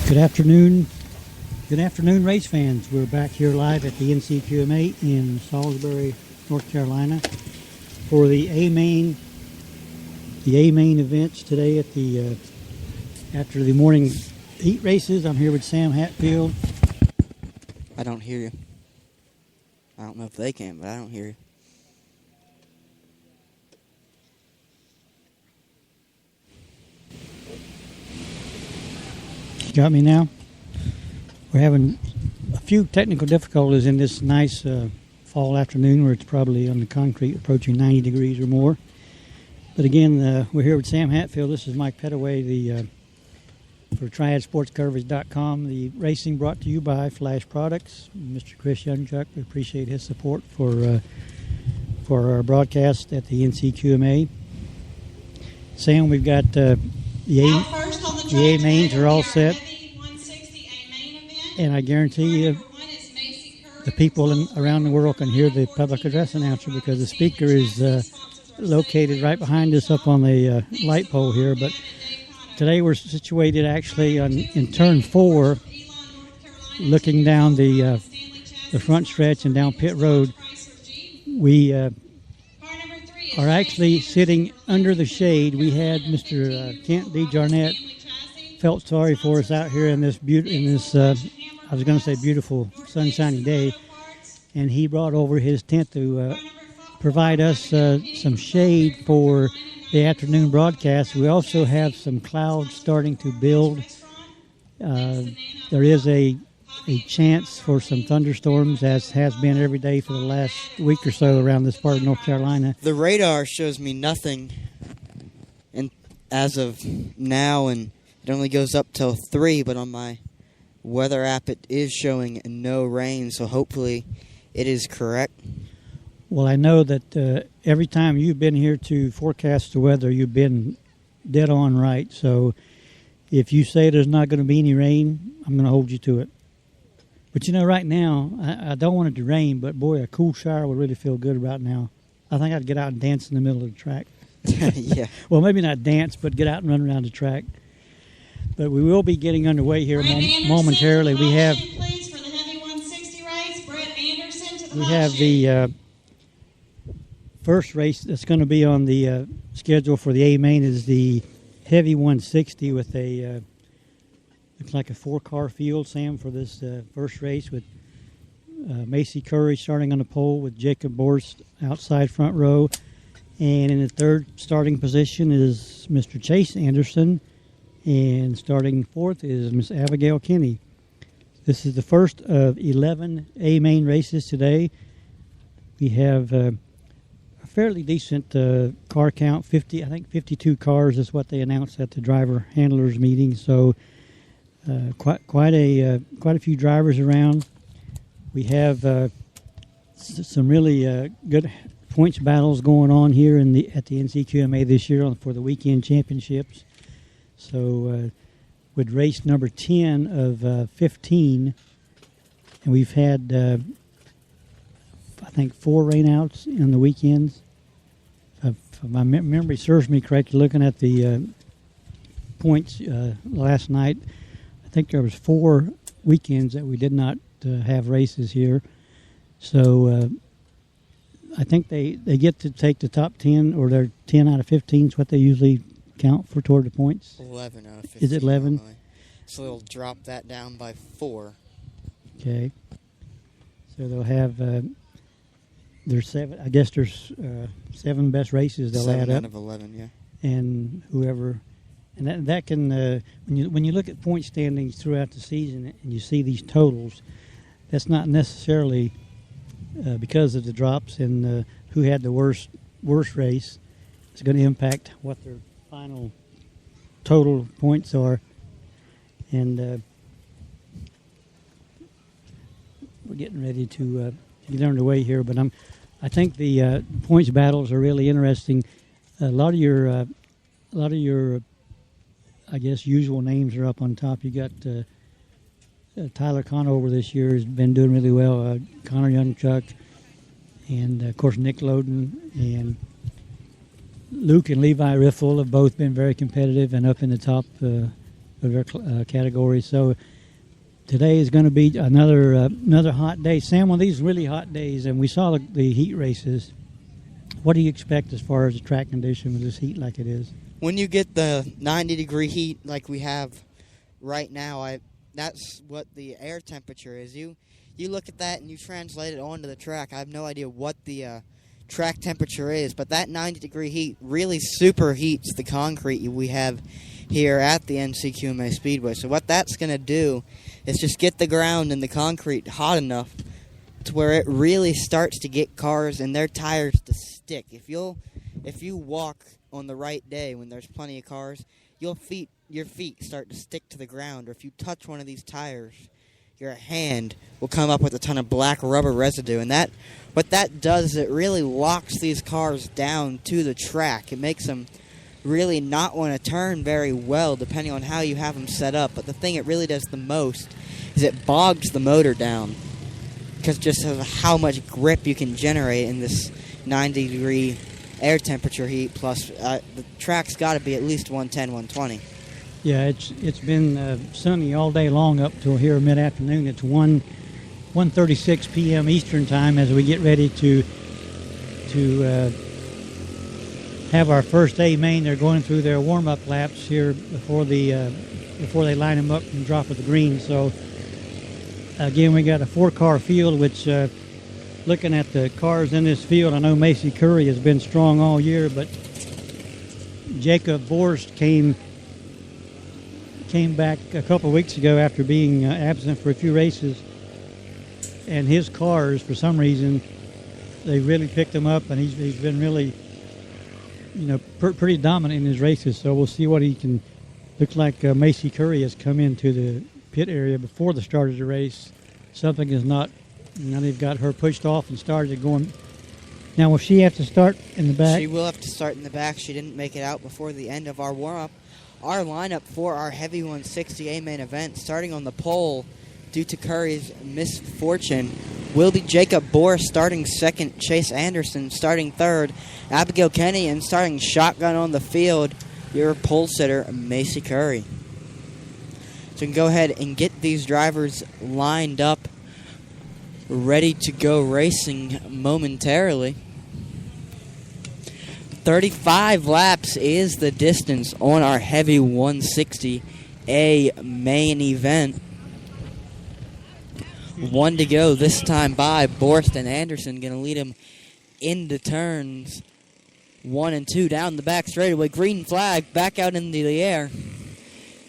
Good afternoon. Good afternoon, race fans. We're back here live at the NCQMA in Salisbury, North Carolina, for the A-Main events today at the after the morning heat races. I'm here with Sam Hatfield. I don't hear you. I don't know if they can, but I don't hear you. You got me now? We're having a few technical difficulties in this nice fall afternoon where it's probably on the concrete approaching 90 degrees or more. But again, we're here with Sam Hatfield. This is Mike Pettaway for TriadSportsCoverage.com. The racing brought to you by Flash Products. Mr. Chris Youngchuck, we appreciate his support for our broadcast at the NCQMA. Sam, we've got the A-Mains are all set. And I guarantee you the people around the world can hear the public address announcer because the speaker is located right behind us up on the light pole here. But today we're situated actually in turn 4, looking down the front stretch and down pit road. We are actually sitting under the shade. We had Mr. Kent D. Jarnett felt sorry for us out here in this I was going to say beautiful sunshiny day, and he brought over his tent to provide us some shade for the afternoon broadcast. We also have some clouds starting to build. There is a chance for some thunderstorms, as has been every day for the last week or so around this part of North Carolina. The radar shows me nothing as of now, and it only goes up till 3, but on my weather app it is showing no rain, so hopefully it is correct. Well, I know that every time you've been here to forecast the weather, you've been dead on right. So if you say there's not going to be any rain, I'm going to hold you to it. But, you know, right now, I don't want it to rain, but, boy, a cool shower would really feel good right now. I think I'd get out and dance in the middle of the track. Yeah. Well, maybe not dance, but get out and run around the track. But we will be getting underway here momentarily. We have the first race that's going to be on the schedule for the A-Main is the Heavy 160 with a looks like a 4-car field, Sam, for this first race with Macy Curry starting on the pole with Jacob Borst outside front row. And in the third starting position is Mr. Chase Anderson. And starting fourth is Miss Abigail Kinney. This is the first of 11 A-Main races today. We have a fairly decent car count, 52 cars is what they announced at the driver handlers meeting. So quite a few drivers around. We have some really good points battles going on here at the NCQMA this year for the weekend championships. So with race number 10 of 15, and we've had, I think, 4 rainouts in the weekends. If my memory serves me correctly, looking at the points last night, I think there was 4 weekends that we did not have races here. So I think they get to take the top 10, or their 10 out of 15 is what they usually count for toward the points. 11 out of 15. Is it 11? Normally. So they'll drop that down by 4. Okay. So they'll have there's 7. I guess there's 7 best races they'll add up. 7 out of 11, yeah. And whoever, and that can when you look at point standings throughout the season and you see these totals, that's not necessarily because of the drops and who had the worst race. It's going to impact what their final total points are, and we're getting ready to get underway here. But I think the points battles are really interesting. A lot of your, I guess, usual names are up on top. You got Tyler Conover this year has been doing really well. Connor Youngchuck, and of course Nick Loden and Luke and Levi Riffle have both been very competitive and up in the top their category. So today is going to be another hot day. Sam, on these really hot days, and we saw the heat races, what do you expect as far as the track condition with this heat like it is? When you get the 90-degree heat like we have right now, that's what the air temperature is. You look at that and you translate it onto the track. I have no idea what the track temperature is, but that 90-degree heat really superheats the concrete we have here at the NCQMA Speedway. So what that's going to do is just get the ground and the concrete hot enough to where it really starts to get cars and their tires to stick. If you walk on the right day when there's plenty of cars, your feet start to stick to the ground. Or if you touch one of these tires, your hand will come up with a ton of black rubber residue. And what that does is it really locks these cars down to the track. It makes them really not want to turn very well depending on how you have them set up. But the thing it really does the most is it bogs the motor down, because just of how much grip you can generate in this 90-degree air temperature heat, plus the track's got to be at least 110, 120. Yeah, it's been sunny all day long up till here mid-afternoon. It's 1:36 p.m. Eastern time as we get ready to have our first A main. They're going through their warm-up laps here before they line them up and drop at the green. So again, we got a 4-car field, which looking at the cars in this field, I know Macy Curry has been strong all year, but Jacob Borst came back a couple of weeks ago after being absent for a few races, and his cars, for some reason, they really picked him up, and he's been really, pretty dominant in his races. So we'll see what he can. Looks like Macy Curry has come into the pit area before the start of the race. Something is not. Now they've got her pushed off and started going. Now will she have to start in the back? She will have to start in the back. She didn't make it out before the end of our warm-up. Our lineup for our Heavy 160A main event, starting on the pole due to Curry's misfortune, will be Jacob Borst starting second, Chase Anderson starting third, Abigail Kenny, and starting shotgun on the field, your pole sitter, Macy Curry. So we can go ahead and get these drivers lined up, ready to go racing momentarily. 35 laps is the distance on our Heavy 160A main event. 1 to go this time by. Borst and Anderson going to lead him into turns 1 and 2 down the back straightaway. Green flag back out into the air.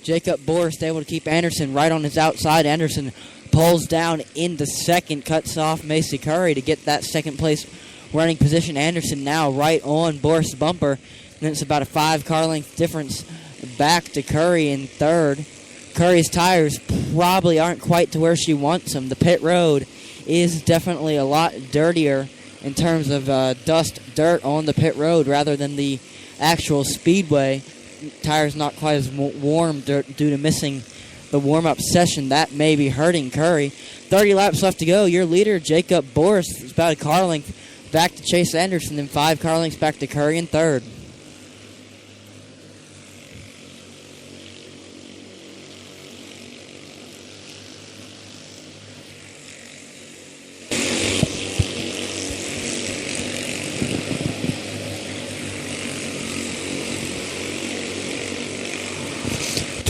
Jacob Borst able to keep Anderson right on his outside. Anderson pulls down into second, cuts off Macy Curry to get that second place running position. Anderson now right on Borst's bumper. And it's about a 5-car length difference back to Curry in third. Curry's tires probably aren't quite to where she wants them. The pit road is definitely a lot dirtier in terms of dirt on the pit road rather than the actual speedway. Tires not quite as warm due to missing the warm-up session. That may be hurting Curry. 30 laps left to go. Your leader, Jacob Borst, is about a car length back to Chase Anderson, then 5 car lengths back to Curry in third.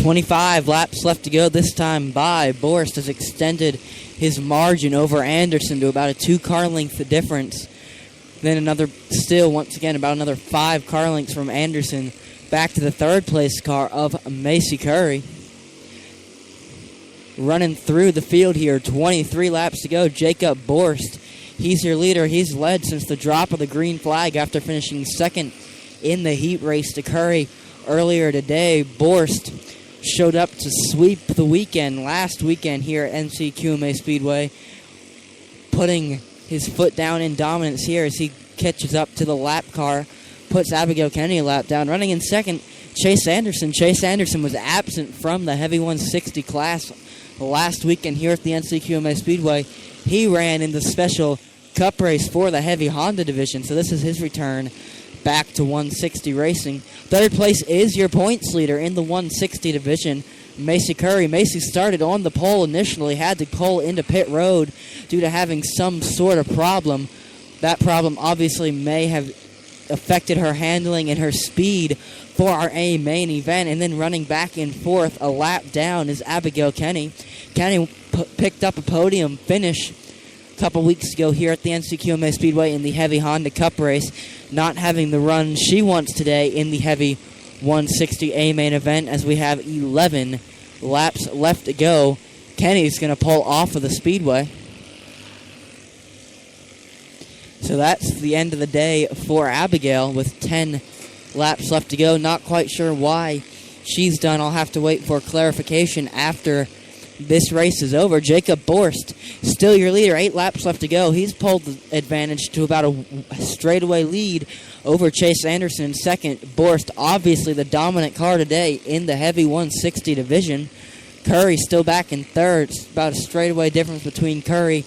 .25 laps left to go this time by. Borst has extended his margin over Anderson to about a 2-car length difference. Then once again, about another 5 car lengths from Anderson back to the third place car of Macy Curry. Running through the field here, 23 laps to go. Jacob Borst, he's your leader. He's led since the drop of the green flag after finishing second in the heat race to Curry earlier today. Borst showed up to sweep the weekend last weekend here at NCQMA Speedway, putting his foot down in dominance here as he catches up to the lap car, puts Abigail Kennedy a lap down. Running in second, Chase Anderson. Chase Anderson was absent from the Heavy 160 class last weekend here at the NCQMA Speedway. He ran in the special cup race for the Heavy Honda division, so this is his return back to 160 racing. Third place is your points leader in the 160 division, Macy Curry. Macy started on the pole initially, had to pull into pit road due to having some sort of problem. That problem obviously may have affected her handling and her speed for our A main event. And then running back and forth a lap down is Abigail Kenny. Kenny picked up a podium finish a couple weeks ago here at the NCQMA Speedway in the Heavy Honda Cup race, not having the run she wants today in the Heavy 160 A main event, as we have 11 laps left to go. Kenny's going to pull off of the speedway. So that's the end of the day for Abigail with 10 laps left to go. Not quite sure why she's done. I'll have to wait for clarification after this race is over. Jacob Borst, still your leader, 8 laps left to go. He's pulled the advantage to about a straightaway lead over Chase Anderson in second. Borst, obviously the dominant car today in the Heavy 160 division. Curry still back in third. It's about a straightaway difference between Curry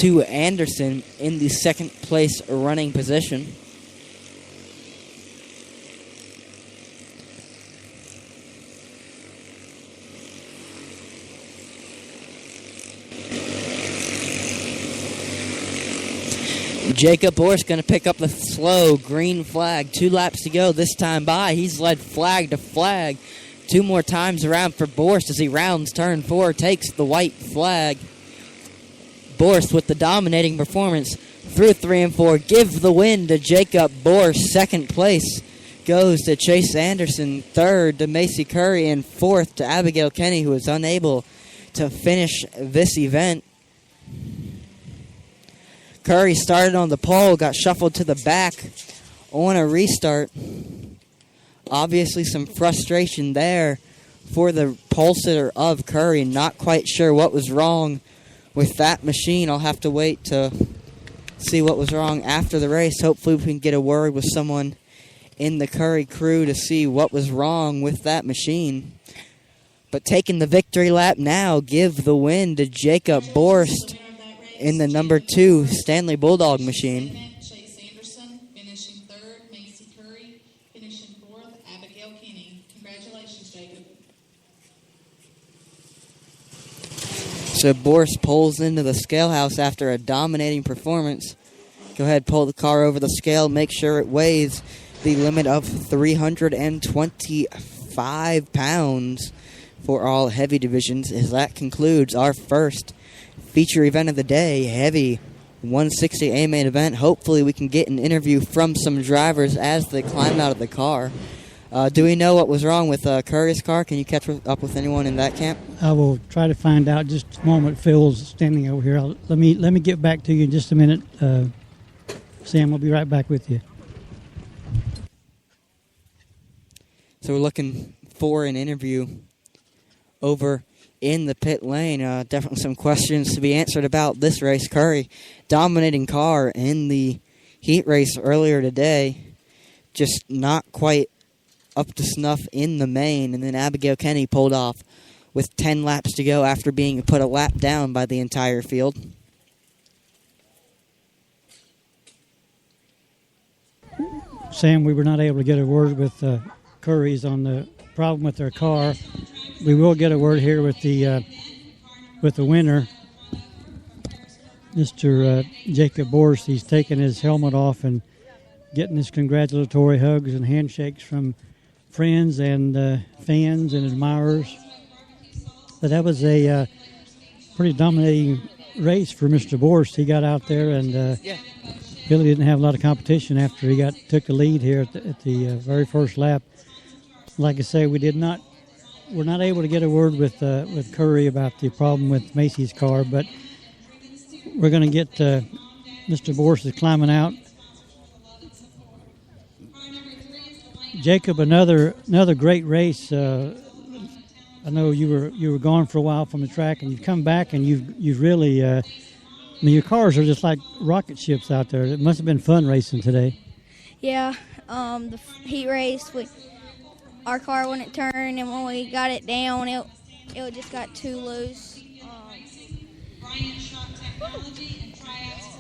to Anderson in the second place running position. Jacob Borst going to pick up the slow green flag. 2 laps to go this time by. He's led flag to flag 2 more times around for Borst as he rounds turn 4, takes the white flag. Borst with the dominating performance through 3 and 4. Give the win to Jacob Borst. Second place goes to Chase Anderson. Third to Macy Curry. And fourth to Abigail Kenny, who was unable to finish this event. Curry started on the pole, got shuffled to the back on a restart. Obviously some frustration there for the pole sitter of Curry. Not quite sure what was wrong with that machine. I'll have to wait to see what was wrong after the race. Hopefully we can get a word with someone in the Curry crew to see what was wrong with that machine. But taking the victory lap now, give the win to Jacob Borst in the number 2 Stanley Bulldog machine. Chase Anderson finishing 3rd, Macy Curry finishing 4th, Abigail Kenny. Congratulations, Jacob. So Borst pulls into the scale house after a dominating performance. Go ahead, pull the car over the scale, make sure it weighs the limit of 325 pounds for all heavy divisions, as that concludes our first feature event of the day, Heavy 160 A main event. Hopefully we can get an interview from some drivers as they climb out of the car. Do we know what was wrong with Curry's car? Can you catch up with anyone in that camp? I will try to find out. Just a moment. Phil's standing over here. Let me get back to you in just a minute. Sam, I'll be right back with you. So we're looking for an interview over in the pit lane. Definitely some questions to be answered about this race. Curry, dominating car in the heat race earlier today, just not quite up to snuff in the main. And then Abigail Kenny pulled off with 10 laps to go after being put a lap down by the entire field. Sam, we were not able to get a word with Curry's on the problem with their car. We will get a word here with the winner, Mr. Jacob Borst. He's taking his helmet off and getting his congratulatory hugs and handshakes from friends and fans and admirers. But that was a pretty dominating race for Mr. Borst. He got out there and really didn't have a lot of competition after he took the lead here at the very first lap. Like I say, we're not able to get a word with Curry about the problem with Macy's car, but we're going to get Mr. Borst is climbing out. Jacob, another great race. I know you were gone for a while from the track, and you've come back, and you've really. Your cars are just like rocket ships out there. It must have been fun racing today. Yeah, the heat race, our car wouldn't turn, and when we got it down, it just got too loose.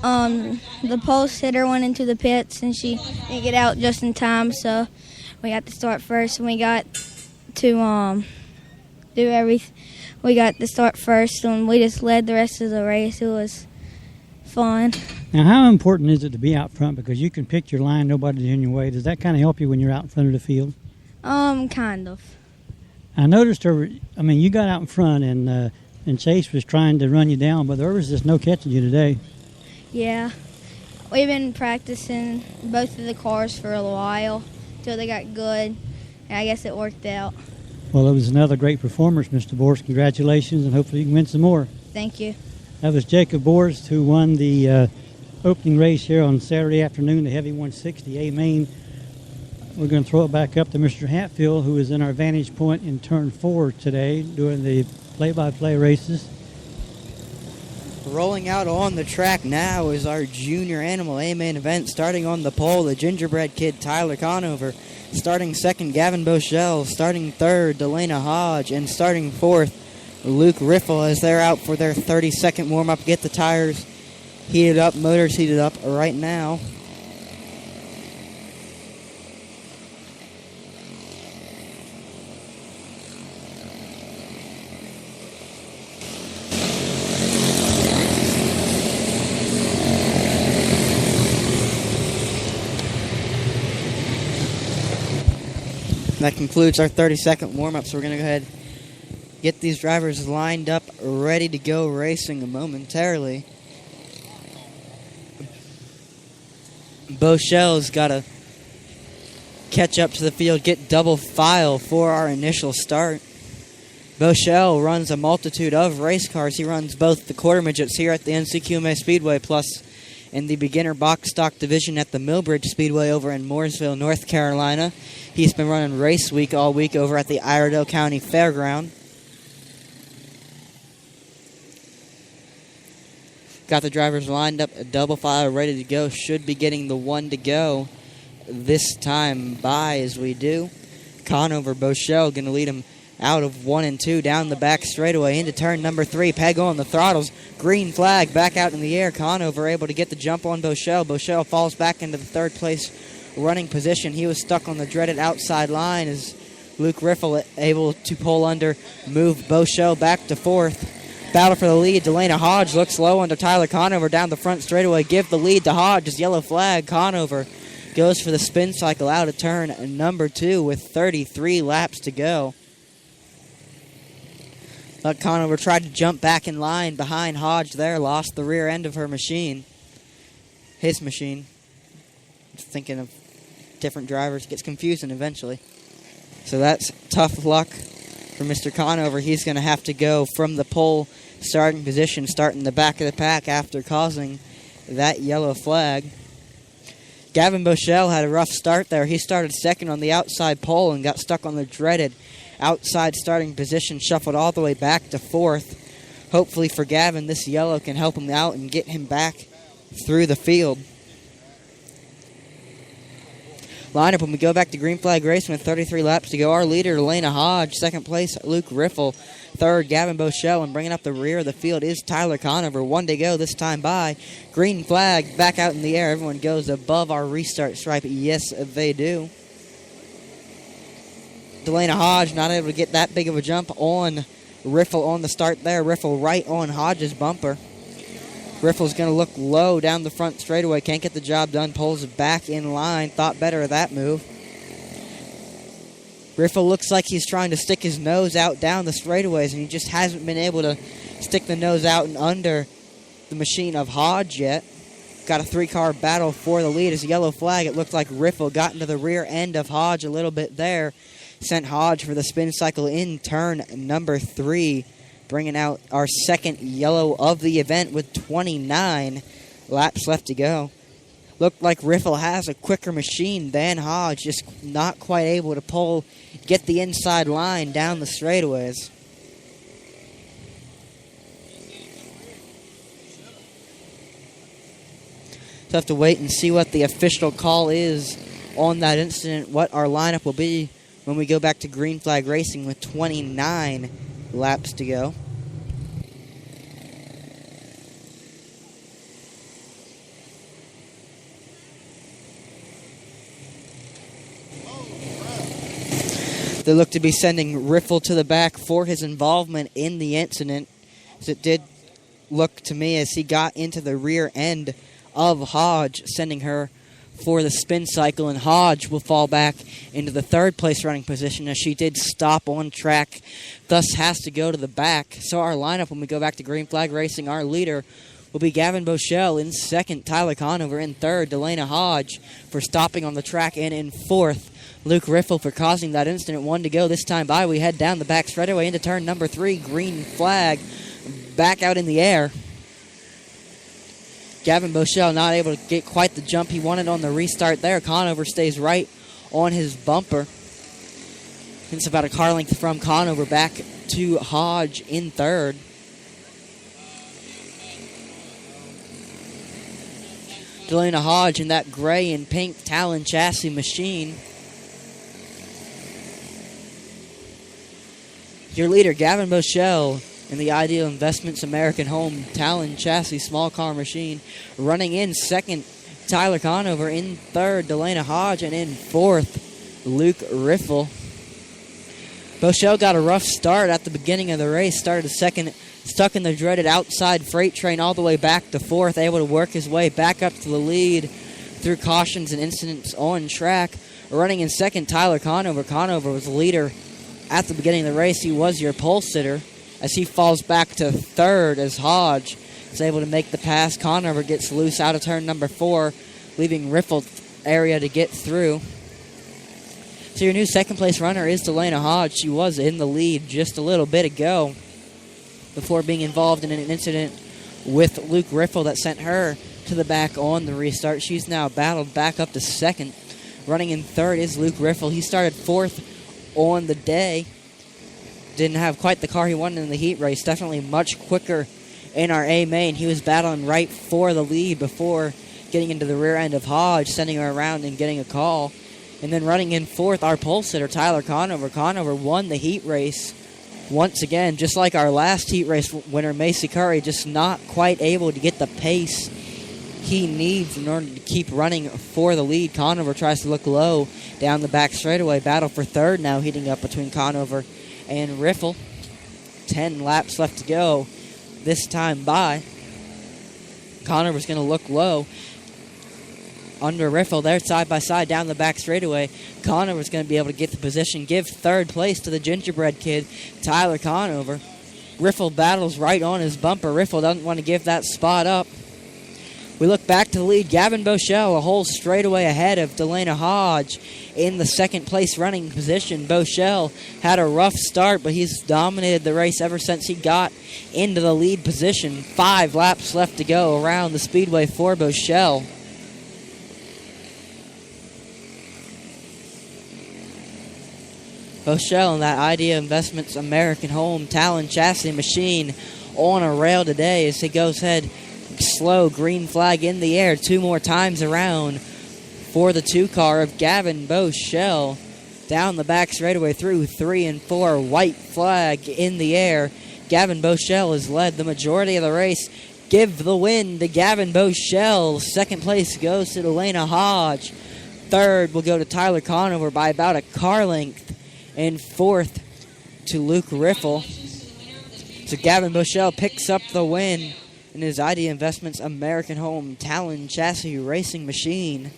The pole sitter went into the pits, and she didn't get out just in time, so we had to start first, and we got to do everything. We got to start first, and we just led the rest of the race. It was fun. Now, how important is it to be out front? Because you can pick your line, nobody's in your way. Does that kind of help you when you're out in front of the field? Kind of. I noticed you got out in front, and Chase was trying to run you down, but there was just no catching you today. Yeah. We've been practicing both of the cars for a while until they got good, and I guess it worked out. Well, it was another great performance, Mr. Bors. Congratulations, and hopefully you can win some more. Thank you. That was Jacob Bors, who won the opening race here on Saturday afternoon, the Heavy 160 A main. We're going to throw it back up to Mr. Hatfield, who is in our vantage point in turn 4 today, doing the play-by-play races. Rolling out on the track now is our junior animal A main event. Starting on the pole, the gingerbread kid Tyler Conover. Starting second, Gavin Boschel. Starting third, Delana Hodge. And starting fourth, Luke Riffle, as they're out for their 30-second warm-up. Get the tires heated up, motors heated up right now. That concludes our 30-second warm-up, so we're going to go ahead and get these drivers lined up, ready to go racing momentarily. Bochel's got to catch up to the field, get double file for our initial start. Boschel runs a multitude of race cars. He runs both the quarter midgets here at the NCQMA Speedway, plus in the beginner box stock division at the Millbridge Speedway over in Mooresville, North Carolina. He's been running race week all week over at the Iredell County Fairground. Got the drivers lined up, a double file ready to go. Should be getting the one to go this time by as we do. Conover, Boschel going to lead him out of 1 and 2 down the back straightaway into turn number 3. Peg on the throttles. Green flag back out in the air. Conover able to get the jump on Boschel. Boschel falls back into the third place running position. He was stuck on the dreaded outside line as Luke Riffle able to pull under, move Boschel back to fourth. Battle for the lead. Delana Hodge looks low under Tyler Conover down the front straightaway. Give the lead to Hodge. As yellow flag. Conover goes for the spin cycle out of turn number 2 with 33 laps to go. But Conover tried to jump back in line behind Hodge there. Lost the rear end of her machine. His machine. Thinking of different drivers. Gets confusing eventually. So that's tough luck for Mr. Conover. He's going to have to go from the pole starting position, starting the back of the pack after causing that yellow flag. Gavin Boschel had a rough start there. He started second on the outside pole and got stuck on the dreaded outside starting position, shuffled all the way back to fourth. Hopefully for Gavin, this yellow can help him out and get him back through the field. Lineup when we go back to green flag racing with 33 laps to go. Our leader, Delana Hodge. Second place, Luke Riffle. Third, Gavin Boschel. And bringing up the rear of the field is Tyler Conover. 1 to go this time by. Green flag back out in the air. Everyone goes above our restart stripe. Yes, they do. Delana Hodge not able to get that big of a jump on Riffle on the start there. Riffle right on Hodge's bumper. Riffle's going to look low down the front straightaway. Can't get the job done. Pulls back in line. Thought better of that move. Riffle looks like he's trying to stick his nose out down the straightaways, and he just hasn't been able to stick the nose out and under the machine of Hodge yet. Got a 3-car battle for the lead. As a yellow flag, it looked like Riffle got into the rear end of Hodge a little bit there. Sent Hodge for the spin cycle in turn number 3. Bringing out our second yellow of the event with 29 laps left to go. Looked like Riffle has a quicker machine than Hodge, just not quite able to get the inside line down the straightaways. So have to wait and see what the official call is on that incident, what our lineup will be when we go back to green flag racing with 29 laps to go. They look to be sending Riffle to the back for his involvement in the incident, as it did look to me as he got into the rear end of Hodge, sending her for the spin cycle, and Hodge will fall back into the third place running position as she did stop on track, thus has to go to the back. So our lineup when we go back to green flag racing, our leader will be Gavin Boschel in second, Tyler Conover in third, Delana Hodge for stopping on the track, and in fourth, Luke Riffle for causing that incident. 1 to go this time by. We head down the back straightaway into turn number 3, green flag, back out in the air. Gavin Boschel not able to get quite the jump he wanted on the restart there. Conover stays right on his bumper. It's about a car length from Conover back to Hodge in third. Delana Hodge in that gray and pink Talon chassis machine. Your leader, Gavin Boschel, in the Ideal Investments American Home Talon chassis small car machine. Running in second, Tyler Conover. In third, Delana Hodge. And in fourth, Luke Riffle. Boschel got a rough start at the beginning of the race. Started second, stuck in the dreaded outside freight train all the way back to fourth. Able to work his way back up to the lead through cautions and incidents on track. Running in second, Tyler Conover. Conover was the leader at the beginning of the race. He was your pole sitter, as he falls back to third as Hodge is able to make the pass. Conover gets loose out of turn number 4, leaving Riffle area to get through. So your new second place runner is Delana Hodge. She was in the lead just a little bit ago before being involved in an incident with Luke Riffle that sent her to the back on the restart. She's now battled back up to second. Running in third is Luke Riffle. He started fourth on the day. Didn't have quite the car he wanted in the heat race. Definitely much quicker in our A main. He was battling right for the lead before getting into the rear end of Hodge, sending her around and getting a call. And then running in fourth, our pole sitter, Tyler Conover. Conover won the heat race once again, just like our last heat race winner, Macy Curry, just not quite able to get the pace he needs in order to keep running for the lead. Conover tries to look low down the back straightaway. Battle for third now heating up between Conover and Riffle. 10 laps left to go this time by. Conover's going to look low under Riffle. They're side by side down the back straightaway. Conover's going to be able to get the position, give third place to the gingerbread kid, Tyler Conover. Riffle battles right on his bumper. Riffle doesn't want to give that spot up. We look back to the lead. Gavin Boschel a whole straightaway ahead of Delana Hodge in the second place running position. Boschel had a rough start, but he's dominated the race ever since he got into the lead position. 5 laps left to go around the speedway for Boschel. Boschel in that Idea Investments American Home Talon chassis machine on a rail today as he goes ahead. Slow green flag in the air 2 more times around for the 2 car of Gavin Boschel. Down the back straightaway through 3 and 4, white flag in the air. Gavin Boschel has led the majority of the race. Give the win to Gavin Boschel. Second place goes to Delana Hodge. Third will go to Tyler Conover by about a car length. And fourth to Luke Riffle. So Gavin Boschel picks up the win in his Idea Investments American Home Talon chassis racing machine.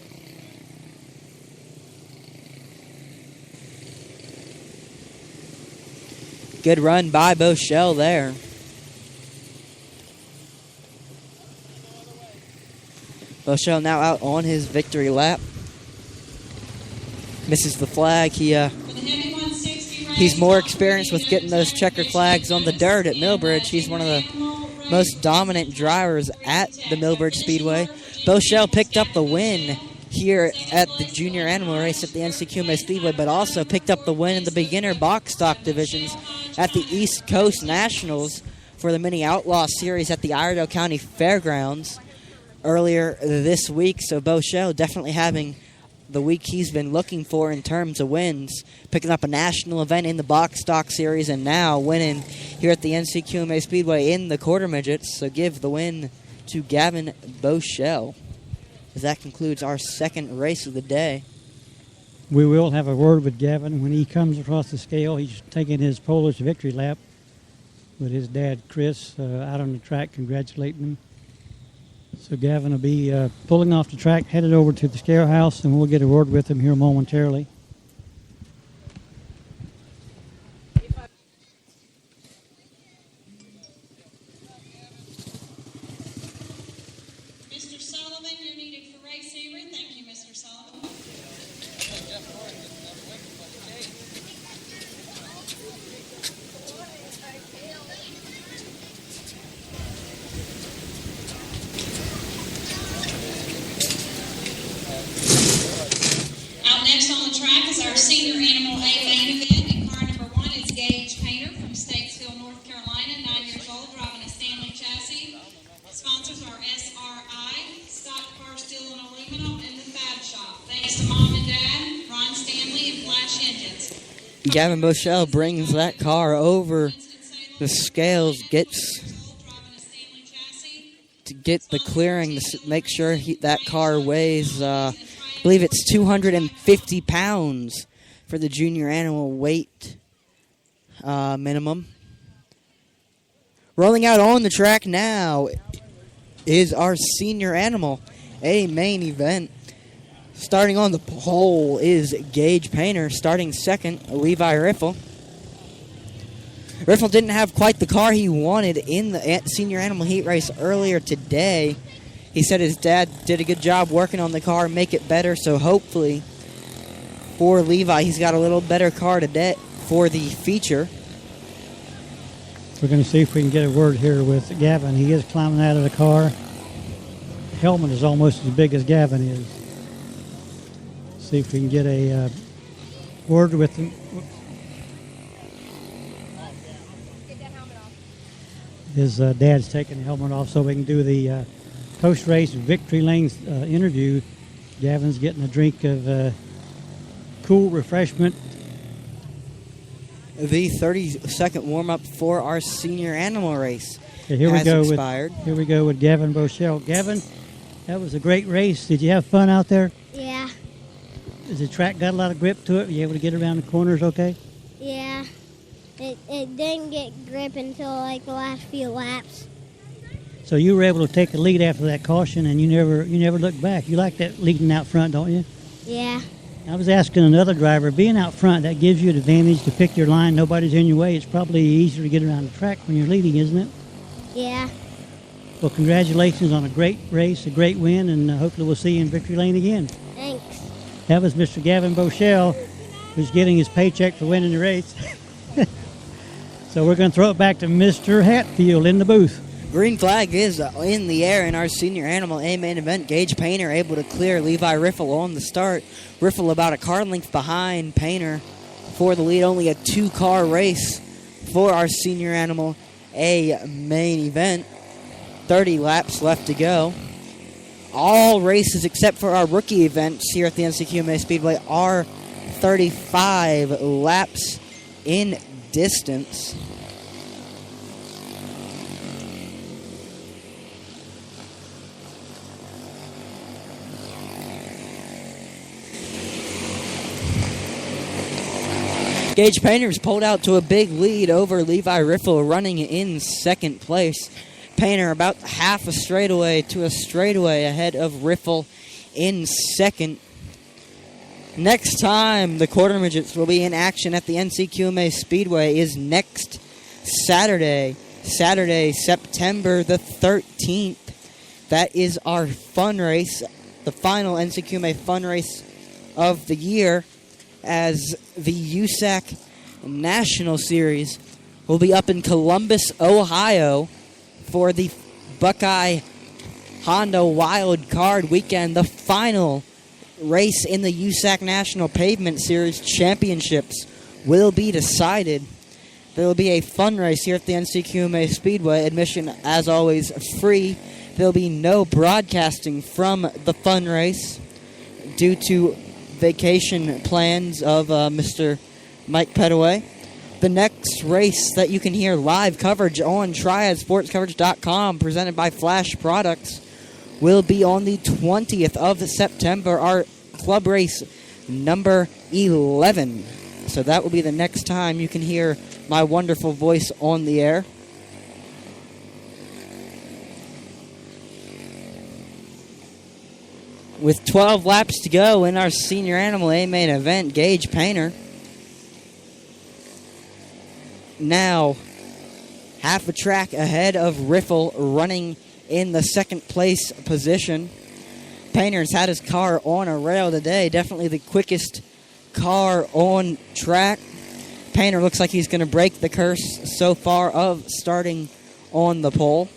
Good run by Boschel there. Boschel now out on his victory lap. Misses the flag. He's more experienced with getting those checker flags on the dirt at Millbridge. He's one of the most dominant drivers at the Millbridge Speedway. Boschel picked up the win here at the junior animal race at the NCQMA Speedway, but also picked up the win in the beginner box stock divisions at the East Coast Nationals for the Mini Outlaw Series at the Iredell County Fairgrounds earlier this week. So Boschel definitely having the week he's been looking for in terms of wins, picking up a national event in the box stock series and now winning here at the NCQMA Speedway in the quarter midgets. So give the win to Gavin Boschel, as that concludes our second race of the day. We will have a word with Gavin when he comes across the scale. He's taking his Polish victory lap with his dad, Chris, out on the track congratulating him. So Gavin will be pulling off the track, headed over to the scale house, and we'll get a word with him here momentarily. Mr. Sullivan, you're needed for race Avery. Thank you, Mr. Sullivan. Out next on the track is our Senior Animal A main event, and car number 1 is Gage Painter from Statesville, North Carolina, 9 years old, driving a Stanley chassis. Sponsors are SRI, Stock Car Steel and Aluminum, and the Fab Shop. Thanks to Mom and Dad, Ron Stanley, and Flash Engines. Gavin Boschel brings that car over the scales, gets to get the clearing to make sure that car weighs, I believe it's 250 pounds for the junior animal weight minimum. Rolling out on the track now is our senior animal, a main event. Starting on the pole is Gage Painter. Starting second, Levi Riffle. Riffle didn't have quite the car he wanted in the senior animal heat race earlier today. He said his dad did a good job working on the car, make it better, so hopefully for Levi, he's got a little better car today for the feature. We're going to see if we can get a word here with Gavin. He is climbing out of the car. Helmet is almost as big as Gavin is. See if we can get a word with him. His dad's taking the helmet off so we can do the post-race victory lanes interview. Gavin's getting a drink of cool refreshment. The 30-second warm-up for our senior animal race Okay, has expired. Here we go with Gavin Boschel. Gavin, that was a great race. Did you have fun out there? Yeah. Has the track got a lot of grip to it? Were you able to get around the corners okay? Yeah. It didn't get grip until like the last few laps. So you were able to take the lead after that caution, and you never looked back. You like that leading out front, don't you? Yeah. I was asking another driver, being out front, that gives you an advantage to pick your line. Nobody's in your way. It's probably easier to get around the track when you're leading, isn't it? Yeah. Well, congratulations on a great race, a great win, and hopefully we'll see you in victory lane again. Thanks. That was Mr. Gavin Boschel, who's getting his paycheck for winning the race. So we're going to throw it back to Mr. Hatfield in the booth. Green flag is in the air in our senior animal A main event. Gage Painter able to clear Levi Riffle on the start. Riffle about a car length behind Painter for the lead. Only a 2-car race for our senior animal A main event. 30 laps left to go. All races except for our rookie events here at the NCQMA Speedway are 35 laps in distance. Gage Painter's pulled out to a big lead over Levi Riffle, running in second place. Painter about half a straightaway to a straightaway ahead of Riffle in second. Next time the quarter midgets will be in action at the NCQMA Speedway is next Saturday, September the 13th. That is our fun race, the final NCQMA fun race of the year, as the USAC National Series will be up in Columbus, Ohio for the Buckeye Honda Wild Card Weekend, the final race in the USAC National Pavement Series Championships will be decided. There will be a fun race here at the NCQMA Speedway. Admission, as always, free. There will be no broadcasting from the fun race due to vacation plans of Mr. Mike Petaway. The next race that you can hear live coverage on TriadSportsCoverage.com, presented by Flash Products, will be on the 20th of September. Our club race number 11. So that will be the next time you can hear my wonderful voice on the air. With 12 laps to go in our Senior Animal A main event, Gage Painter now half a track ahead of Riffle, running in the second place position. Painter's had his car on a rail today, definitely the quickest car on track. Painter looks like he's going to break the curse so far of starting on the pole.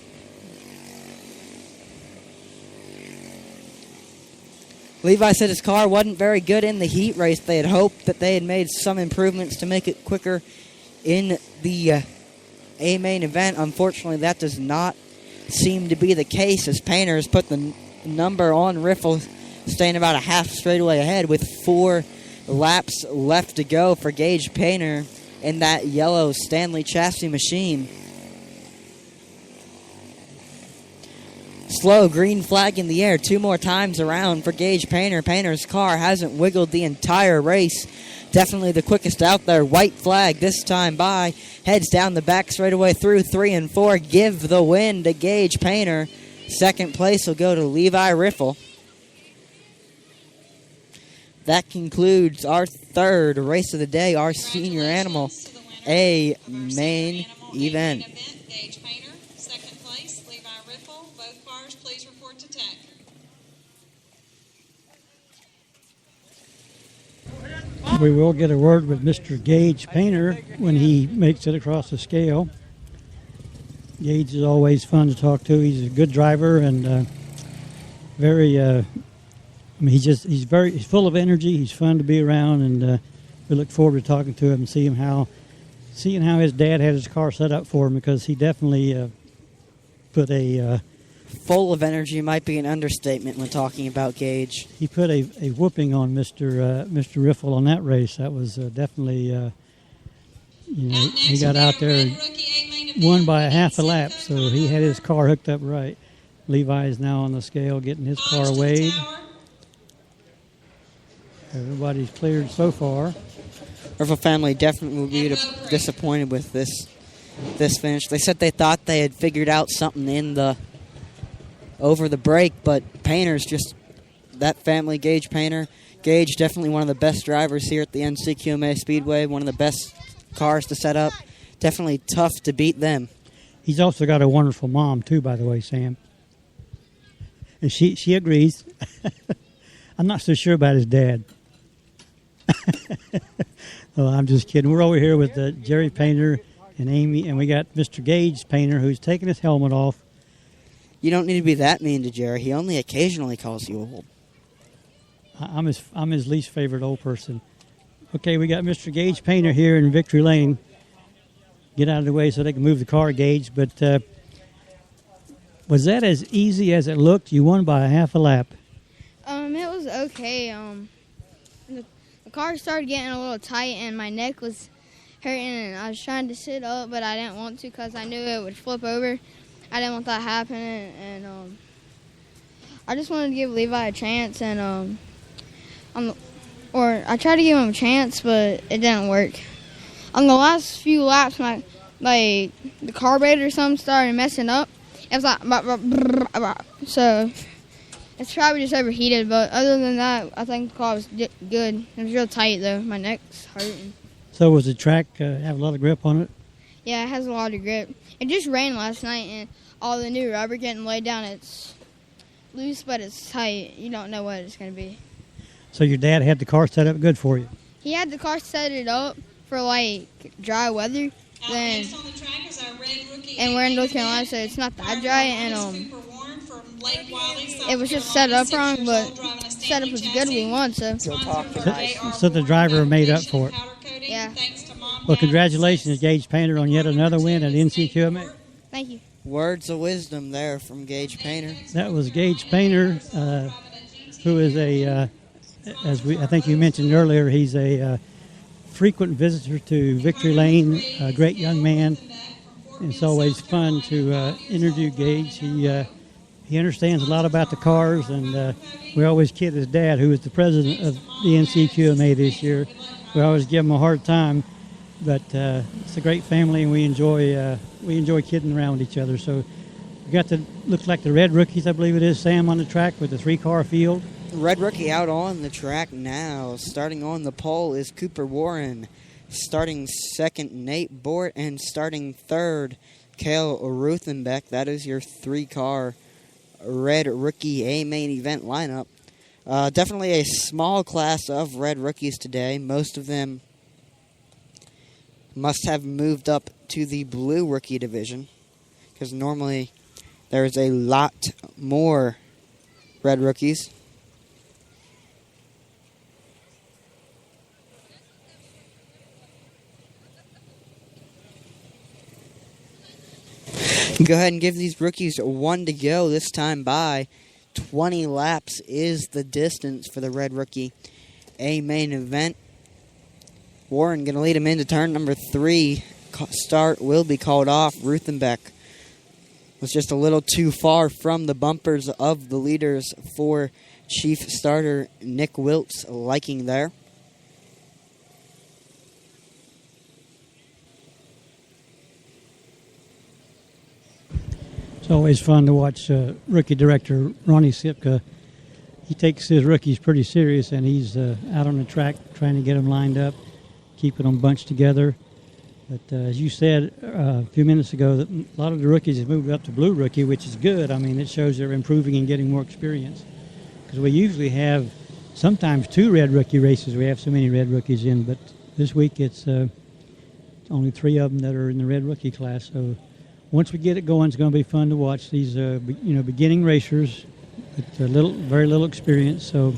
Levi said his car wasn't very good in the heat race. They had hoped that they had made some improvements to make it quicker in the A main event. Unfortunately, that does not seem to be the case, as Painter has put the number on Riffle, staying about a half straightaway ahead with 4 laps left to go for Gage Painter in that yellow Stanley chassis machine. Slow green flag in the air 2 more times around for Gage Painter. Painter's car hasn't wiggled the entire race. Definitely the quickest out there. White flag this time by. Heads down the back straightaway through 3 and 4. Give the win to Gage Painter. Second place will go to Levi Riffle. That concludes our third race of the day, our Senior Animal A main event. Gage Painter, second place, Levi Riffle. Both cars, please report to tech. We will get a word with Mr. Gage Painter when he makes it across the scale. Gage is always fun to talk to. He's a good driver and very. He's full of energy. He's fun to be around, and we look forward to talking to him and seeing how his dad had his car set up for him, because he definitely put a. Full of energy might be an understatement when talking about Gage. He put a whooping on Mr. Riffle on that race. That was definitely, he got out there and won by a half a lap, so he had his car hooked up right. Levi is now on the scale getting his car weighed. Everybody's cleared so far. Riffle family definitely will be disappointed with this finish. They said they thought they had figured out something over the break, but Painter's just that family. Gage Painter. Gage, definitely one of the best drivers here at the NCQMA Speedway, one of the best cars to set up. Definitely tough to beat them. He's also got a wonderful mom, too, by the way, Sam. And she agrees. I'm not so sure about his dad. Oh, I'm just kidding. We're over here with Jerry Painter and Amy, and we got Mr. Gage Painter, who's taking his helmet off. You don't need to be that mean to Jerry. He only occasionally calls you old. I'm his least favorite old person. Okay, we got Mr. Gage Painter here in Victory Lane. Get out of the way so they can move the car, Gage. But was that as easy as it looked? You won by a half a lap. It was okay. The car started getting a little tight, and my neck was hurting, and I was trying to sit up, but I didn't want to because I knew it would flip over. I didn't want that happening, and I just wanted to give Levi a chance, and I tried to give him a chance, but it didn't work. On the last few laps, the carburetor or something started messing up. It was like, so it's probably just overheated, but other than that, I think the car was good. It was real tight, though. My neck's hurting. So was the track have a lot of grip on it? Yeah, it has a lot of grip. It just rained last night, and all the new rubber getting laid down, it's loose, but it's tight. You don't know what it's going to be. So your dad had the car set up good for you? He had the car set it up for, dry weather. Then, and we're in North Carolina, so it's not that dry, and it was just set up wrong, but setup was good. We won, so. So the driver made up for it. Yeah. Well, congratulations, Gage Painter, on yet another win at NCQMA. Thank you. Words of wisdom there from Gage Painter. That was Gage Painter, who is I think you mentioned earlier, he's a frequent visitor to Victory Lane, a great young man. It's always fun to interview Gage. he understands a lot about the cars, and we always kid his dad, who is the president of the NCQMA this year. We always give him a hard time, but it's a great family, and we enjoy kidding around with each other. So we got the looks like the red rookies, I believe it is, Sam, on the track with the 3-car field. Red rookie out on the track now. Starting on the pole is Cooper Warren. Starting second, Nate Bort, and starting third, Cale Ruthenbeck. That is your 3-car red rookie A main event lineup. Definitely a small class of red rookies today. Most of them must have moved up to the blue rookie division, because normally there is a lot more red rookies. Go ahead and give these rookies 1 to go this time by. 20 laps is the distance for the red rookie A main event. Warren going to lead him into turn number 3. Start will be called off. Ruthenbeck was just a little too far from the bumpers of the leaders for chief starter Nick Wilt's liking there. It's always fun to watch rookie director Ronnie Sipka. He takes his rookies pretty serious, and he's out on the track trying to get them lined up, keeping them bunched together. But as you said a few minutes ago, that a lot of the rookies have moved up to blue rookie, which is good. I mean, it shows they're improving and getting more experience. Because we usually have sometimes 2 red rookie races. We have so many red rookies in, but this week it's only 3 of them that are in the red rookie class. So once we get it going, it's going to be fun to watch these, beginning racers with very little experience. So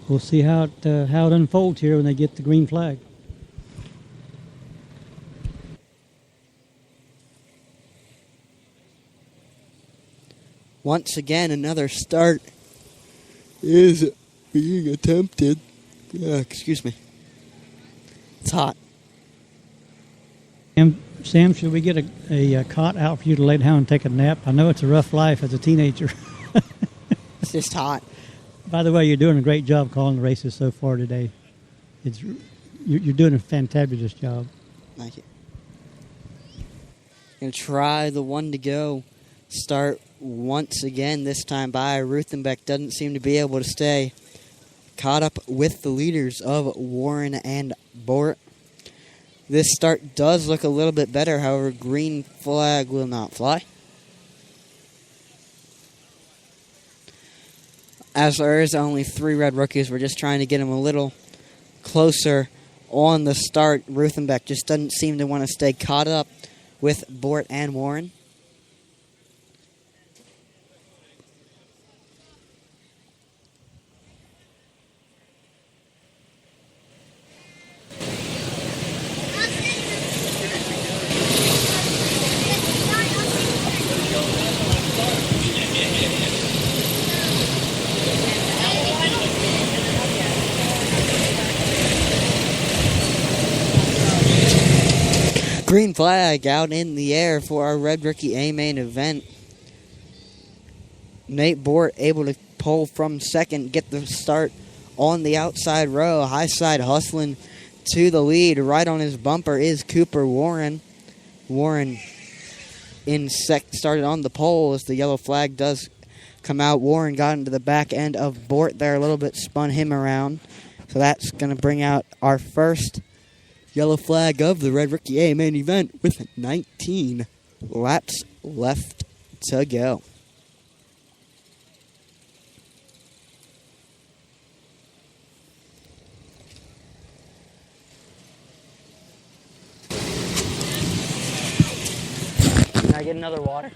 we'll see how it unfolds here when they get the green flag. Once again, another start is being attempted. Excuse me. It's hot. Sam, should we get a cot out for you to lay down and take a nap? I know it's a rough life as a teenager. It's just hot. By the way, you're doing a great job calling the races so far today. You're doing a fantabulous job. Thank you. Going to try the 1 to go start once again, this time by. Ruthenbeck doesn't seem to be able to stay caught up with the leaders of Warren and Bort. This start does look a little bit better, however, green flag will not fly. As there is only 3 red rookies, we're just trying to get them a little closer on the start. Ruthenbeck just doesn't seem to want to stay caught up with Bort and Warren. Green flag out in the air for our red rookie A main event. Nate Bort able to pull from second, get the start on the outside row. High side hustling to the lead. Right on his bumper is Cooper Warren. Warren started on the pole as the yellow flag does come out. Warren got into the back end of Bort there a little bit, spun him around. So that's going to bring out our first yellow flag of the red rookie A main event with 19 laps left to go. Can I get another water?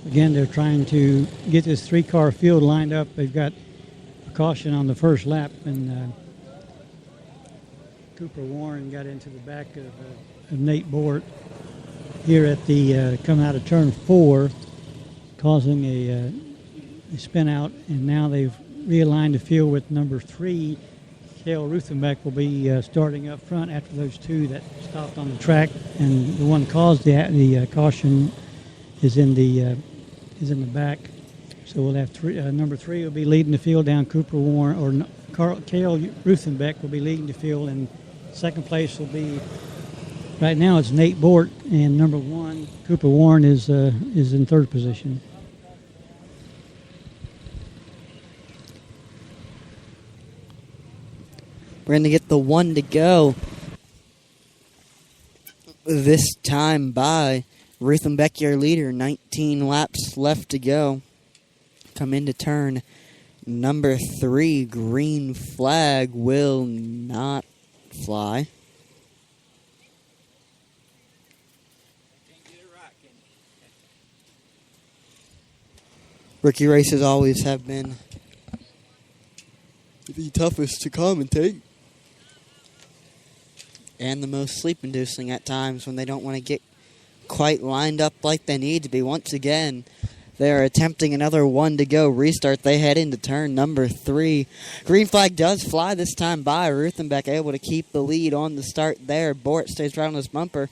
Again, they're trying to get this 3-car field lined up. They've got a caution on the first lap, and Cooper Warren got into the back of Nate Bort here at the coming out of turn 4. causing a spin out, and now they've realigned the field with number 3. Cale Ruthenbeck will be starting up front after those two that stopped on the track, and the one caused the caution is in the back. So we'll have number 3 will be leading the field down Cooper Warren, or Cale Ruthenbeck will be leading the field, and second place will be, right now it's Nate Bort, and number 1 Cooper Warren is in third position. We're going to get the 1 to go this time by Ruthenbeck, your leader. 19 laps left to go. Come into turn number 3. Green flag will not fly. Rookie races always have been the toughest to commentate, and the most sleep-inducing at times when they don't want to get quite lined up like they need to be. Once again, they are attempting another 1 to go restart. They head into turn number 3. Green flag does fly this time by. Ruthenbeck able to keep the lead on the start there. Bort stays right on his bumper.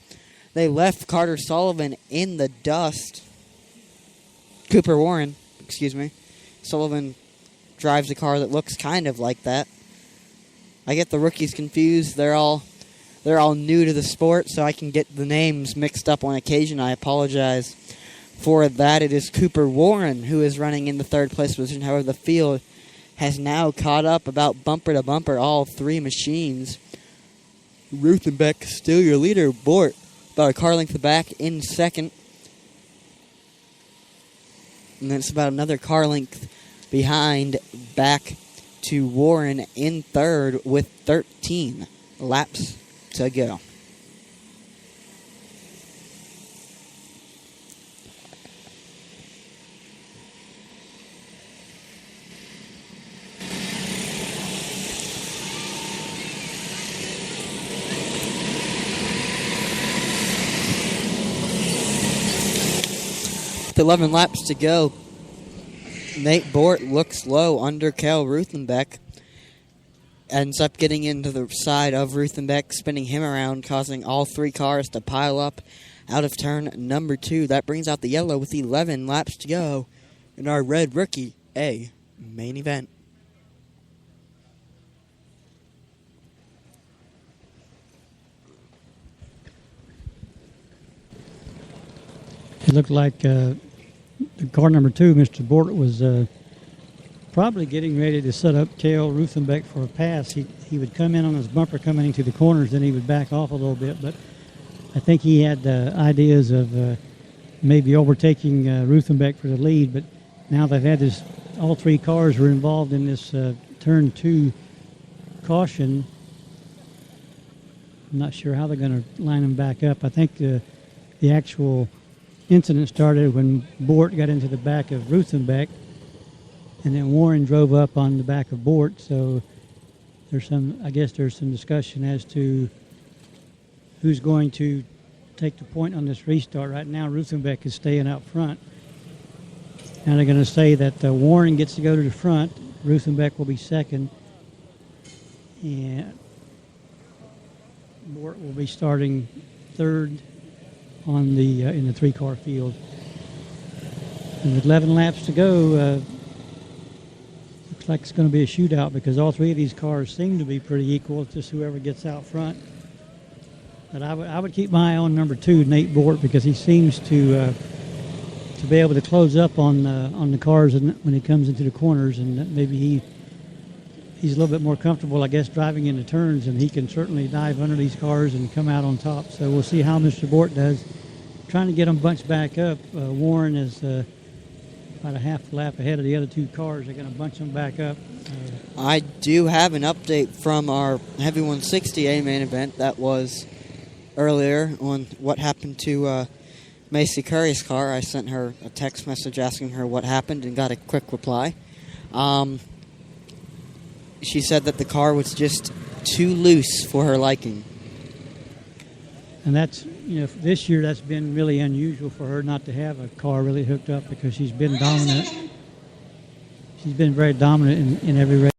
They left Carter Sullivan in the dust. Cooper Warren, excuse me. Sullivan drives a car that looks kind of like that. I get the rookies confused. They're all new to the sport, so I can get the names mixed up on occasion. I apologize for that. It is Cooper Warren who is running in the third place position. However, the field has now caught up about bumper to bumper, all 3 machines. Ruthenbeck still your leader. Bort about a car length back in second. And then it's about another car length behind back to Warren in third with 13 laps to go. With 11 laps to go, Nate Bort looks low under Cale Ruthenbeck. Ends up getting into the side of Ruthenbeck, spinning him around, causing all 3 cars to pile up out of turn number 2. That brings out the yellow with 11 laps to go in our red rookie A main event. It looked like the car number 2, Mr. Bort, was probably getting ready to set up Cale Ruthenbeck for a pass. He would come in on his bumper coming into the corners, then he would back off a little bit. But I think he had ideas of maybe overtaking Ruthenbeck for the lead. But now they've had this, all 3 cars were involved in this turn 2 caution. I'm not sure how they're going to line them back up. I think the actual incident started when Bort got into the back of Ruthenbeck, and then Warren drove up on the back of Bort. So there's some discussion as to who's going to take the point on this restart. Right now, Ruthenbeck is staying out front. Now they're going to say that Warren gets to go to the front. Ruthenbeck will be second, and Bort will be starting third on the in the 3-car field. And with 11 laps to go, looks like it's going to be a shootout because all 3 of these cars seem to be pretty equal. It's just whoever gets out front. But I would keep my eye on number 2, Nate Bort, because he seems to be able to close up on the cars when he comes into the corners, and maybe he's a little bit more comfortable, I guess, driving into turns, and he can certainly dive under these cars and come out on top. So we'll see how Mr. Bort does. Trying to get them bunched back up. Warren is about a half lap ahead of the other 2 cars. They're going to bunch them back up. I do have an update from our Heavy 160A main event that was earlier on what happened to Macy Curry's car. I sent her a text message asking her what happened and got a quick reply. She said that the car was just too loose for her liking. And that's, this year that's been really unusual for her not to have a car really hooked up because she's been dominant. She's been very dominant in every race.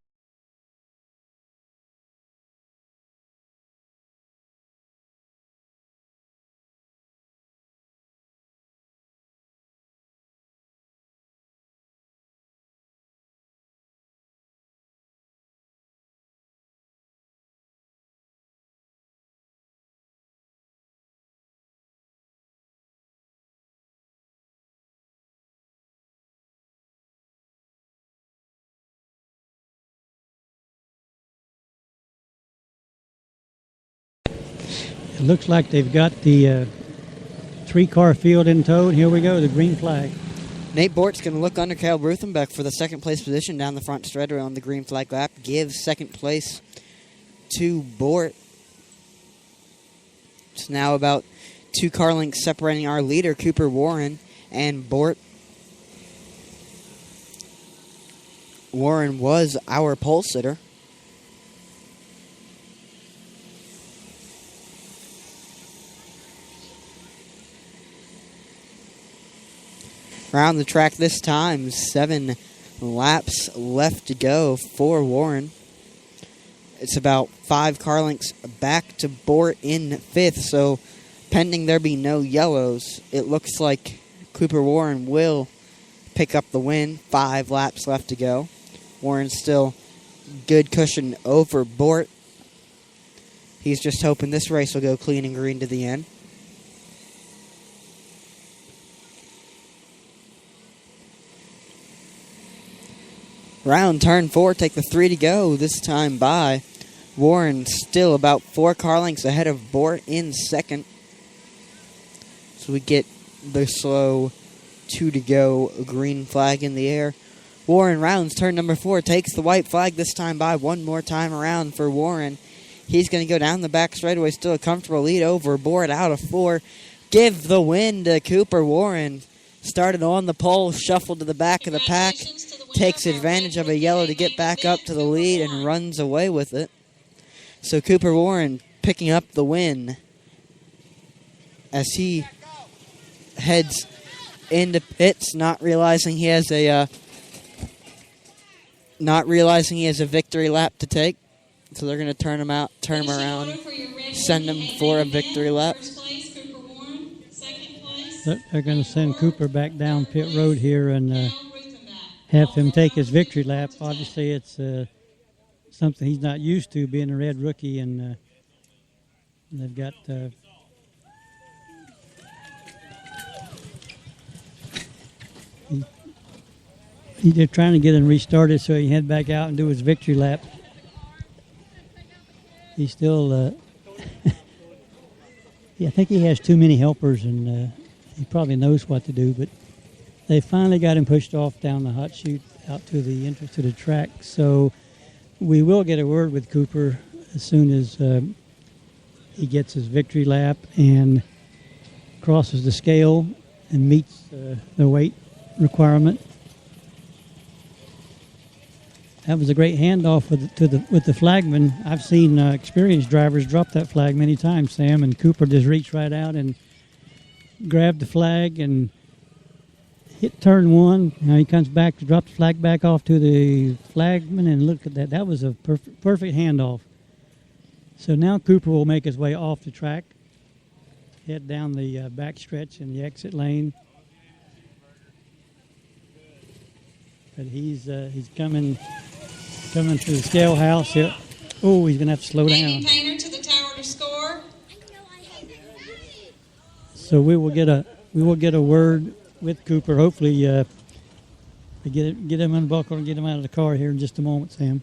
It looks like they've got the 3-car field in tow, and here we go, the green flag. Nate Bort's going to look under Kyle Ruthenbeck for the second place position down the front stretch on the green flag lap. Gives second place to Bort. It's now about 2 car lengths separating our leader, Cooper Warren, and Bort. Warren was our pole sitter. Around the track this time, 7 laps left to go for Warren. It's about 5 car lengths back to Bort in 5th, so pending there be no yellows, it looks like Cooper Warren will pick up the win. 5 laps left to go. Warren's still good cushion over Bort. He's just hoping this race will go clean and green to the end. Round turn 4, take the 3 to go, this time by Warren, still about 4 car lengths ahead of Bort in 2nd. So we get the slow 2 to go, green flag in the air. Warren rounds turn number 4, takes the white flag, this time by one more time around for Warren. He's going to go down the back straightaway, still a comfortable lead over Bort out of 4. Give the win to Cooper Warren. Started on the pole, shuffled to the back of the pack. Takes advantage of a yellow to get back up to the lead and runs away with it. So Cooper Warren picking up the win as he heads into pits, not realizing he has a victory lap to take. So they're going to turn him around, send him for a victory lap. They're going to send Cooper back down pit road here and have him take his victory lap. Obviously, it's something he's not used to, being a red rookie, and they've got they're trying to get him restarted so he can head back out and do his victory lap. He's still, I think he has too many helpers, and he probably knows what to do, but they finally got him pushed off down the hot chute out to the entrance to the track. So we will get a word with Cooper as soon as he gets his victory lap and crosses the scale and meets the weight requirement. That was a great handoff with the flagman. I've seen experienced drivers drop that flag many times, Sam, and Cooper just reached right out and grabbed the flag and hit turn 1. Now he comes back to drop the flag back off to the flagman, and look at that. That was a perfect handoff. So now Cooper will make his way off the track, head down the back stretch in the exit lane. But he's coming to the scale house. Oh, he's going to have to slow down. Painter to the tower to score. So we will get a word with Cooper. Hopefully, we get him unbuckled and get him out of the car here in just a moment, Sam.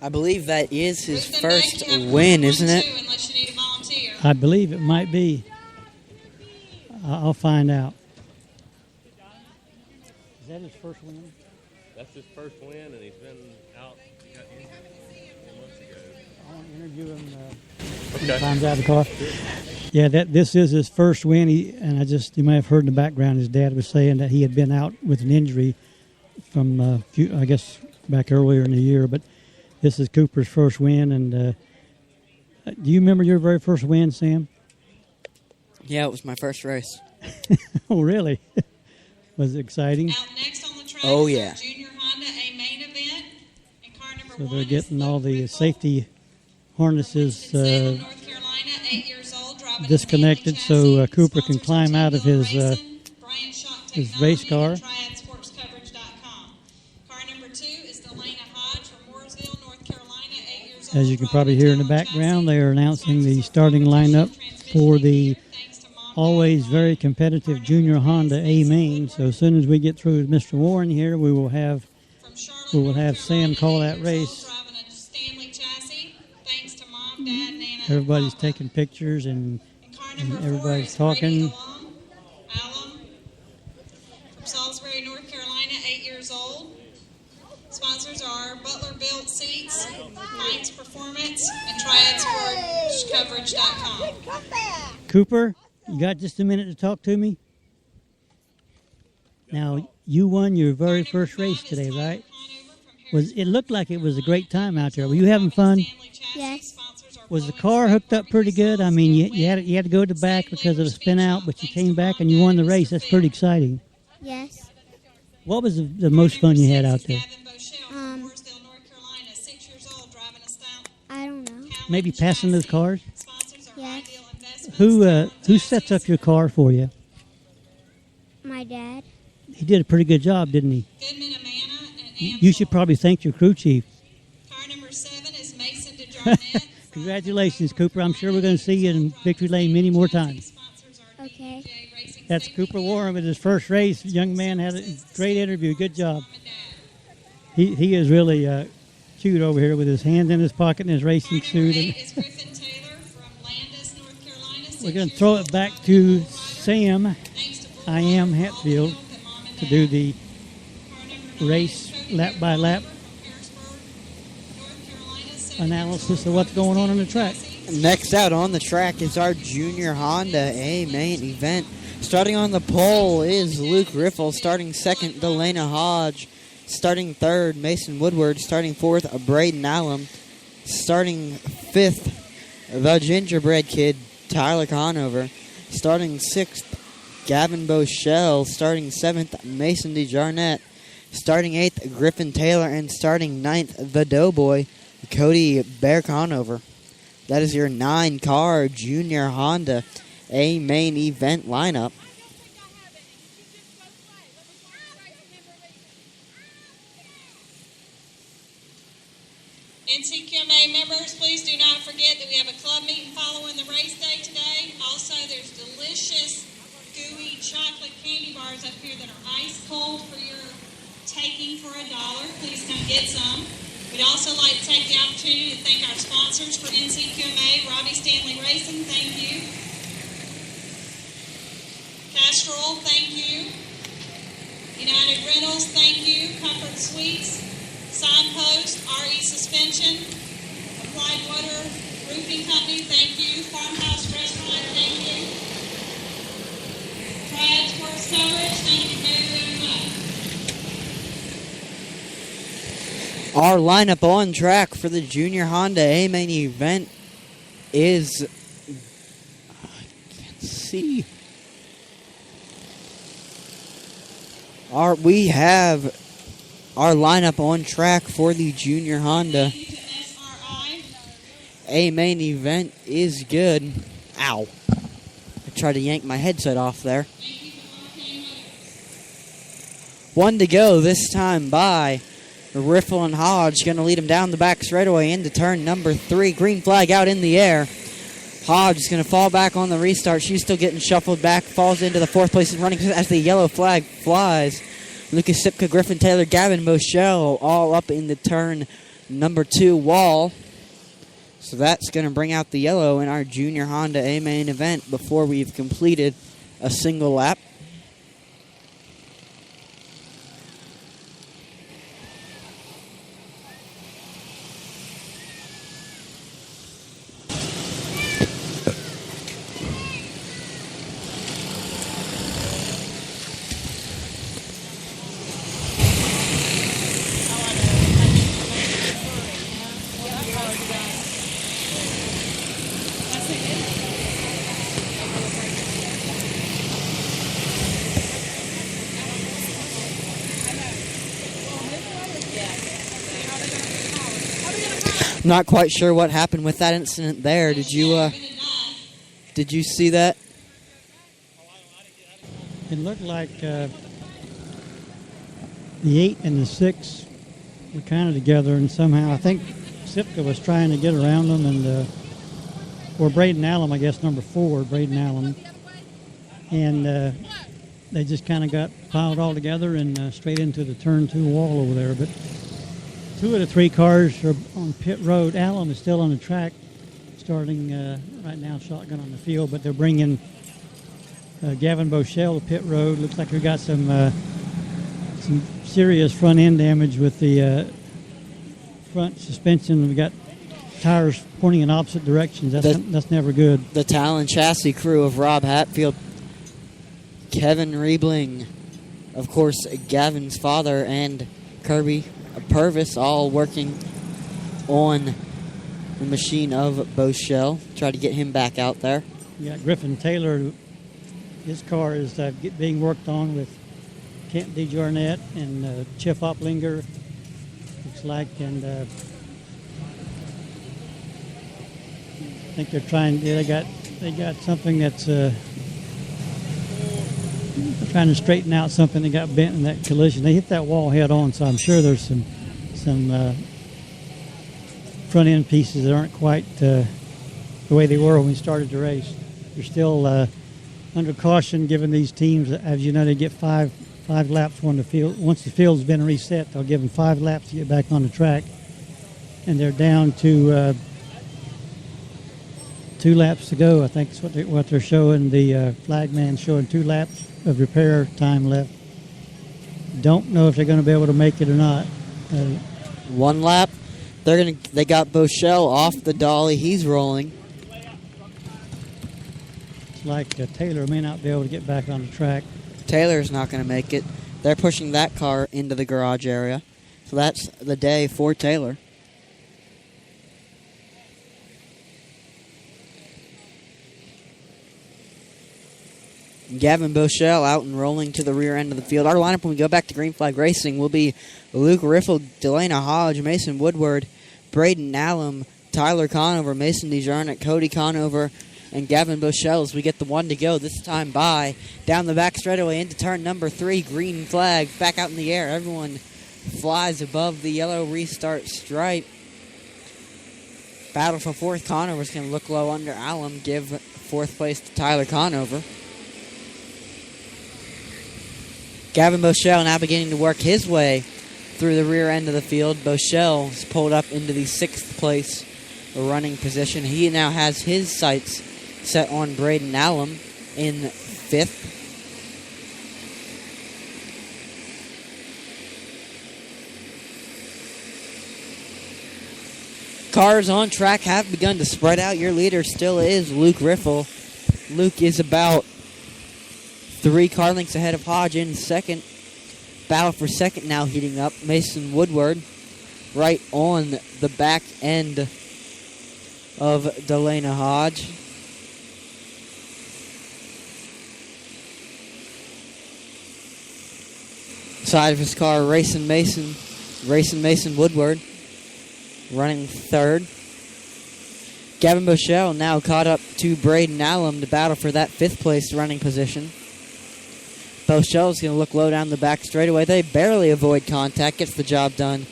I believe that is his first win, isn't it? Unless you need a volunteer. I believe it might be. I'll find out. Is that his first win? That's his first win, and he's been out. He got injured 4 months ago. I want to interview him Okay. when he climbs out of the car. Yeah, this is his first win. You may have heard in the background, his dad was saying that he had been out with an injury from, I guess, back earlier in the year. But This is Cooper's first win, and do you remember your very first win, Sam? Yeah, it was my first race. Oh, really? Was it exciting? Out next on the track Oh, is yeah. our Junior Honda A main event. And car number So one they're is getting all Luke the Riffle safety harnesses Winston-Salem, North Carolina, 8 years old, driving a disconnected Stanley so chassis. Cooper can Sponsors climb are out of his Racing, Bryant Shock his race Technology, car. and TriadSportsCoverage.com. Car number 2 is Delana Hodge from Mooresville, North Carolina, 8 years old. As you can driving probably a hear in the Talon background, chassis. they are announcing the Sponsors are starting Ford lineup Transmission for the Engineering, thanks to Mom, Dad, always and very Ryan. competitive Junior Honda A main. So as soon as we get through with Mr. Warren here, we will have From Charlotte, we will North have Sam Carolina, call 8 that years race. old, driving a Stanley chassis, thanks to Mom, Dad, Nana, and Everybody's Papa. taking pictures and And car number and 4 everybody's is talking. Brady Alum from Salisbury, North Carolina, 8 years old. Sponsors are Butler Built Seats, MAINS Performance, and TriadSportsCoverage.com. Cooper, you got just a minute to talk to me? Now, you won your very first race today, right? It looked like it was a great time out there. Were you having fun? Yes. Was the car hooked up pretty good? I mean, you had to go to the back because of the spin out, but you came back and you won the race. That's pretty exciting. Yes. What was the most fun you had out there? I don't know. Maybe passing those cars? Yes. Who sets up your car for you? My dad. He did a pretty good job, didn't he? You should probably thank your crew chief. Car number 7 is Mason DeJarnett. Congratulations, Cooper. I'm sure we're going to see you in Victory Lane many more times. Okay. That's Cooper Warren with his first race. Young man had a great interview. Good job. He is really cute over here with his hands in his pocket and his racing suit. And is Griffin Taylor from Landis, North Carolina. we're going to throw it back to Sam. I am Hatfield to do the race lap by lap analysis of what's going on the track. Next out on the track is our Junior Honda A main event. Starting on the pole is Luke Riffle. Starting second, Delana Hodge. Starting third, Mason Woodward. Starting fourth, Braden Allen. Starting fifth, the Gingerbread Kid, Tyler Conover. Starting sixth, Gavin Boschel. Starting seventh, Mason DeJarnett. Starting eighth, Griffin Taylor. And starting ninth, the Doughboy, Cody Bear Conover. That is your 9-car Junior Honda A main event lineup. NCQMA members, please do not forget that we have a club meeting following the race day today. Also, there's delicious, gooey chocolate candy bars up here that are ice cold for your taking for $1. Please come get some. We'd also like to take the opportunity to thank our sponsors for NCQMA, Robbie Stanley Racing, thank you. Castrol, thank you. United Rentals, thank you. Comfort Suites, Signpost, RE Suspension, Applied Water Roofing Company, thank you. Farmhouse Restaurant, thank you. Triad Sports Coverage, thank you very, very much. Our lineup on track for the Junior Honda A main event is, I can't see. We have our lineup on track for the Junior Honda A main event is good. Ow. I tried to yank my headset off there. 1 to go, this time by Riffle and Hodge. Going to lead him down the back straightaway into turn number 3. Green flag out in the air. Hodge is going to fall back on the restart. She's still getting shuffled back. Falls into the 4th place and running as the yellow flag flies. Lucas Sipka, Griffin Taylor, Gavin Moschel all up in the turn number 2 wall. So that's going to bring out the yellow in our Junior Honda A main event before we've completed a single lap. Not quite sure what happened with that incident there. Did you see that? It looked like the 8 and the 6 were kind of together, and somehow I think Sipka was trying to get around them, and or Braden Allen, I guess, number 4, Braden Allen, and they just kind of got piled all together and straight into the turn 2 wall over there. But 2 of the 3 cars are on pit road. Allen is still on the track, starting right now, shotgun on the field, but they're bringing Gavin Boschel to pit road. Looks like we got some serious front end damage with the front suspension. We got tires pointing in opposite directions. That's never good. The Talon chassis crew of Rob Hatfield, Kevin Riebling, of course, Gavin's father, and Kirby Purvis, all working on the machine of Boschel. Try to get him back out there. You got Griffin Taylor. His car is being worked on with Kent DeJarnett and Chip Oplinger, looks like, and I think they're trying. They got something that's they're trying to straighten out something that got bent in that collision. They hit that wall head on, so I'm sure there's some front end pieces that aren't quite the way they were when we started the race. They're still under caution, given these teams, as you know, they get five laps once the field's been reset. They'll give them 5 laps to get back on the track, and they're down to 2 laps to go. I think that's what they're showing. The flagman showing 2 laps of repair time left. Don't know if they're going to be able to make it or not. 1 lap. They got Boschel off the dolly. He's rolling. It's like Taylor may not be able to get back on the track. Taylor's not going to make it. They're pushing that car into the garage area. So that's the day for Taylor. Gavin Boschel out and rolling to the rear end of the field. Our lineup when we go back to Green Flag Racing will be Luke Riffle, Delana Hodge, Mason Woodward, Braden Allen, Tyler Conover, Mason DeJarnett, Cody Conover, and Gavin Boschel as we get the 1 to go, this time by. Down the back straightaway into turn number 3, green flag, back out in the air. Everyone flies above the yellow restart stripe. Battle for 4th. Conover's going to look low under Allen, give 4th place to Tyler Conover. Gavin Boschel now beginning to work his way through the rear end of the field. Boschel is pulled up into the 6th place running position. He now has his sights set on Braden Allen in 5th. Cars on track have begun to spread out. Your leader still is Luke Riffle. Luke is about 3 car lengths ahead of Hodge in 2nd. Battle for 2nd now heating up. Mason Woodward right on the back end of Delana Hodge. Side of his car, Racing Mason Woodward running 3rd. Gavin Boschel now caught up to Braden Allen to battle for that 5th place running position. Boschel is going to look low down the back straightaway. They barely avoid contact, gets the job done,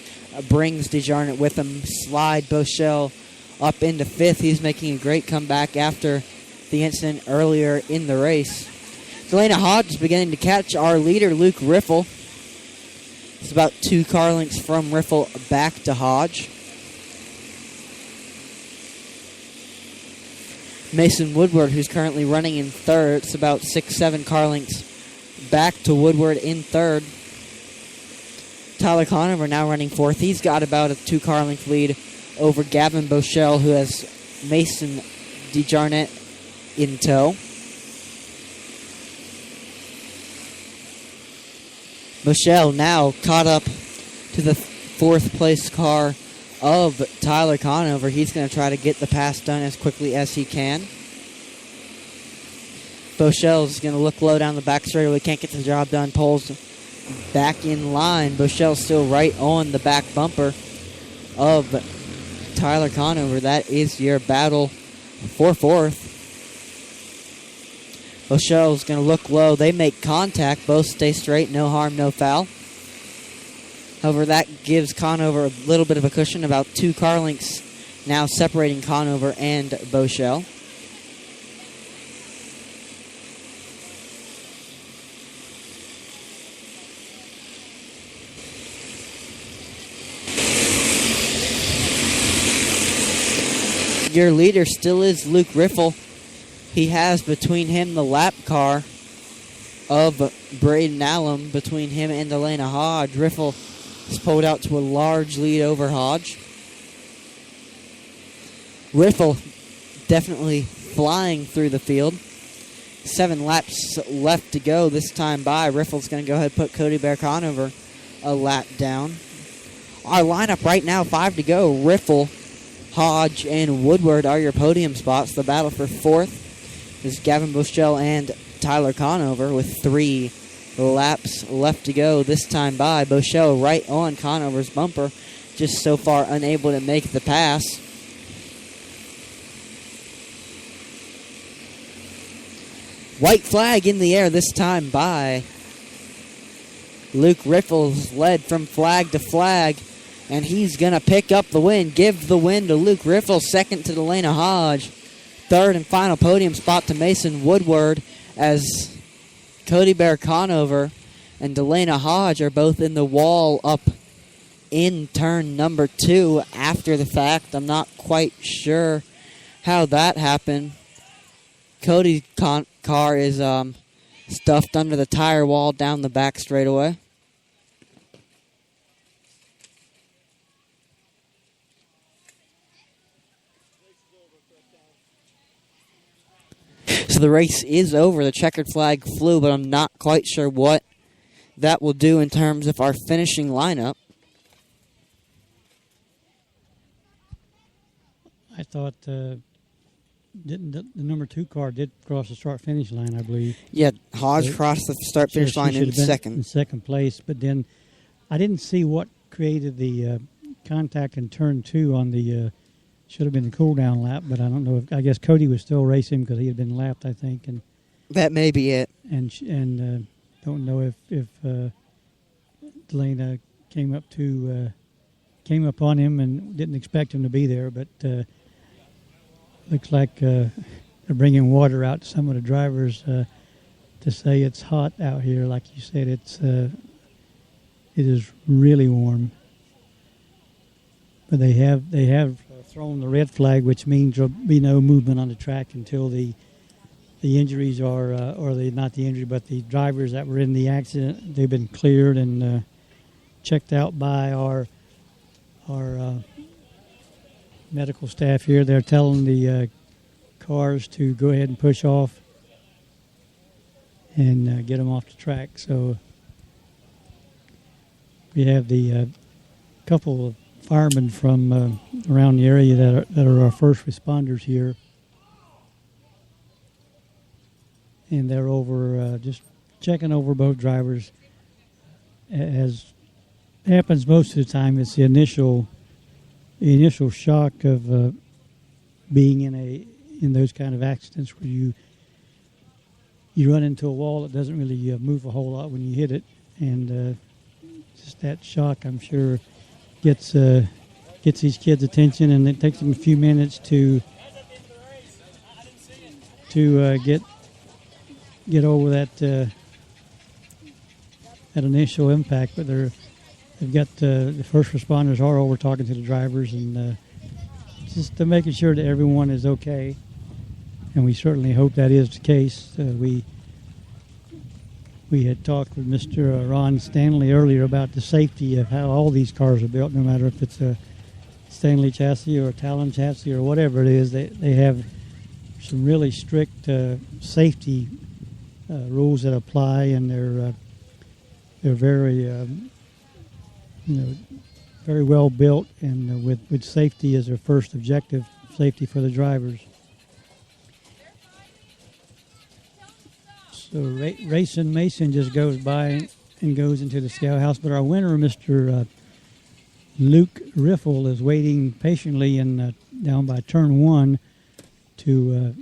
brings DeJarnett with him, slide Boschel up into 5th. He's making a great comeback after the incident earlier in the race. Delana Hodge is beginning to catch our leader, Luke Riffle. It's about 2 car lengths from Riffle back to Hodge. Mason Woodward, who's currently running in 3rd, it's about 6-7 car lengths back to Woodward in 3rd. Tyler Conover now running 4th. He's got about a 2 car length lead over Gavin Boschel, who has Mason DeJarnett in tow. Boschel now caught up to the 4th place car of Tyler Conover. He's going to try to get the pass done as quickly as he can. Boschel's going to look low down the back straightaway. Can't get the job done. Pulls back in line. Boschel's still right on the back bumper of Tyler Conover. That is your battle for fourth. O'Shea's going to look low. They make contact. Both stay straight. No harm, no foul. However, that gives Conover a little bit of a cushion, about 2 car lengths now separating Conover and Boschel. Your leader still is Luke Riffle. He has between him the lap car of Braden Allen. Between him and Elena Hodge, Riffle has pulled out to a large lead over Hodge. Riffle definitely flying through the field. 7 laps left to go this time by. Riffle's going to go ahead and put Cody Bear Conover a lap down. Our lineup right now, 5 to go. Riffle, Hodge, and Woodward are your podium spots. The battle for fourth is Gavin Boschel and Tyler Conover with 3 laps left to go this time by. Boschel right on Conover's bumper, just so far unable to make the pass. White flag in the air this time by Luke Riffle's led from flag to flag, and he's going to pick up the win. Give the win to Luke Riffle, second to Delana Hodge. Third and final podium spot to Mason Woodward, as Cody Bear Conover and Delana Hodge are both in the wall up in turn number 2 after the fact. I'm not quite sure how that happened. Cody's car is stuffed under the tire wall down the back straightaway. So the race is over. The checkered flag flew, but I'm not quite sure what that will do in terms of our finishing lineup. I thought the number 2 car did cross the start-finish line, I believe. Yeah, Hodge crossed the start-finish line in second. In second place, but then I didn't see what created the contact in turn 2 on the should have been the cool-down lap, but I don't know. I guess Cody was still racing because he had been lapped, I think. And that may be it. And don't know if Delana came up on him and didn't expect him to be there, but looks like they're bringing water out to some of the drivers to say it's hot out here. Like you said, it is really warm. But they have thrown the red flag, which means there'll be no movement on the track until the injuries are, not the injury, but the drivers that were in the accident, they've been cleared and checked out by our medical staff here. They're telling the cars to go ahead and push off and get them off the track. So we have the couple of firemen from around the area that are our first responders here, and they're over just checking over both drivers. As happens most of the time, it's the initial shock of being in those kind of accidents where you run into a wall that doesn't really move a whole lot when you hit it, and just that shock, I'm sure, gets these kids' attention, and it takes them a few minutes to get over that initial impact. But they've got the first responders are over talking to the drivers and just making sure that everyone is okay, and we certainly hope that is the case. We had talked with Mr. Ron Stanley earlier about the safety of how all these cars are built, no matter if it's a Stanley chassis or a Talon chassis or whatever it is. They have some really strict safety rules that apply, and they're very very well built, and with safety as their first objective, safety for the drivers. So Racing Mason just goes by and goes into the scout house. But our winner, Mr. Luke Riffle is waiting patiently in down by turn 1 to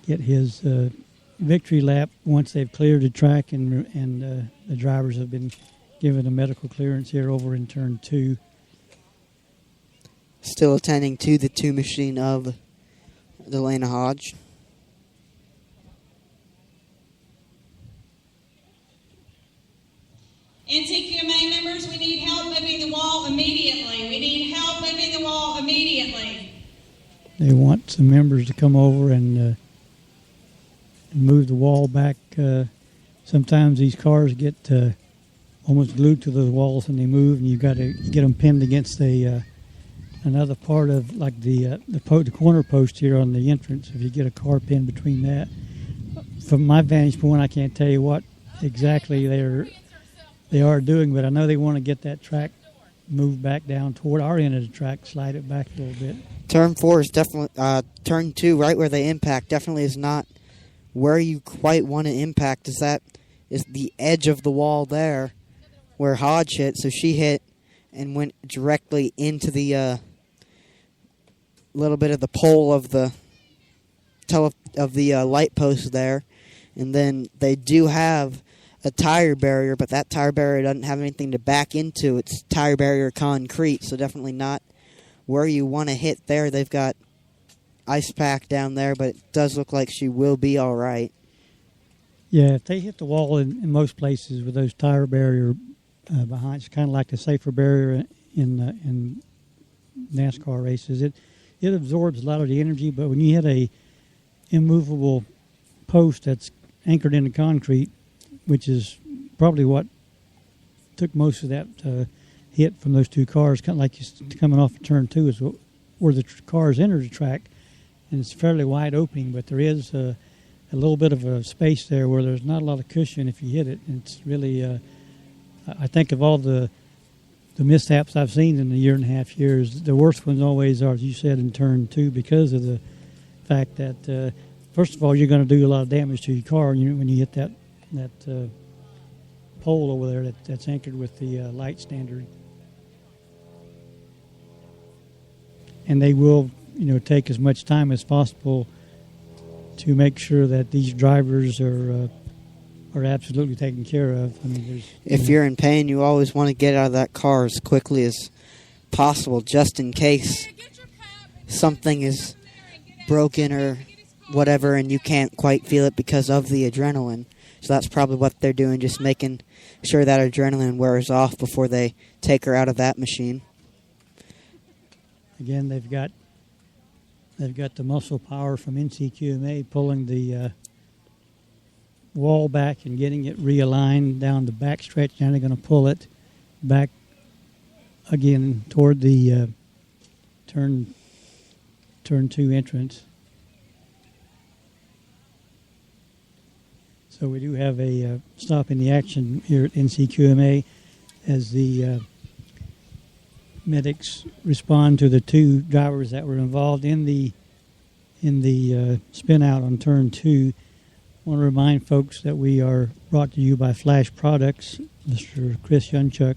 get his victory lap once they've cleared the track and the drivers have been given a medical clearance here over in turn 2. Still attending to the 2 machine of Delana Hodge. NCQMA members, we need help moving the wall immediately. We need help moving the wall immediately. They want some members to come over and move the wall back. Sometimes these cars get almost glued to those walls and they move, and you've got to get them pinned against another part of, like the corner post here on the entrance. If you get a car pinned between that, from my vantage point, I can't tell you what exactly they are doing, but I know they want to get that track moved back down toward our end of the track, slide it back a little bit. Turn 4 is definitely, turn 2, right where they impact, definitely is not where you quite want to impact. Is the edge of the wall there where Hodge hit, so she hit and went directly into the little bit of the pole of the light post there. And then they do have a tire barrier, but that tire barrier doesn't have anything to back into. It's tire barrier concrete, so definitely not where you want to hit there. They've got ice pack down there, but it does look like she will be all right. Yeah, if they hit the wall in most places with those tire barrier behind, it's kind of like the safer barrier in NASCAR races. It absorbs a lot of the energy, but when you hit a immovable post that's anchored into concrete, which is probably what took most of that hit from those 2 cars, kind of like coming off of turn 2 is where the cars enter the track, and it's fairly wide opening, but there is a little bit of a space there where there's not a lot of cushion if you hit it. And it's really, I think of all the mishaps I've seen in the 1.5 years, the worst ones always are, as you said, in turn 2, because of the fact that, first of all, you're going to do a lot of damage to your car when you hit that pole over there that's anchored with the light standard. And they will, take as much time as possible to make sure that these drivers are absolutely taken care of. I mean, if you're in pain, you always want to get out of that car as quickly as possible, just in case something is broken or whatever, and you can't quite feel it because of the adrenaline. So that's probably what they're doing, just making sure that adrenaline wears off before they take her out of that machine. Again, they've got the muscle power from NCQMA pulling the wall back and getting it realigned down the back stretch. Now they're going to pull it back again toward the turn 2 entrance. So we do have a stop in the action here at NCQMA as the medics respond to the 2 drivers that were involved in the spin out on turn 2. I want to remind folks that we are brought to you by Flash Products. Mr. Chris Yunchuk,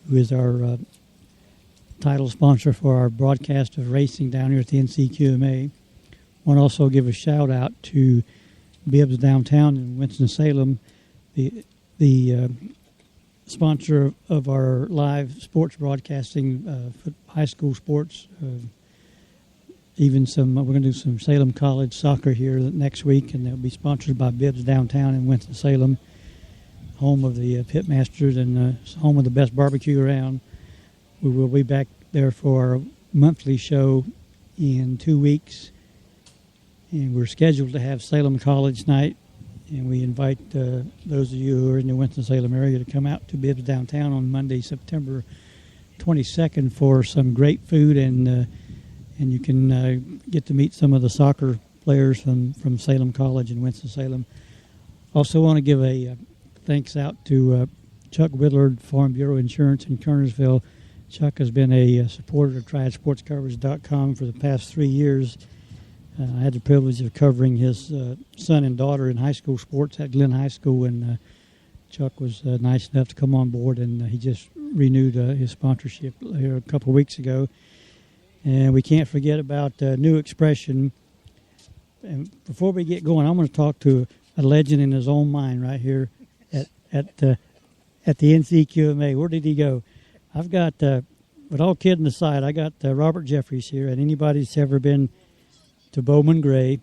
who is our title sponsor for our broadcast of racing down here at the NCQMA. I want to also give a shout out to Bibbs Downtown in Winston-Salem, the sponsor of our live sports broadcasting, high school sports, even we're going to do some Salem College soccer here next week, and they'll be sponsored by Bibbs Downtown in Winston-Salem, home of the Pitmasters and home of the best barbecue around. We will be back there for our monthly show in 2 weeks, and we're scheduled to have Salem College night, and we invite those of you who are in the Winston-Salem area to come out to Bibbs Downtown on Monday, September 22nd for some great food, and you can get to meet some of the soccer players from Salem College in Winston-Salem. Also want to give a thanks out to Chuck Willard, Farm Bureau Insurance in Kernersville. Chuck has been a supporter of TriadSportsCoverage.com for the past 3 years. I had the privilege of covering his son and daughter in high school sports at Glenn High School, and Chuck was nice enough to come on board, and he just renewed his sponsorship here a couple of weeks ago. And we can't forget about New Expression. And before we get going, I'm going to talk to a legend in his own mind right here at the NCQMA. Where did he go? I've got, with all kidding aside, I got Robert Jeffries here, and anybody that's ever been to Bowman Gray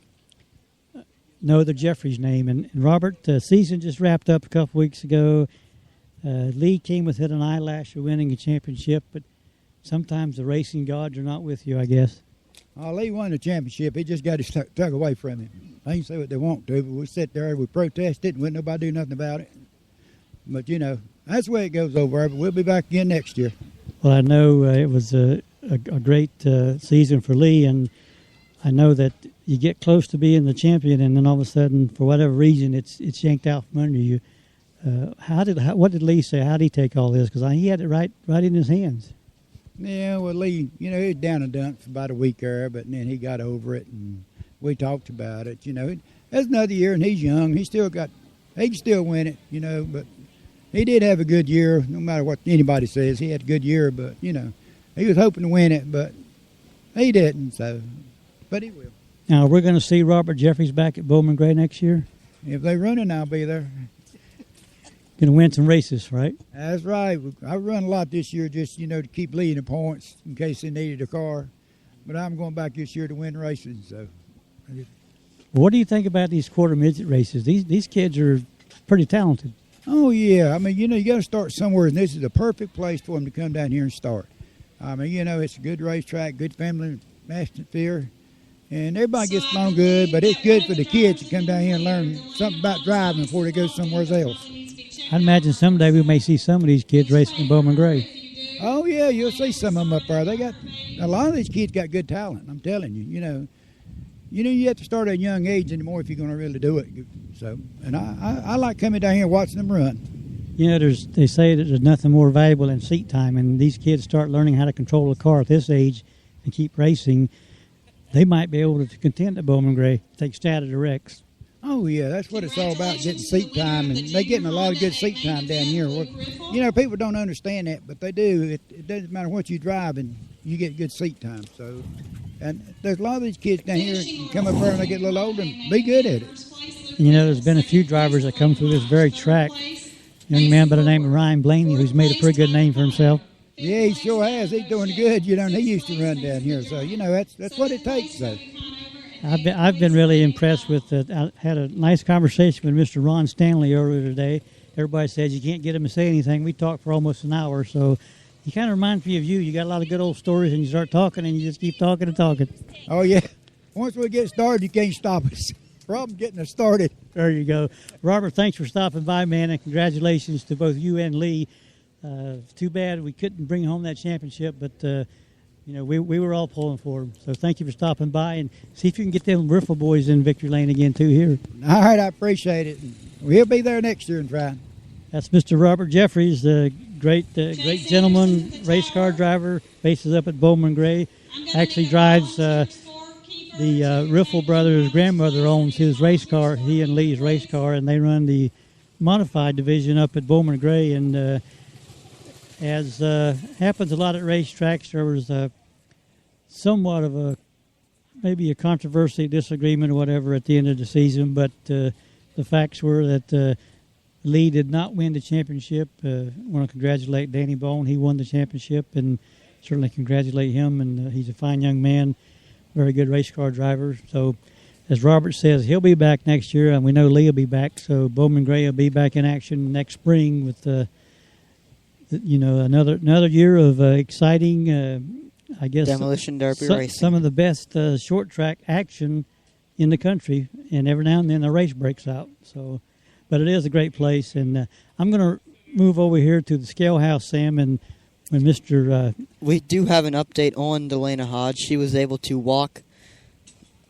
know the Jeffries name. And Robert, the season just wrapped up a couple weeks ago. Lee came within an eyelash of winning a championship, but sometimes the racing gods are not with you, I guess. Lee won the championship. He just got his tug away from him. They can say what they want to, but we sit there, we protested, and wouldn't nobody do nothing about it. But, that's the way it goes over, but we'll be back again next year. Well, I know it was a great season for Lee, and I know that you get close to being the champion, and then all of a sudden, for whatever reason, it's yanked out from under you. What did Lee say? How did he take all this? Because he had it right in his hands. Yeah, well, Lee, he was down and done for about a week there, but then he got over it, and we talked about it. That's another year, and he's young. He can still win it, but he did have a good year, no matter what anybody says. He had a good year, but, he was hoping to win it, but he didn't, but he will. Now, we're going to see Robert Jeffries back at Bowman Gray next year? If they run it, I'll be there. Going to win some races, right? That's right. I run a lot this year just, to keep Lee in the points in case they needed a car. But I'm going back this year to win races. So, what do you think about these quarter midget races? These kids are pretty talented. Oh, yeah. I mean, you got to start somewhere, and this is the perfect place for them to come down here and start. I mean, it's a good racetrack, good family atmosphere, and everybody gets along good, but it's good for the kids to come down here and learn something about driving before they go somewhere else. I imagine someday we may see some of these kids racing in Bowman Gray. Oh, yeah, you'll see some of them up there. A lot of these kids got good talent, I'm telling you. You have to start at a young age anymore if you're going to really do it. So, and I like coming down here and watching them run. They say that there's nothing more valuable than seat time, and these kids start learning how to control a car at this age and keep racing. They might be able to contend at Bowman Gray, take stat of the wrecks. Oh, yeah, that's what it's all about, getting seat time, and they're getting a lot of good seat time down here. People don't understand that, but they do. It doesn't matter what you drive, and you get good seat time. So, and there's a lot of these kids down here that come up there and they get a little older and be good at it. And there's been a few drivers that come through this very track. Young man by the name of Ryan Blaney, who's made a pretty good name for himself. Yeah, he sure has. He's doing good, and he used to run down here. So, that's what it takes, though. I've been really impressed with it. I had a nice conversation with Mr. Ron Stanley earlier today. Everybody says you can't get him to say anything. We talked for almost an hour, so he kind of reminds me of you. You got a lot of good old stories, and you start talking, and you just keep talking and talking. Oh, yeah. Once we get started, you can't stop us. Problem getting us started. There you go. Robert, thanks for stopping by, man, and congratulations to both you and Lee. Too bad we couldn't bring home that championship, but we were all pulling for him. So thank you for stopping by, and see if you can get them Riffle boys in victory lane again, too, here. All right, I appreciate it. We'll be there next year and try. That's Mr. Robert Jeffries, the great gentleman, race car driver, bases up at Bowman Gray. Actually drives the Riffle brothers' grandmother owns his race car, he and Lee's race car, and they run the modified division up at Bowman Gray. And as happens a lot at racetracks, there was somewhat of maybe a controversy, disagreement or whatever at the end of the season, but the facts were that Lee did not win the championship. I want to congratulate Danny Bone. He won the championship, and certainly congratulate him, and he's a fine young man, very good race car driver. So as Robert says, he'll be back next year, and we know Lee will be back, so Bowman Gray will be back in action next spring with another year of exciting, I guess, Demolition Derby racing. Some of the best short track action in the country, and every now and then a race breaks out. So, but it is a great place, and I'm going to move over here to the scale house, Sam, and when Mr. We do have an update on Delana Hodge. She was able to walk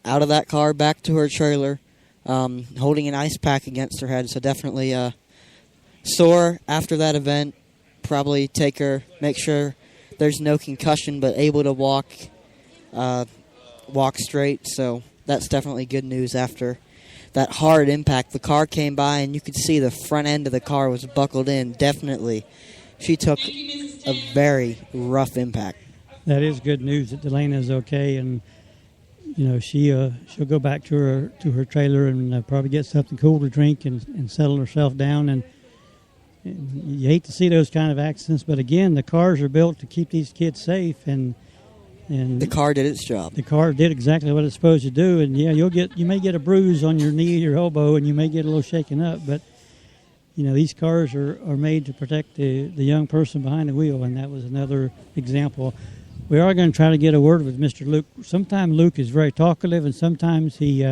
out of that car back to her trailer, holding an ice pack against her head. So definitely sore after that event. Probably make sure there's no concussion, but able to walk straight. So that's definitely good news after that hard impact. The car came by, and you could see the front end of the car was buckled in, definitely. She took a very rough impact. That is good news that Delena's okay, and she'll go back to her trailer and probably get something cool to drink and settle herself down. And you hate to see those kind of accidents, but again, the cars are built to keep these kids safe, and the car did its job. The car did exactly what it's supposed to do, and yeah, you may get a bruise on your knee or your elbow, and you may get a little shaken up, but these cars are made to protect the young person behind the wheel, and that was another example. We are going to try to get a word with Mr. Luke. Sometimes Luke is very talkative, and sometimes he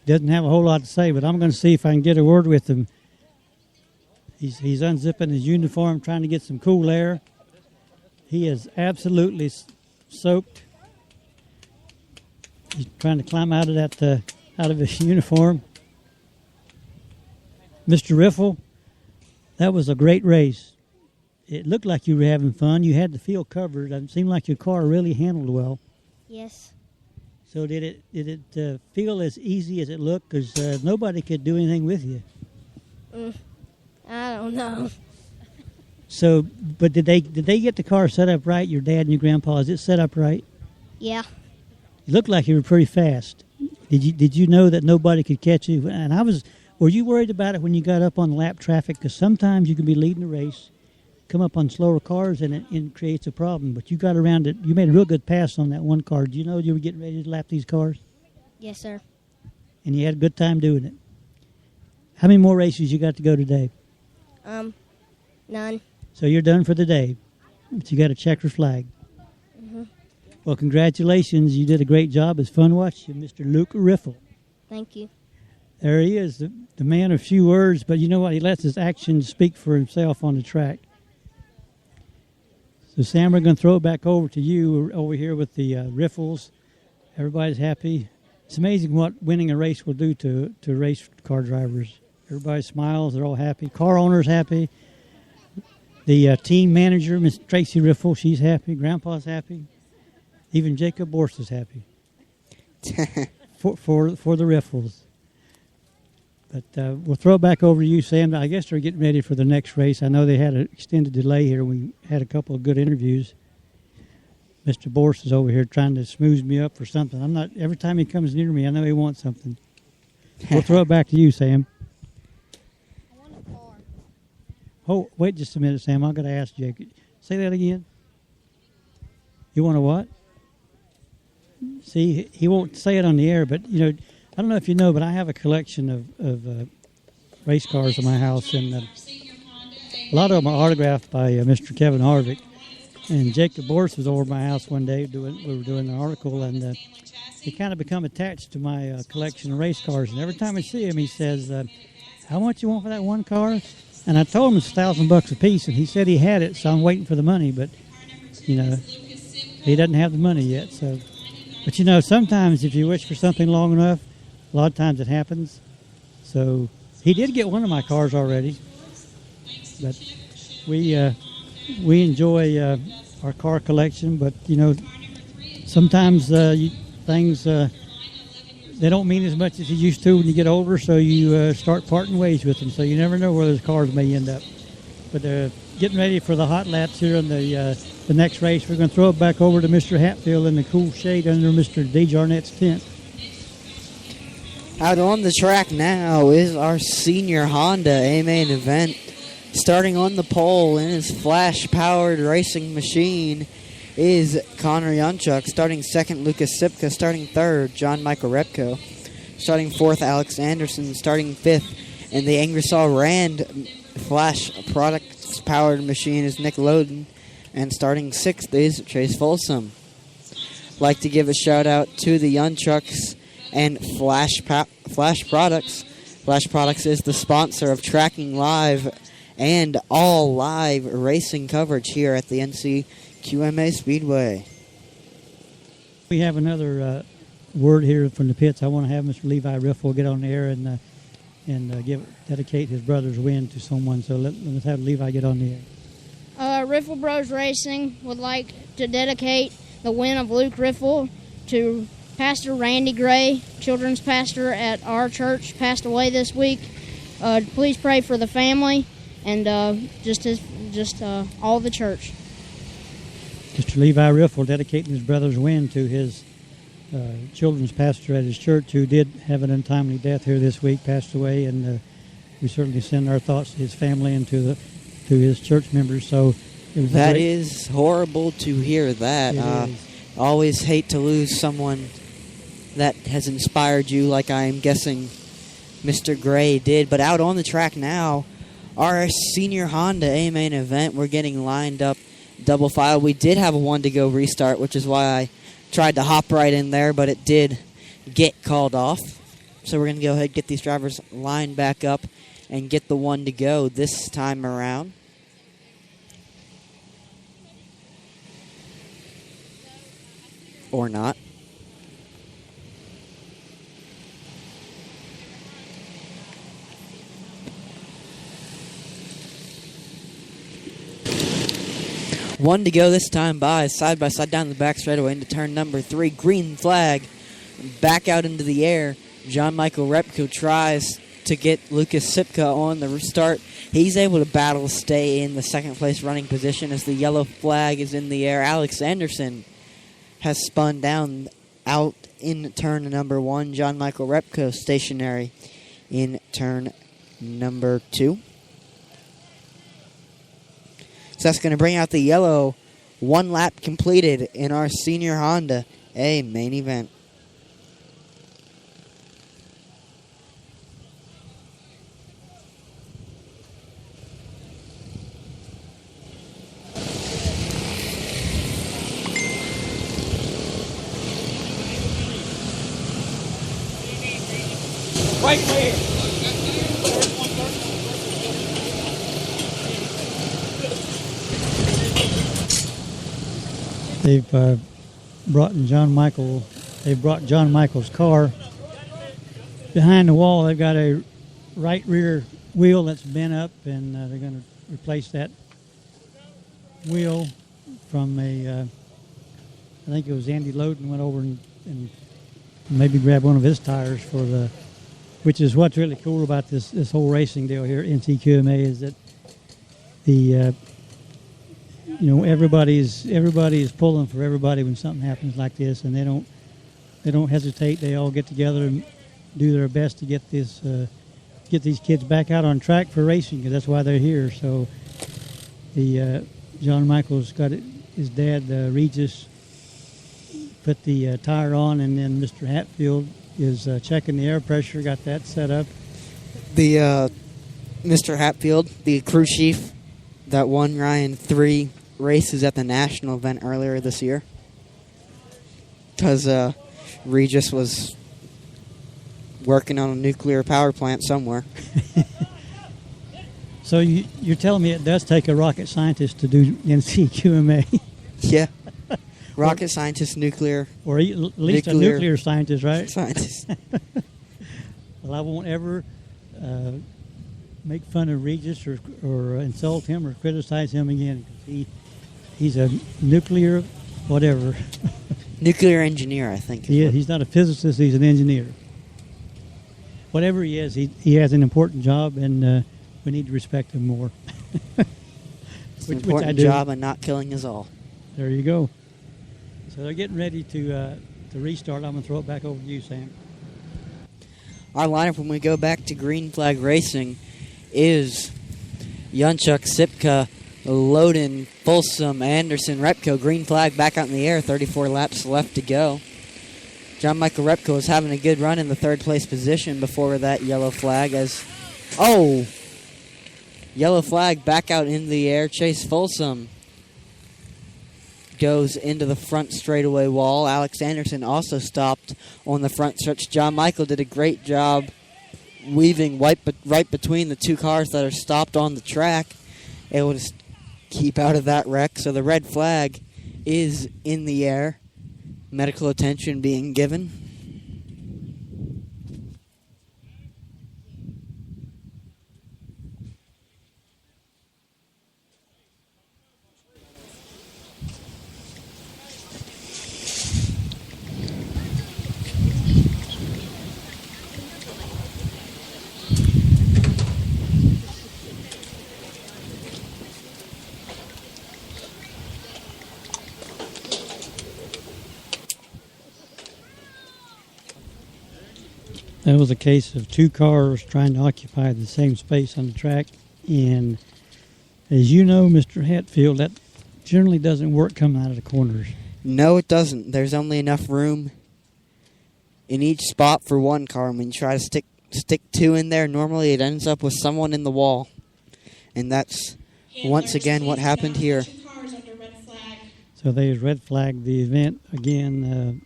doesn't have a whole lot to say, but I'm going to see if I can get a word with him. He's unzipping his uniform, trying to get some cool air. He is absolutely soaked. He's trying to climb out of his uniform. Mr. Riffle, that was a great race. It looked like you were having fun. You had the field covered. It seemed like your car really handled well. Yes. So did it feel as easy as it looked? Because nobody could do anything with you. I don't know. So, but did they get the car set up right? Your dad and your grandpa, is it set up right? Yeah. You looked like you were pretty fast. Did you know that nobody could catch you? And were you worried about it when you got up on lap traffic? Because sometimes you can be leading the race, come up on slower cars, and it creates a problem. But you got around it. You made a real good pass on that one car. Did you know you were getting ready to lap these cars? Yes, sir. And you had a good time doing it. How many more races you got to go today? None. So you're done for the day, but you got a checkered flag. Mm-hmm. Well, congratulations. You did a great job. It's fun watching Mr. Luke Riffle. Thank you. There he is, the man of few words, but you know what? He lets his actions speak for himself on the track. So, Sam, we're going to throw it back over to you over here with the Riffles. Everybody's happy. It's amazing what winning a race will do to race car drivers. Everybody smiles. They're all happy. Car owners happy. The team manager, Miss Tracy Riffle, she's happy. Grandpa's happy. Even Jacob Borst is happy for the Riffles. But we'll throw it back over to you, Sam. I guess they're getting ready for the next race. I know they had an extended delay here. We had a couple of good interviews. Mr. Borst is over here trying to smooth me up for something. Every time he comes near me, I know he wants something. We'll throw it back to you, Sam. I want a car. Oh, wait just a minute, Sam. I've got to ask Jake. Say that again. You want a what? See, he won't say it on the air, but, I don't know if you know, but I have a collection of race cars in my house, and a lot of them are autographed by Mr. Kevin Harvick. And Jacob Borst was over at my house one day. We were doing an article, and he kind of become attached to my collection of race cars. And every time I see him, he says, how much you want for that one car? And I told him it's $1,000 a piece, and he said he had it, so I'm waiting for the money. But, he doesn't have the money yet. So, but, sometimes if you wish for something long enough, a lot of times it happens. So he did get one of my cars already. But we enjoy our car collection. But, sometimes things, they don't mean as much as you used to when you get older. So you start parting ways with them. So you never know where those cars may end up. But getting ready for the hot laps here in the next race. We're going to throw it back over to Mr. Hatfield in the cool shade under Mr. Desjarnett's tent. Out on the track now is our senior Honda A-Main event. Starting on the pole in his flash-powered racing machine is Connor Yunchuk. Starting second, Lucas Sipka. Starting third, John Michael Repko. Starting fourth, Alex Anderson. Starting fifth, in the Ingersoll Rand Flash Products-powered machine is Nick Loden. And starting sixth is Chase Folsom. Like to give a shout-out to the Yunchuks and Flash Products. Flash Products is the sponsor of Tracking Live and all live racing coverage here at the NCQMA Speedway. We have another word here from the pits. I want to have Mr. Levi Riffle get on the air and dedicate his brother's win to someone. So let's have Levi get on the air. Riffle Bros Racing would like to dedicate the win of Luke Riffle to Pastor Randy Gray, children's pastor at our church, passed away this week. Please pray for the family and all the church. Mr. Levi Riffle dedicating his brother's win to his children's pastor at his church, who did have an untimely death here this week, passed away, and we certainly send our thoughts to his family and to his church members. So that is horrible to hear that. It is. Always hate to lose someone that has inspired you, like I'm guessing Mr. Gray did. But out on the track now, our senior Honda A main event, we're getting lined up double file. We did have a 1-to-go restart, which is why I tried to hop right in there, but it did get called off. So we're going to go ahead and get these drivers lined back up and get the 1-to-go this time around. Or not. One to go this time by side down the back straightaway into turn number 3. Green flag back out into the air. John Michael Repko tries to get Lucas Sipka on the restart. He's able to battle stay in the second place running position as the yellow flag is in the air. Alex Anderson has spun down out in turn number 1. John Michael Repko stationary in turn number 2. So that's going to bring out the yellow. 1 lap completed in our senior Honda A main event. Right there. They've brought John Michael's car behind the wall. They've got a right rear wheel that's bent up, and they're going to replace that wheel from I think it was Andy Loden went over and maybe grabbed one of his tires which is what's really cool about this whole racing deal here at NCQMA, is that everybody is pulling for everybody when something happens like this, and they don't hesitate. They all get together and do their best to get these kids back out on track for racing, because that's why they're here. So John Michael's got his dad Regis put the tire on, and then Mr. Hatfield is checking the air pressure, got that set up. The Mr. Hatfield, the crew chief that won Ryan 3 races at the national event earlier this year, because Regis was working on a nuclear power plant somewhere. So you're telling me it does take a rocket scientist to do NCQMA? Yeah. Rocket scientist, nuclear. Or at least a nuclear scientist, right? Scientist. Well, I won't ever make fun of Regis or insult him or criticize him again. He's a nuclear whatever. Nuclear engineer, I think. He's not a physicist, he's an engineer. Whatever he is, he has an important job, and we need to respect him more. It's an important job, and not killing is all. There you go. So they're getting ready to restart. I'm going to throw it back over to you, Sam. Our lineup when we go back to Green Flag Racing is Yunchuk, Sipka, Loden, Folsom, Anderson, Repko. Green Flag back out in the air, 34 laps left to go. John Michael Repko is having a good run in the third place position before that yellow flag yellow flag back out in the air. Chase Folsom goes into the front straightaway wall. Alex Anderson also stopped on the front stretch. John Michael did a great job weaving right between the two cars that are stopped on the track, able to keep out of that wreck. So the red flag is in the air. Medical attention being given. That was a case of two cars trying to occupy the same space on the track. And as you know, Mr. Hatfield, that generally doesn't work coming out of the corners. No, it doesn't. There's only enough room in each spot for one car. And when you try to stick two in there, normally it ends up with someone in the wall. And that's once again what happened here. So they red flagged the event again.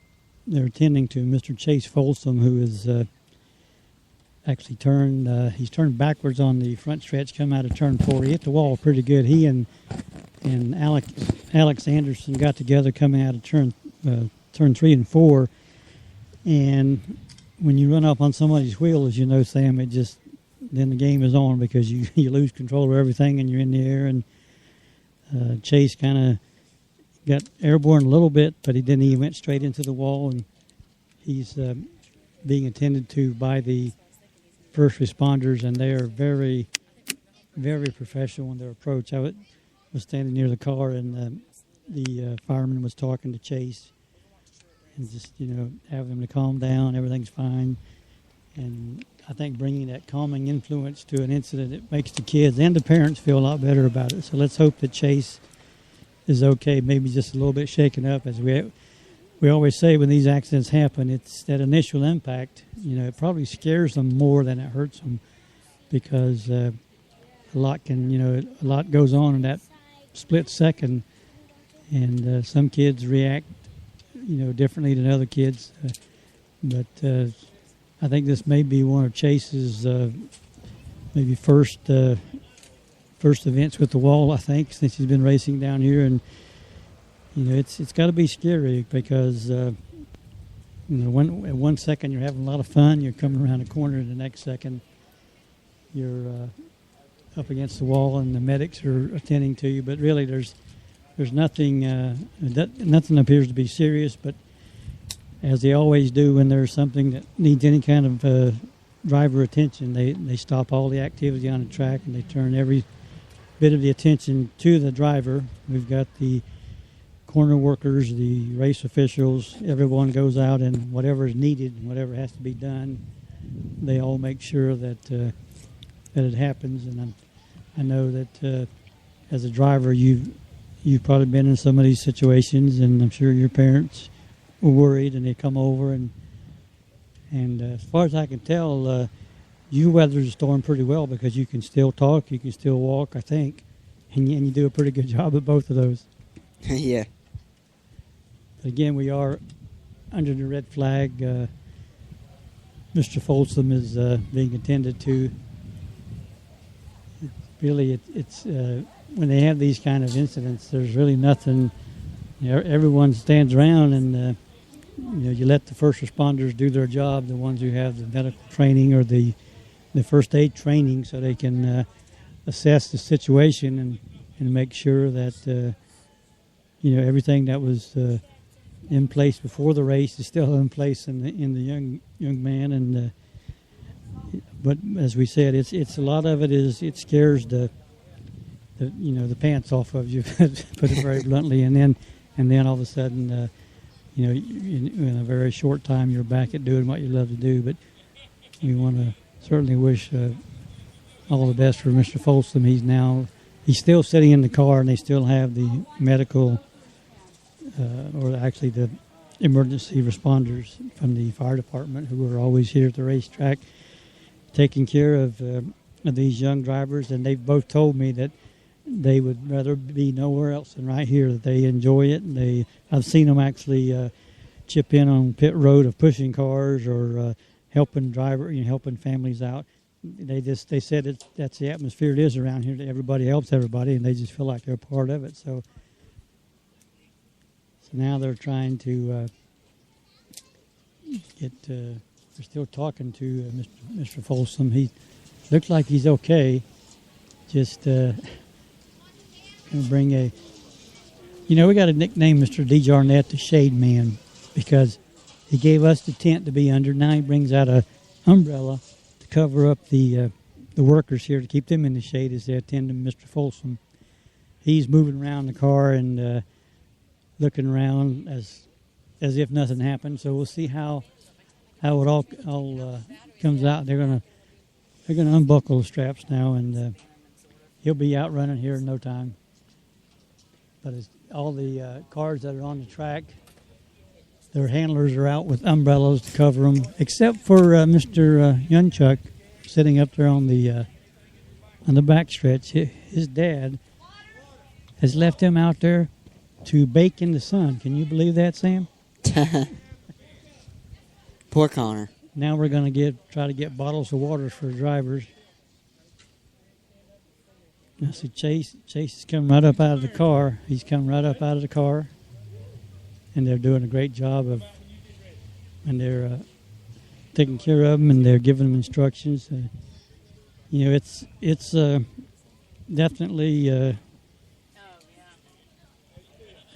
They're attending to Mr. Chase Folsom, who is actually turned. He's turned backwards on the front stretch, come out of turn 4. He hit the wall pretty good. He and Alex Anderson got together coming out of turn 3 and 4. And when you run up on somebody's wheel, as you know, Sam, then the game is on because you lose control of everything and you're in the air. And Chase kind of got airborne a little bit, but he went straight into the wall, and he's being attended to by the first responders, and they are very, very professional in their approach. I was standing near the car, and the fireman was talking to Chase and just, having him to calm down. Everything's fine. And I think bringing that calming influence to an incident, it makes the kids and the parents feel a lot better about it. So let's hope that Chase is okay, maybe just a little bit shaken up. As we always say when these accidents happen, it's that initial impact. It probably scares them more than it hurts them because a lot goes on in that split second, and some kids react, differently than other kids. But I think this may be one of Chase's maybe first events with the wall, I think, since he's been racing down here. And it's got to be scary because at one second you're having a lot of fun, you're coming around a corner, and the next second you're up against the wall and the medics are attending to you. But really there's nothing nothing appears to be serious, but as they always do when there's something that needs any kind of driver attention, they stop all the activity on the track and they turn every bit of the attention to the driver. We've got the corner workers, the race officials, everyone goes out, and whatever is needed and whatever has to be done, they all make sure that it happens. And I know that as a driver, you've probably been in some of these situations, and I'm sure your parents were worried, and they come over, and as far as I can tell, you weathered the storm pretty well because you can still talk, you can still walk, I think, and you do a pretty good job at both of those. Yeah. But again, we are under the red flag. Mr. Folsom is being attended to. Really, it's when they have these kind of incidents, there's really nothing. Everyone stands around and you let the first responders do their job, the ones who have the medical training or the first aid training, so they can assess the situation and make sure that everything that was in place before the race is still in place in the young man. And but as we said, it's a lot of it is it scares the pants off of you, put it very bluntly, and then all of a sudden in a very short time you're back at doing what you love to do. But we want to certainly wish all the best for Mr. Folsom. He's still sitting in the car, and they still have the medical or actually the emergency responders from the fire department who are always here at the racetrack taking care of these young drivers. And they've both told me that they would rather be nowhere else than right here, that they enjoy it. And I've seen them actually chip in on pit road of pushing cars or helping families out. They said that's the atmosphere it is around here, that everybody helps everybody, and they just feel like they're a part of it. So now they're trying to they're still talking to Mr. Folsom. He looks like he's okay. Just going to bring we got to nickname Mr. D. Jarnett the Shade Man because he gave us the tent to be under. Now he brings out a umbrella to cover up the workers here, to keep them in the shade as they attend to Mr. Folsom. He's moving around the car and looking around as if nothing happened. So we'll see how it all comes out, they're gonna unbuckle the straps now, and he'll be out running here in no time. But it's all the cars that are on the track, their handlers are out with umbrellas to cover them, except for Mr. Yunchuk sitting up there on the back stretch. His dad has left him out there to bake in the sun. Can you believe that, Sam? Poor Connor. Now we're going to try to get bottles of water for the drivers. Now see, Chase is coming right up out of the car. He's coming right up out of the car, and they're doing a great job and they're taking care of him, and they're giving him instructions. It's definitely.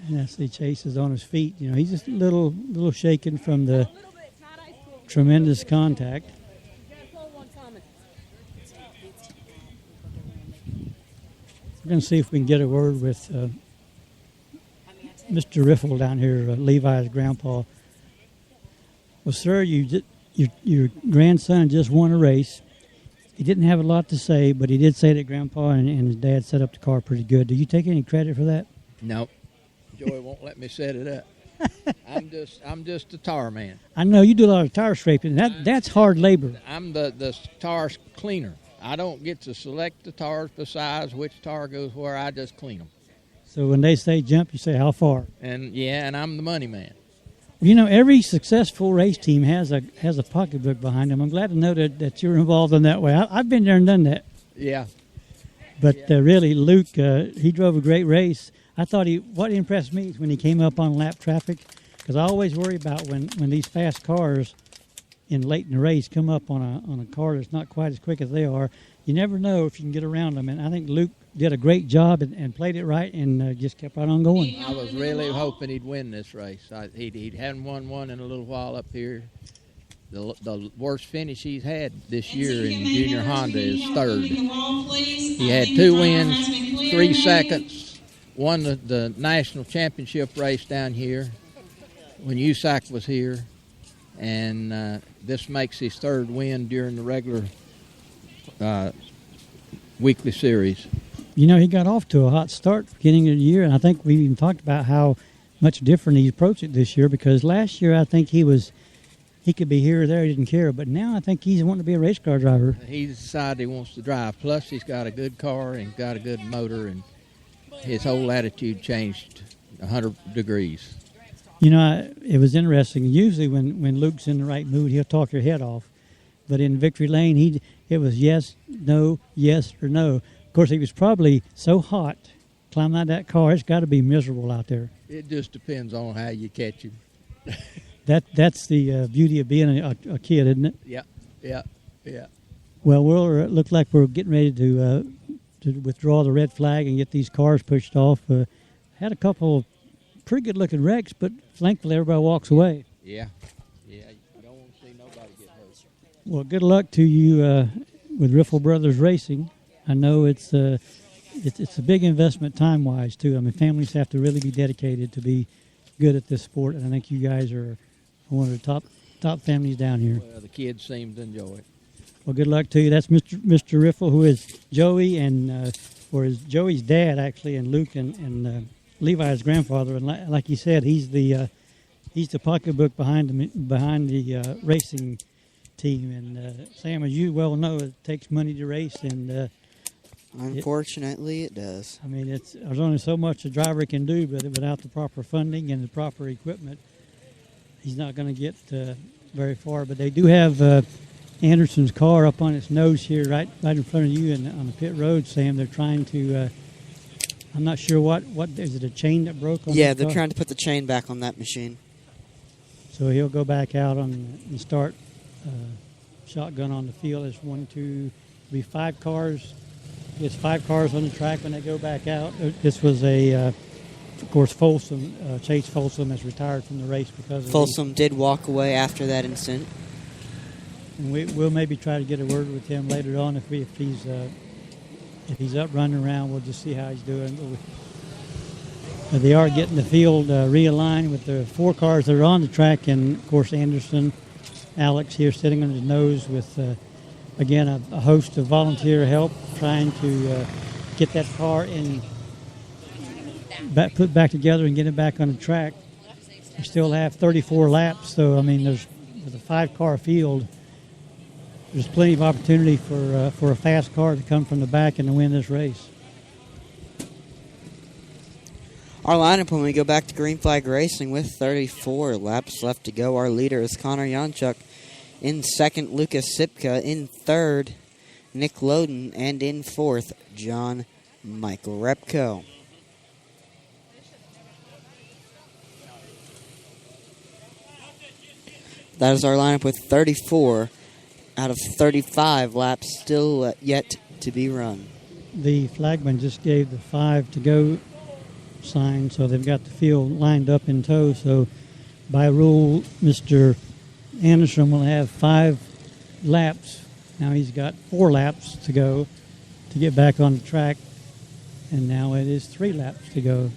And I see Chase is on his feet. He's just a little shaken from the tremendous contact. We're going to see if we can get a word with Mr. Riffle down here, Levi's grandpa. Well, sir, your grandson just won a race. He didn't have a lot to say, but he did say that Grandpa and his dad set up the car pretty good. Do you take any credit for that? Nope. Joey won't let me set it up. I'm just a tire man. I know you do a lot of tire scraping. That's hard labor. I'm the tire cleaner. I don't get to select the tires besides which tire goes where. I just clean them. So when they say jump, you say how far? And I'm the money man. Every successful race team has a pocketbook behind them. I'm glad to know that you're involved in that way. I've been there and done that. Yeah. But really, Luke, he drove a great race. I thought what impressed me is when he came up on lap traffic, because I always worry about when these fast cars late in the race come up on a car that's not quite as quick as they are. You never know if you can get around them. And I think Luke did a great job and played it right and just kept right on going. I was really hoping he'd win this race. He hadn't won one in a little while up here. The worst finish he's had this year in Junior Honda is third. He had 2 wins, 3 seconds, won the national championship race down here when USAC was here, and this makes his 3rd win during the regular weekly series. He got off to a hot start beginning of the year, and I think we even talked about how much different he approached it this year, because last year I think he could be here or there, he didn't care, but now I think he's wanting to be a race car driver. He decided he wants to drive, plus he's got a good car and got a good motor, and his whole attitude changed 100 degrees. It was interesting. Usually when Luke's in the right mood, he'll talk your head off, but in Victory Lane, it was yes, no, yes, or no. Of course, he was probably so hot climbing out of that car, it's got to be miserable out there. It just depends on how you catch him. That's the beauty of being a kid, isn't it? Yeah. Well, we'll look like we're getting ready to withdraw the red flag and get these cars pushed off. Had a couple of pretty good-looking wrecks, but thankfully everybody walks away. Yeah. You don't want to see nobody get hurt. Well, good luck to you with Riffle Brothers Racing. I know it's a big investment time-wise, too. I mean, families have to really be dedicated to be good at this sport, and I think you guys are one of the top families down here. Well, the kids seem to enjoy it. Well, good luck to you. That's Mr. Riffle, who is Joey or is Joey's dad, actually, and Luke and Levi's grandfather. And like you said, he's the pocketbook behind the racing team. And Sam, as you well know, it takes money to race, and unfortunately, it does. I mean, there's only so much a driver can do, but without the proper funding and the proper equipment, he's not going to get very far. But they do have Anderson's car up on its nose here, right in front of you, and on the pit road, Sam. They're trying to. I'm not sure what is it, a chain that broke on? Yeah, they're trying to put the chain back on that machine. So he'll go back out and start shotgun on the field. There's 1, 2, 3, 5 cars. There's 5 cars on the track when they go back out. This was of course, Folsom. Chase Folsom has retired from the race because of Folsom did walk away after that incident. And we'll maybe try to get a word with him later on if he's up running around. We'll just see how he's doing. But they are getting the field realigned with the 4 cars that are on the track, and of course Anderson Alex here sitting on his nose with, again, a host of volunteer help trying to get that car put back together and get it back on the track. We still have 34 laps, so, I mean, with a 5-car field, there's plenty of opportunity for a fast car to come from the back and to win this race. Our lineup when we go back to Green Flag Racing with 34 laps left to go. Our leader is Connor Janchuk. In second, Lucas Sipka. In third, Nick Loden. And in fourth, John Michael Repko. That is our lineup with 34 out of 35 laps still yet to be run. The flagman just gave the 5 to go sign, so they've got the field lined up in tow. So by rule, Mr. Anderson will have 5 laps. Now he's got 4 laps to go to get back on the track, and now it is 3 laps to go.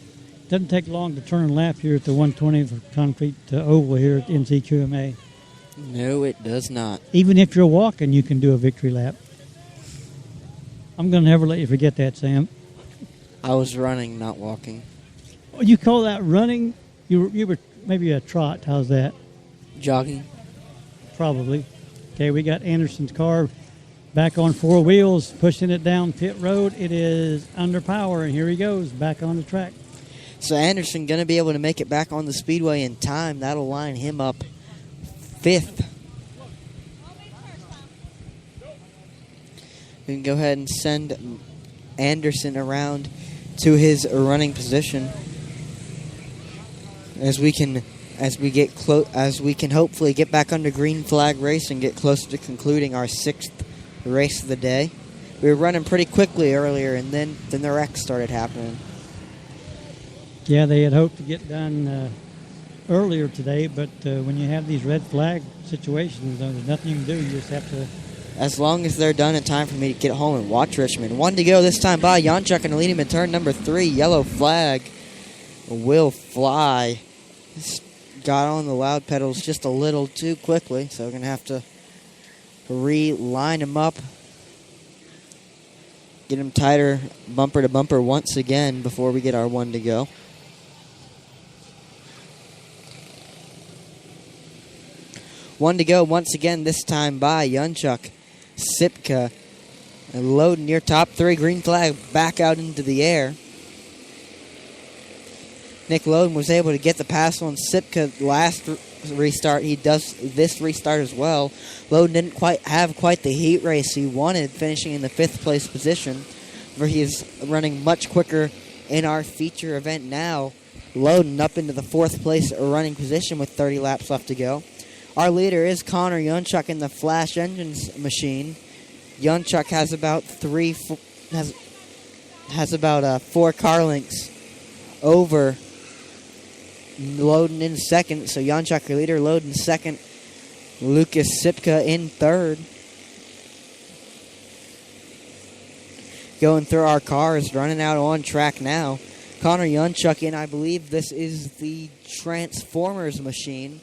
Doesn't take long to turn a lap here at the 120 for concrete oval here at NCQMA. No, it does not. Even if you're walking, you can do a victory lap. I'm going to never let you forget that, Sam. I was running, not walking. Oh, you call that running? You were maybe a trot. How's that? Jogging. Probably. Okay, we got Anderson's car back on 4 wheels, pushing it down pit road. It is under power, and here he goes, back on the track. So Anderson going to be able to make it back on the speedway in time. That'll line him up 5th. We can go ahead and send Anderson around to his running position as we can hopefully get back under Green Flag Race and get closer to concluding our 6th race of the day. We were running pretty quickly earlier, and then the wreck started happening. Yeah, they had hoped to get done earlier today, but when you have these red flag situations, there's nothing you can do. You just have to... As long as they're done in time for me to get home and watch Richmond. 1 to go this time by Janchuk and lead him in turn number 3. Yellow flag will fly. Got on the loud pedals just a little too quickly, so we're going to have to re-line him up. Get him tighter bumper to bumper once again before we get our 1 to go. One to go once again, this time by Janchuk, Sipka, and Loden near top 3. Green flag back out into the air. Nick Loden was able to get the pass on Sipka last restart. He does this restart as well. Loden didn't have quite the heat race he wanted, finishing in the 5th place position, where he is running much quicker in our feature event now. Loden up into the 4th place running position with 30 laps left to go. Our leader is Connor Janchuk in the Flash Engines machine. Janchuk has about 4 car lengths over Loden in 2nd. So Janchuk, your leader, Loden 2nd. Lucas Sipka in 3rd. Going through our cars, running out on track now. Connor Janchuk in, I believe this is the Transformers machine.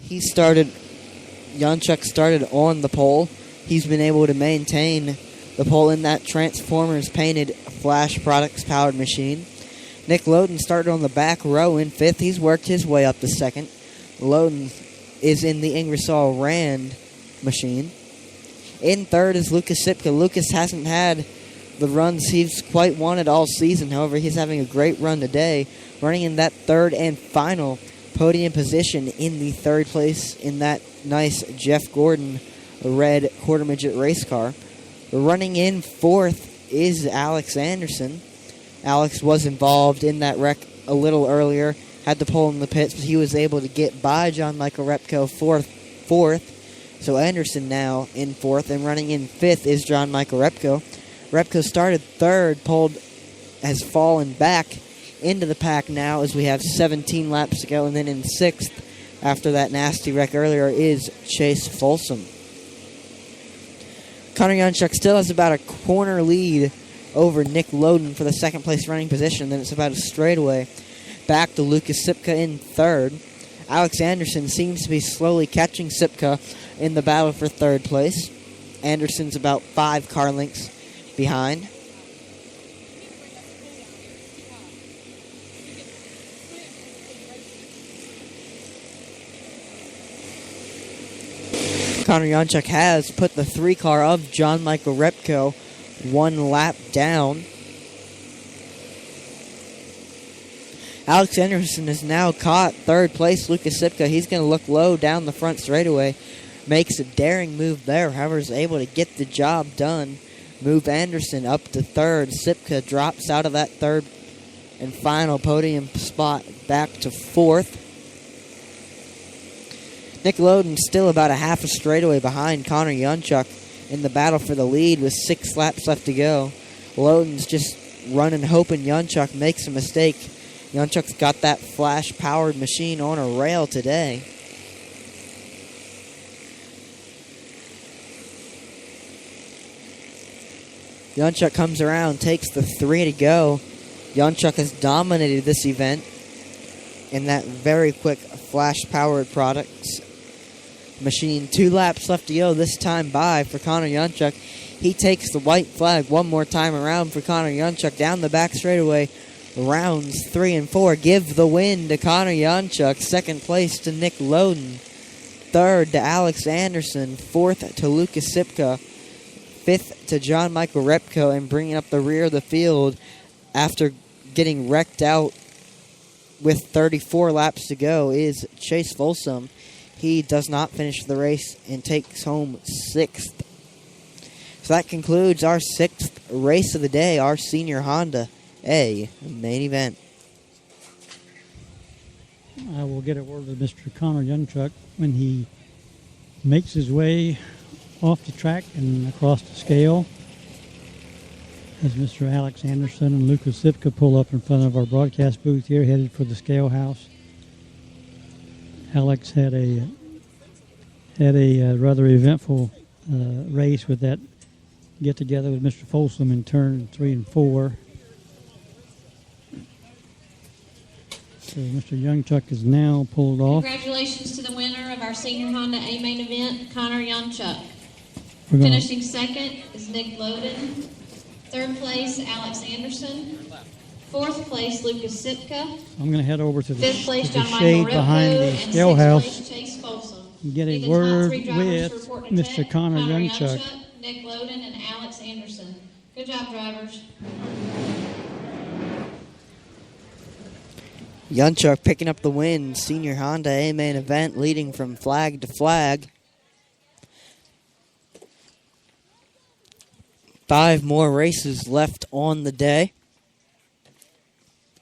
Janchuk started on the pole. He's been able to maintain the pole in that Transformers painted Flash Products powered machine. Nick Loden started on the back row in 5th. He's worked his way up to 2nd. Loden is in the Ingersoll Rand machine. In 3rd is Lucas Sipka. Lucas hasn't had the runs he's quite wanted all season. However, he's having a great run today, running in that 3rd and final podium position in the 3rd place in that nice Jeff Gordon red quarter midget race car. Running in 4th is Alex Anderson. Alex was involved in that wreck a little earlier, had to pull in the pits, but he was able to get by John Michael Repko 4th. So Anderson now in 4th, and running in 5th is John Michael Repko. Repko started 3rd, has fallen back into the pack now as we have 17 laps to go, and then in 6th, after that nasty wreck earlier, is Chase Folsom. Connor Janchuk still has about a corner lead over Nick Loden for the 2nd place running position. Then it's about a straightaway back to Lucas Sipka in 3rd. Alex Anderson seems to be slowly catching Sipka in the battle for third place. Anderson's about 5 car lengths behind. Connor Yonchuk has put the 3 car of John Michael Repko 1 lap down. Alex Anderson has now caught third place Lucas Sipka. He's going to look low down the front straightaway. Makes a daring move there. However, is able to get the job done. Move Anderson up to third. Sipka drops out of that third and final podium spot back to fourth. Nick Loden still about a half a straightaway behind Connor Yonchuk in the battle for the lead with 6 laps left to go. Loden's just running, hoping Yonchuk makes a mistake. Yonchuk's got that flash-powered machine on a rail today. Yonchuk comes around, takes the 3 to go. Yonchuk has dominated this event in that very quick flash-powered products machine. 2 laps left to go this time by for Connor Yonchuk. He takes the white flag one more time around for Connor Yonchuk down the back straightaway. Rounds 3 and 4 give the win to Connor Yonchuk. Second place to Nick Loden. Third to Alex Anderson. Fourth to Lucas Sipka. Fifth to John Michael Repko, and bringing up the rear of the field after getting wrecked out with 34 laps to go is Chase Folsom. He does not finish the race and takes home 6th. So that concludes our 6th race of the day, our Senior Honda A main event. I will get a word with Mr. Connor Yonchuk when he makes his way off the track and across the scale as Mr. Alex Anderson and Lucas Sipka pull up in front of our broadcast booth here, headed for the scale house. Alex had a rather eventful race with that get together with Mr. Folsom in turn 3 and 4. So Mr. Yonchuk is now pulled off. Congratulations to the winner of our Senior Honda A main event, Connor Yonchuk. We're gonna- Finishing second is Nick Loden. Third place, Alex Anderson. Fourth place, Lucas Sipka. I'm going to head over to the, Fifth place, to the John Michael shade Repko. behind the And scale sixth house place, Chase Folsom. and get Be a the top word 3 drivers with to report to Mr. tech, Connor Yonchuk. Nick Loden, and Alex Anderson. Good job, drivers. Yonchuk picking up the win. Senior Honda A main event, leading from flag to flag. 5 more races left on the day.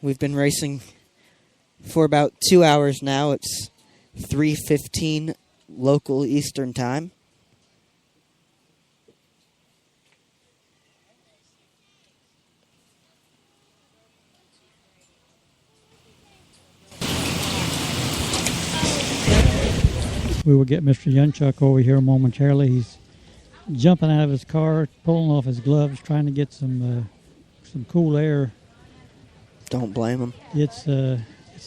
We've been racing for about 2 hours now. It's 3:15 local Eastern time. We will get Mr. Yonchuk over here momentarily. He's jumping out of his car, pulling off his gloves, trying to get some cool air. Don't blame him. It's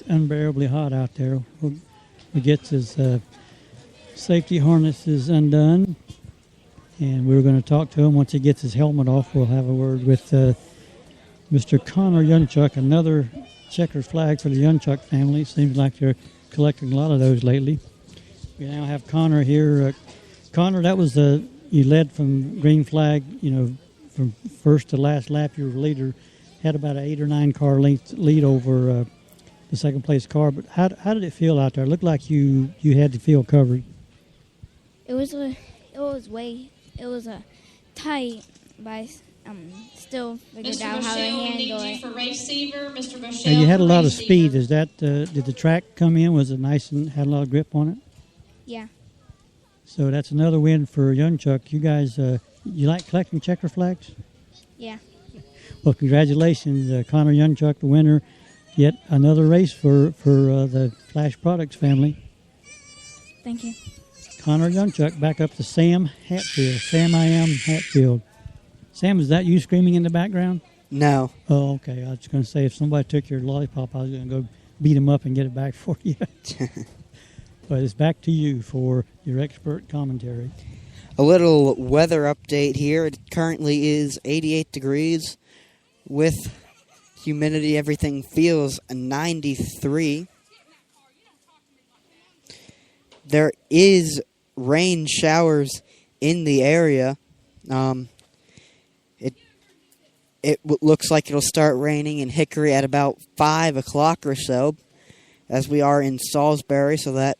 unbearably hot out there. He gets his safety harnesses undone, and we're going to talk to him once he gets his helmet off. We'll have a word with Mr. Connor Yonchuk, another checkered flag for the Yonchuk family. Seems like they're collecting a lot of those lately. We now have Connor here. Connor, that was you led from green flag, from first to last lap. You were leader, had about an 8 or 9 car length lead over the second place car. But how did it feel out there? It looked like you had the field covered. It was tight, but still figured Mr. out how to Michelle, we need handle you it. for receiver. Mr. Michelle. And you had a for lot of receiver. speed. Is that did the track come in? Was it nice and had a lot of grip on it? Yeah. So that's another win for Yonchuk. You guys, you like collecting checker flags? Yeah. Well, congratulations, Connor Yonchuk, the winner. Yet another race for the Flash Products family. Thank you. Connor Yonchuk back up to Sam Hatfield. Sam I Am Hatfield. Sam, is that you screaming in the background? No. Oh, okay. I was going to say, if somebody took your lollipop, I was going to go beat him up and get it back for you. But it's back to you for your expert commentary. A little weather update here. It currently is 88 degrees with humidity. Everything feels 93. There is rain showers in the area. It looks like it'll start raining in Hickory at about 5 o'clock or so, as we are in Salisbury, so that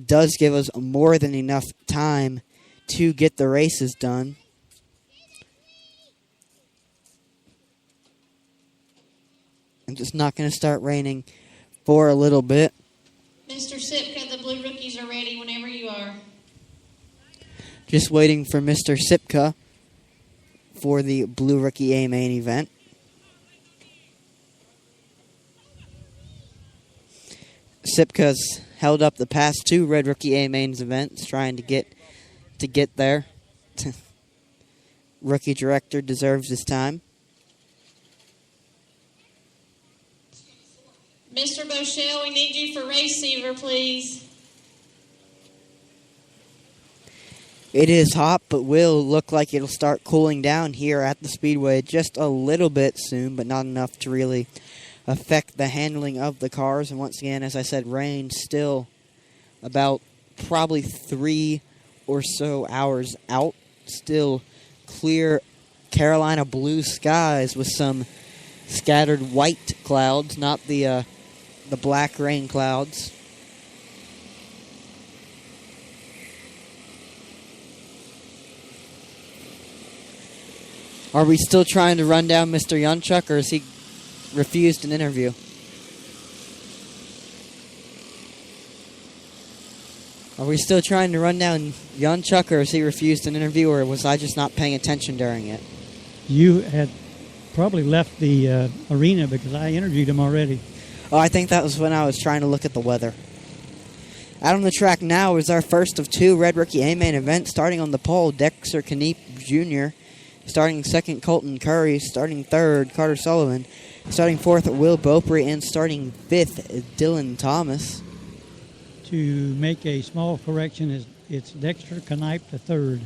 does give us more than enough time to get the races done. And it's not going to start raining for a little bit. Mr. Sipka, the Blue Rookies are ready whenever you are. Just waiting for Mr. Sipka for the Blue Rookie A main event. Sipka's held up the past 2 Red Rookie A mains events, trying to get there. Rookie director deserves his time. Mr. Boschel, we need you for receiver, please. It is hot, but will look like it'll start cooling down here at the Speedway just a little bit soon, but not enough to really affect the handling of the cars. And once again, as I said, rain still about probably 3 or so hours out. Still clear Carolina blue skies with some scattered white clouds, not the black rain clouds. Are we still trying to run down Mr. Yunchuk, or has he refused an interview? Are we still trying to run down Yunchuk, or has he refused an interview, or was I just not paying attention during it? You had probably left the arena because I interviewed him already. Oh, I think that was when I was trying to look at the weather. Out on the track now is our first of 2 Red Rookie A-Main events. Starting on the pole, Dexter Kniep Jr., starting second, Colton Curry. Starting third, Carter Sullivan. Starting fourth, Will Beaupre. And starting fifth, Dylan Thomas. To make a small correction, it's Dexter Knipe the third.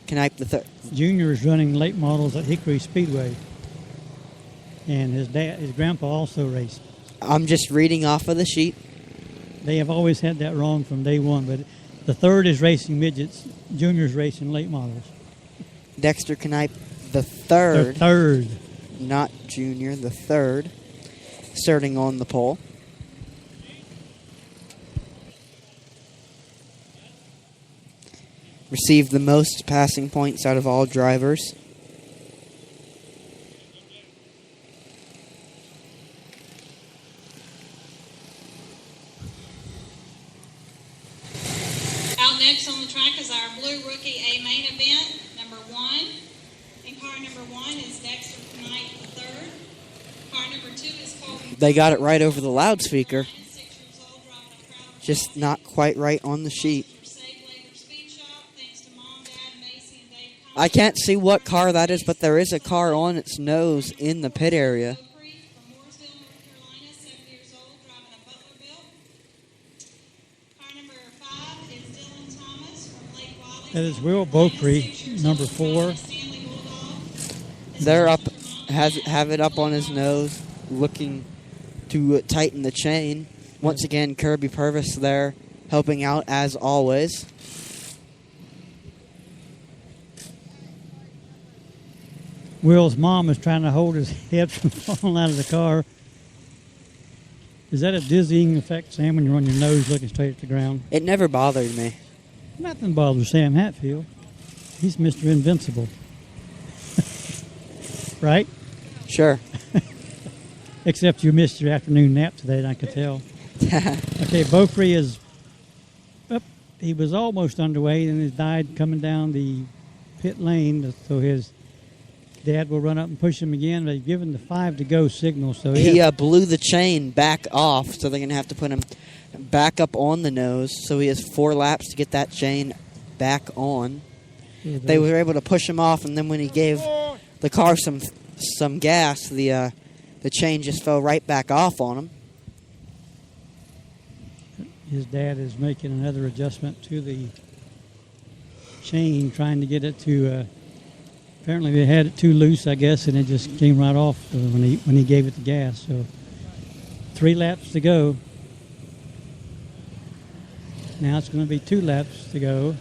Knipe the third. Junior is running late models at Hickory Speedway. And his grandpa also raced. I'm just reading off of the sheet. They have always had that wrong from day one, but the third is racing midgets. Junior's racing late models. Dexter Knipe the third. The third. Not junior, the third. Starting on the pole. Received the most passing points out of all drivers. Out next on the track is our Blue Rookie A main event, number 1. And car number 1 is Dexter Knight III. Car number 2 is Colton. They got it right over the loudspeaker. Just not quite right on the sheet. I can't see what car that is, but there is a car on its nose in the pit area. That is Will Beaupre, number 4. They're up, have it up on his nose, looking to tighten the chain. Once again, Kirby Purvis there, helping out as always. Will's mom is trying to hold his head from falling out of the car. Is that a dizzying effect, Sam, when you're on your nose looking straight at the ground? It never bothered me. Nothing bothers Sam Hatfield. He's Mr. Invincible. Right? Sure. Except you missed your afternoon nap today, and I could tell. Okay, Beaupre is up. He was almost underway, and he died coming down the pit lane, so his dad will run up and push him again. They've given the 5 to go signal. So he blew the chain back off, so they're going to have to put him back up on the nose. So he has 4 laps to get that chain back on. Yeah, they were able to push him off, and then when he gave the car some gas, the chain just fell right back off on him. his dad is making another adjustment to the chain, trying to get it to. Apparently, they had it too loose, I guess, and it just came right off when he gave it the gas. So 3 laps to go. Now it's going to be 2 laps to go.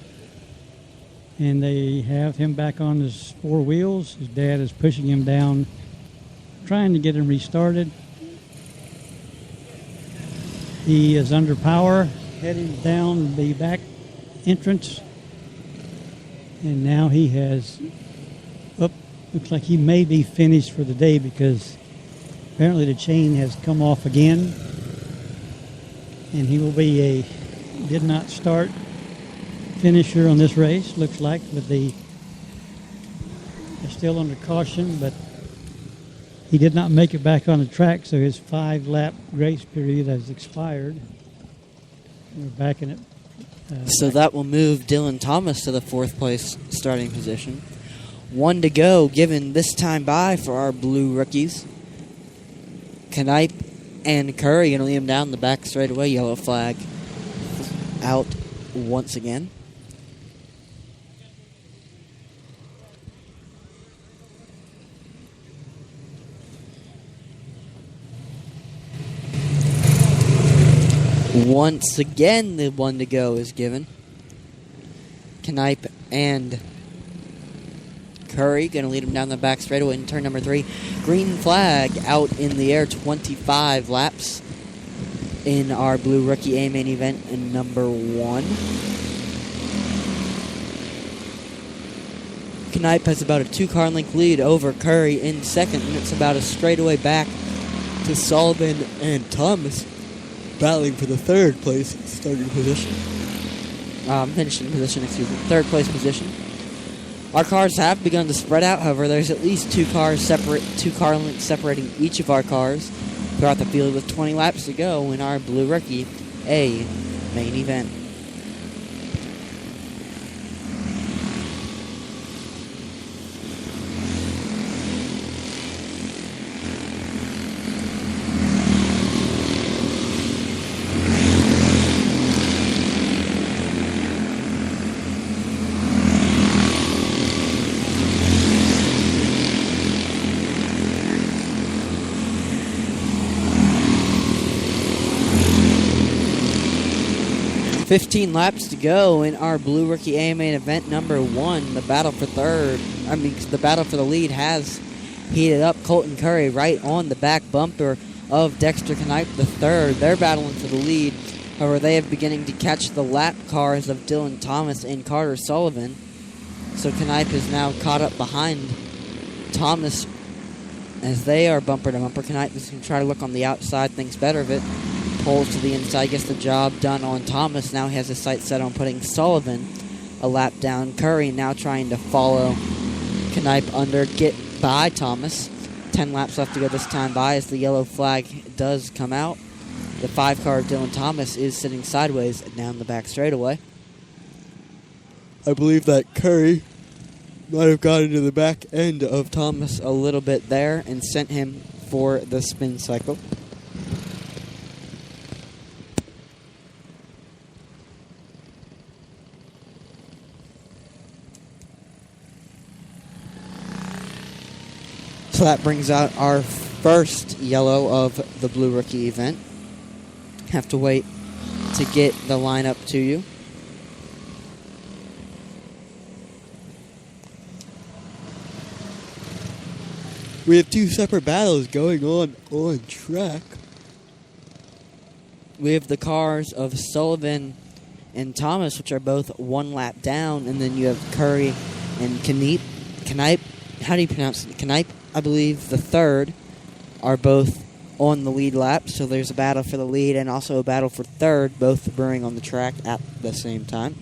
And they have him back on his 4 wheels. His dad is pushing him down, trying to get him restarted. He is under power, heading down the back entrance. And now he has looks like he may be finished for the day because apparently the chain has come off again. And he will be a did not start finisher on this race, looks like, but they're still under caution, but he did not make it back on the track, so his 5-lap grace period has expired. We're back in it. So that will move Dylan Thomas to the 4th place starting position. 1 to go, given this time by for our blue rookies. Knipe and Curry going to lead him down the back straightaway. Yellow flag out once again. Once again, the 1 to go is given. Knipe and Curry going to lead him down the back straightaway in turn number 3. Green flag out in the air, 25 laps in our blue rookie A main event in number 1. Knipe has about a 2-car length lead over Curry in second, and it's about a straightaway back to Sullivan and Thomas battling for the 3rd place starting position. Finishing position, excuse me. 3rd place position. Our cars have begun to spread out, however, there's at least 2 car lengths separating each of our cars throughout the field with 20 laps to go in our blue rookie A main event. $15 laps to go in our blue rookie A main event number 1. The battle for the lead has heated up. Colton Curry right on the back bumper of Dexter Knipe the 3rd. They're battling for the lead. However, they are beginning to catch the lap cars of Dylan Thomas and Carter Sullivan. So Knipe is now caught up behind Thomas as they are bumper to bumper. Knipe is going to try to look on the outside, thinks better of it. Pulls to the inside, gets the job done on Thomas. Now he has his sights set on putting Sullivan a lap down. Curry now trying to follow Knipe under, get by Thomas. 10 laps left to go this time by as the yellow flag does come out. The 5-car of Dylan Thomas is sitting sideways down the back straightaway. I believe that Curry might have got into the back end of Thomas a little bit there and sent him for the spin cycle. So that brings out our first yellow of the blue rookie event. Have to wait to get the lineup to you. We have 2 separate battles going on track. We have the cars of Sullivan and Thomas, which are both 1 lap down, and then you have Curry and Knipe. How do you pronounce it? Knipe, I believe, the 3rd, are both on the lead lap. So there's a battle for the lead and also a battle for 3rd, both brewing on the track at the same time.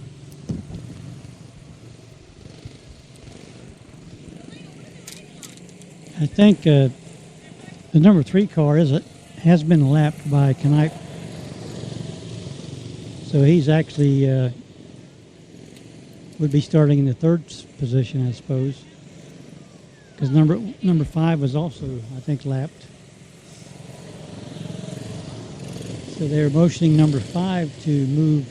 I think the number 3 car has been lapped by Knipe. So he's actually would be starting in the 3rd position, I suppose. Because number 5 was also, I think, lapped. So they're motioning number 5 to move.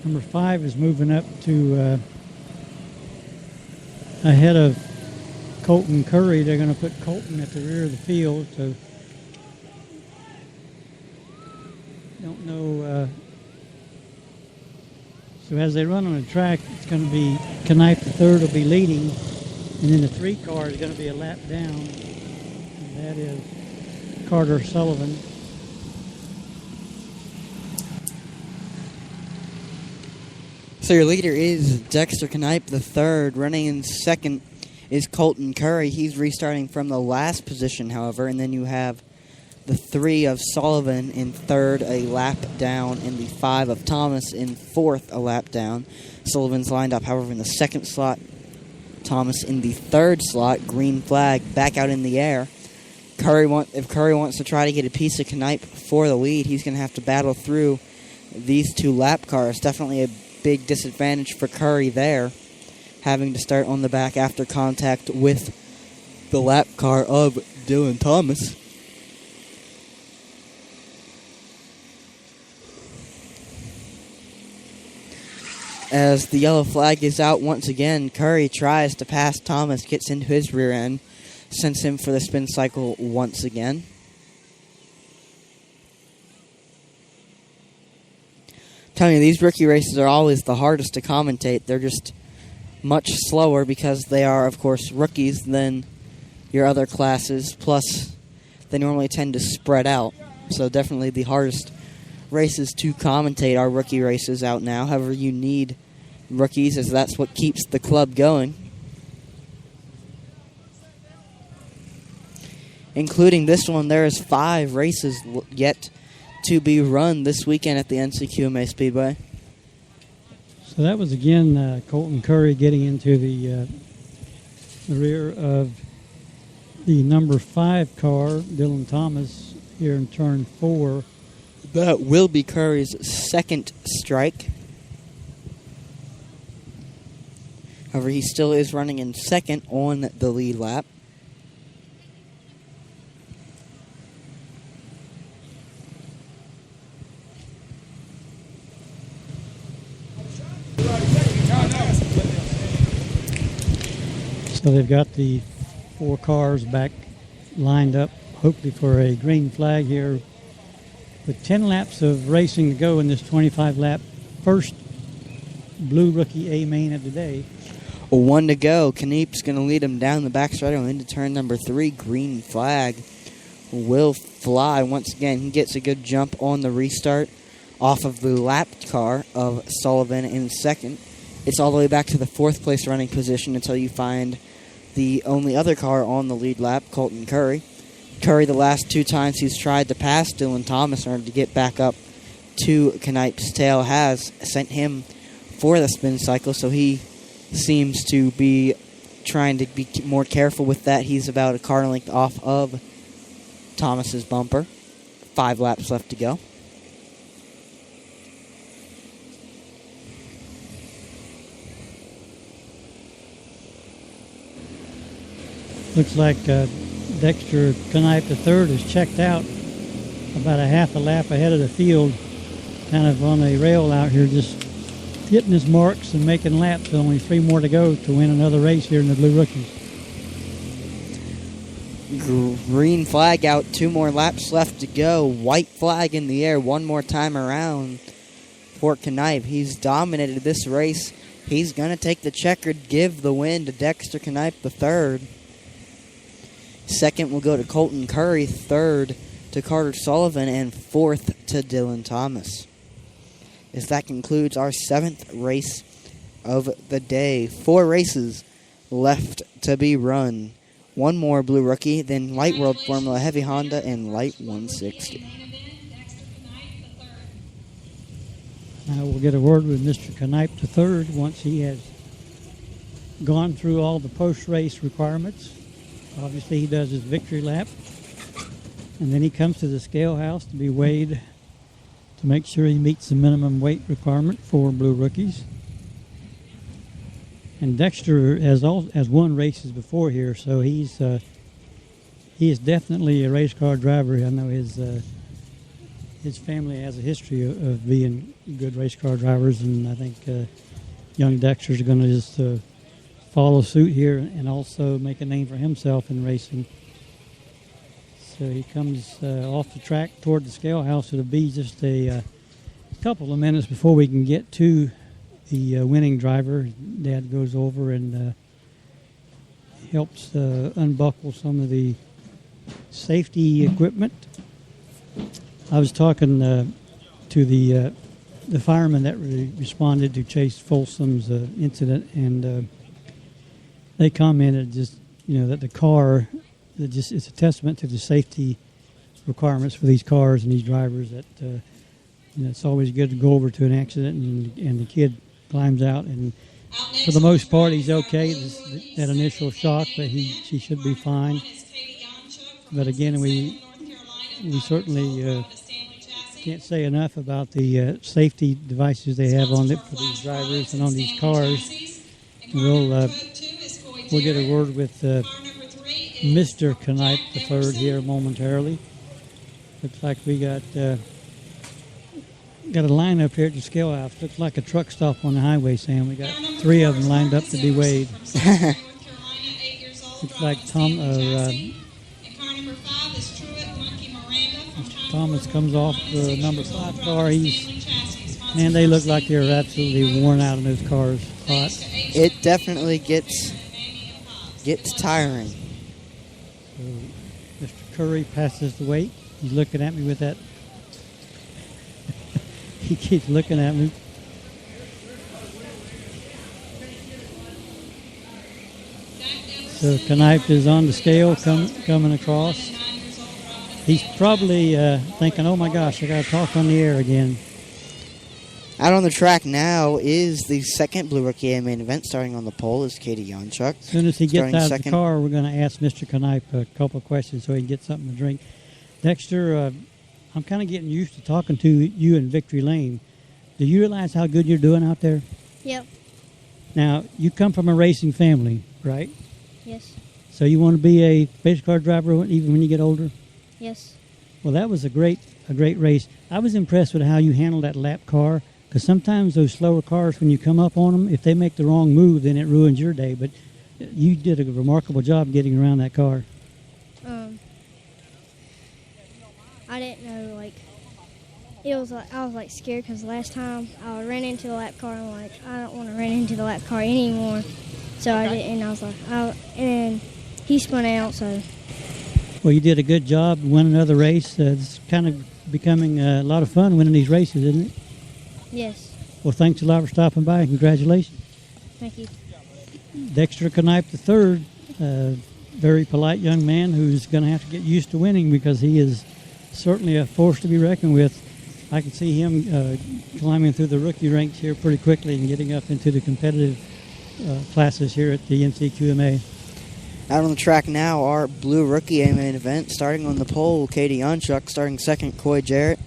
Number 5 is moving up to ahead of Colton Curry. They're going to put Colton at the rear of the field. So don't know. So as they run on the track, it's going to be Knipe the third will be leading, and then the 3 car is going to be a lap down, and that is Carter Sullivan. So your leader is Dexter Knipe the third. Running in second is Colton Curry. He's restarting from the last position, however, and then you have the 3 of Sullivan in third, a lap down, and the 5 of Thomas in fourth, a lap down. Sullivan's lined up, however, in the second slot. Thomas in the third slot. Green flag back out in the air. If Curry wants to try to get a piece of Knipe for the lead, he's going to have to battle through these 2 lap cars. Definitely a big disadvantage for Curry there, having to start on the back after contact with the lap car of Dylan Thomas. As the yellow flag is out once again, Curry tries to pass Thomas, gets into his rear end, sends him for the spin cycle once again. Telling you, these rookie races are always the hardest to commentate. They're just much slower because they are, of course, rookies than your other classes. Plus, they normally tend to spread out. So definitely the hardest races to commentate are rookie races out now. However, you need rookies, as that's what keeps the club going. Including this one, there is 5 races yet to be run this weekend at the NCQMA Speedway. So that was again Colton Curry getting into the rear of the number 5 car, Dylan Thomas, here in turn 4. That will be Curry's second strike. However, he still is running in second on the lead lap. So they've got the 4 cars back lined up, hopefully for a green flag here. With 10 laps of racing to go in this 25-lap first Blue Rookie A main of the day. 1 to go. Knipe's going to lead him down the backstretch and into turn number 3. Green flag will fly. Once again, he gets a good jump on the restart off of the lap car of Sullivan in second. It's all the way back to the 4th place running position until you find the only other car on the lead lap, Colton Curry. Curry, the last 2 times he's tried to pass Dylan Thomas in order to get back up to Knipe's tail, has sent him for the spin cycle, so he seems to be trying to be more careful with that. He's about a car length off of Thomas's bumper. 5 laps left to go. Looks like Dexter Knipe III is checked out about a half a lap ahead of the field, kind of on a rail out here, just hitting his marks and making laps. Only 3 more to go to win another race here in the Blue Rookies. Green flag out, 2 more laps left to go. White flag in the air 1 more time around for Knipe. He's dominated this race. He's going to take the checkered, give the win to Dexter Knipe III. Second will go to Colton Curry, 3rd to Carter Sullivan, and 4th to Dylan Thomas. As that concludes our 7th race of the day. 4 races left to be run. 1 more Blue Rookie, then Light World Formula Heavy Honda and Light 160. Now we'll get a word with Mr. Knipe III once he has gone through all the post-race requirements. Obviously, he does his victory lap, and then he comes to the scale house to be weighed to make sure he meets the minimum weight requirement for Blue Rookies. And Dexter has won races before here, so he's he is definitely a race car driver. I know his family has a history of being good race car drivers, and I think young Dexter's going to just follow suit here and also make a name for himself in racing. So he comes off the track toward the scale house. It'll be just a couple of minutes before we can get to the winning driver. Dad goes over and helps unbuckle some of the safety equipment. I was talking to the fireman that responded to Chase Folsom's incident, and they commented that the car, it's a testament to the safety requirements for these cars and these drivers that it's always good to go over to an accident and the kid climbs out, and for the most part he's okay. That initial shock, but she should be fine. But again, we certainly can't say enough about the safety devices they have on it for these drivers and on these cars. We'll get a word with Mr. Knipe III here momentarily. Looks like we got a line up here at the scale house. Looks like a truck stop on the highway, Sam. We got 3 of them lined up to be weighed. Looks like Thomas comes off the number 5 car. They look like they're absolutely worn out in those cars. Hot. It definitely gets tiring. So Mr. Curry passes the weight. He's looking at me with that. He keeps looking at me. So Knipe is on the scale coming across. He's probably thinking, oh my gosh, I got to talk on the air again. Out on the track now is the second Blue Rookie A main event. Starting on the pole is Katie Yonchuk. As soon as he gets out of the car, we're going to ask Mr. Knipe a couple of questions so he can get something to drink. Dexter, I'm kind of getting used to talking to you in Victory Lane. Do you realize how good you're doing out there? Yep. Now, you come from a racing family, right? Yes. So you want to be a race car driver even when you get older? Yes. Well, that was a great race. I was impressed with how you handled that lap car, because sometimes those slower cars, when you come up on them, if they make the wrong move, then it ruins your day. But you did a remarkable job getting around that car. I didn't know, I was scared because last time I ran into the lap car, I'm like, I don't want to run into the lap car anymore. So I didn't, and I was like, and he spun out, so. Well, you did a good job, won another race. It's kind of becoming a lot of fun winning these races, isn't it? Yes. Well, thanks a lot for stopping by, and congratulations. Thank you. Dexter Knipe III, very polite young man who's going to have to get used to winning because he is certainly a force to be reckoned with. I can see him climbing through the rookie ranks here pretty quickly and getting up into the competitive classes here at the NCQMA. Out on the track now, our Blue Rookie A main event. Starting on the pole, Katie Yonchuk. Starting second, Coy Jarrett.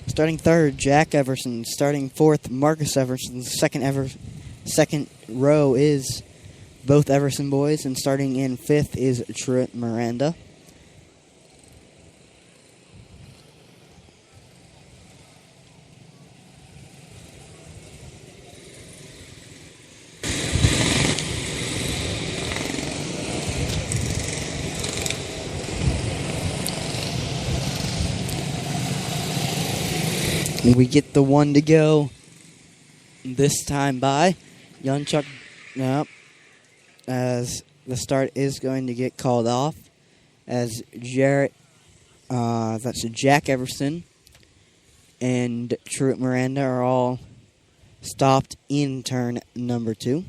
Starting third, Jack Everson. Starting fourth, Marcus Everson. Second row is both Everson boys. And starting in fifth is Truett Miranda. We get the one to go this time by Yonchuk. Nope. As the start is going to get called off, as Jarrett, that's Jack Everson and Truett Miranda are all stopped in turn number 2.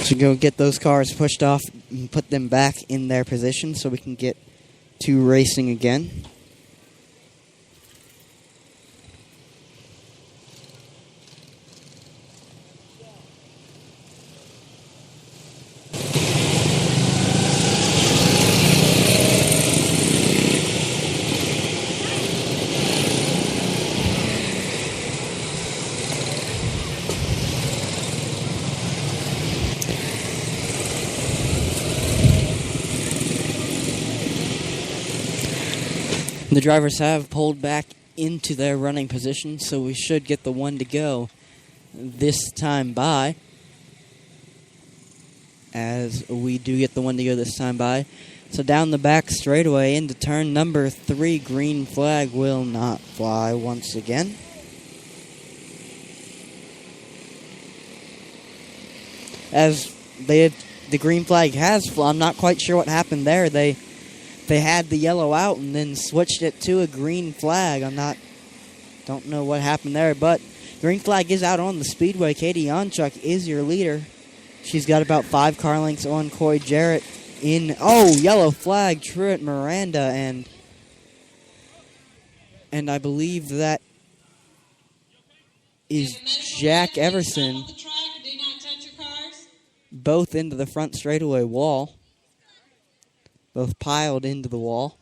So go get those cars pushed off and put them back in their position so we can get to racing again. The drivers have pulled back into their running position, so we should get the one to go this time by. As we do get the one to go this time by. So down the back straightaway into turn number 3, green flag will not fly once again. As the green flag has flown, I'm not quite sure what happened there. They had the yellow out and then switched it to a green flag. Don't know what happened there, but green flag is out on the speedway. Katie Onchuk is your leader. She's got about 5 car lengths on Coy Jarrett. Yellow flag, Truett Miranda, and I believe that is Jack Everson. Both into the front straightaway wall. Both piled into the wall.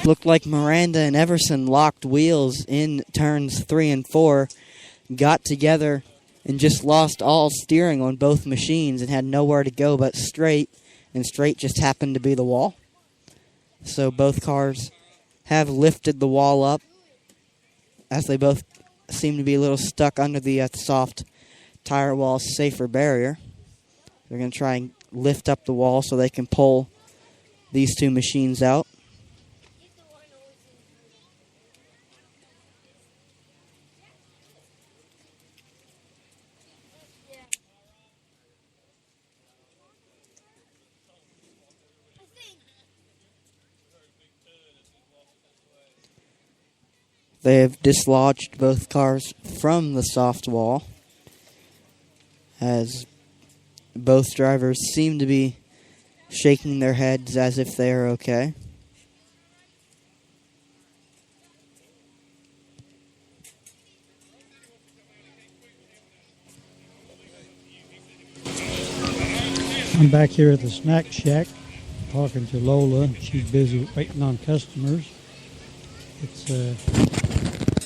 Looked like Miranda and Everson locked wheels in turns 3 and 4, got together and just lost all steering on both machines and had nowhere to go but straight, and straight just happened to be the wall. So both cars have lifted the wall up as they both seem to be a little stuck under the soft tire wall safer barrier. They're going to try and lift up the wall so they can pull these two machines out. They have dislodged both cars from the soft wall, as both drivers seem to be shaking their heads as if they are okay. I'm back here at the snack shack talking to Lola. She's busy waiting on customers. It's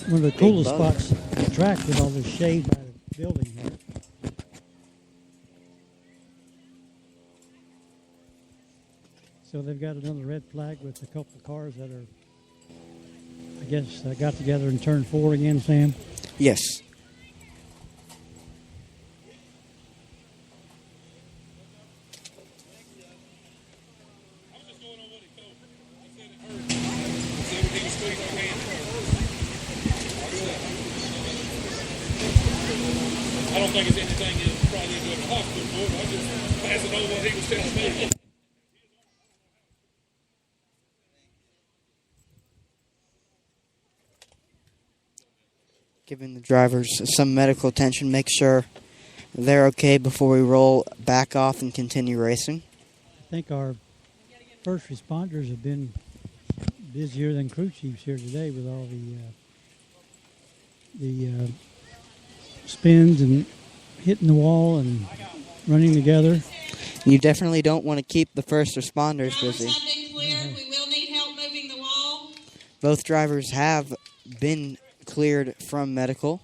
one of the coolest spots on the track with all this shade by the building here. So they've got another red flag with a couple of cars that are, I guess, got together in turn 4 again, Sam? Yes. I don't think it's anything you probably need to go to the hospital for, but I'm just passing on what he was telling me. Giving the drivers some medical attention, make sure they're okay before we roll back off and continue racing. I think our first responders have been busier than crew chiefs here today with all the spins and hitting the wall and running together. You definitely don't want to keep the first responders busy. We will need help moving the wall. Both drivers have been cleared from medical.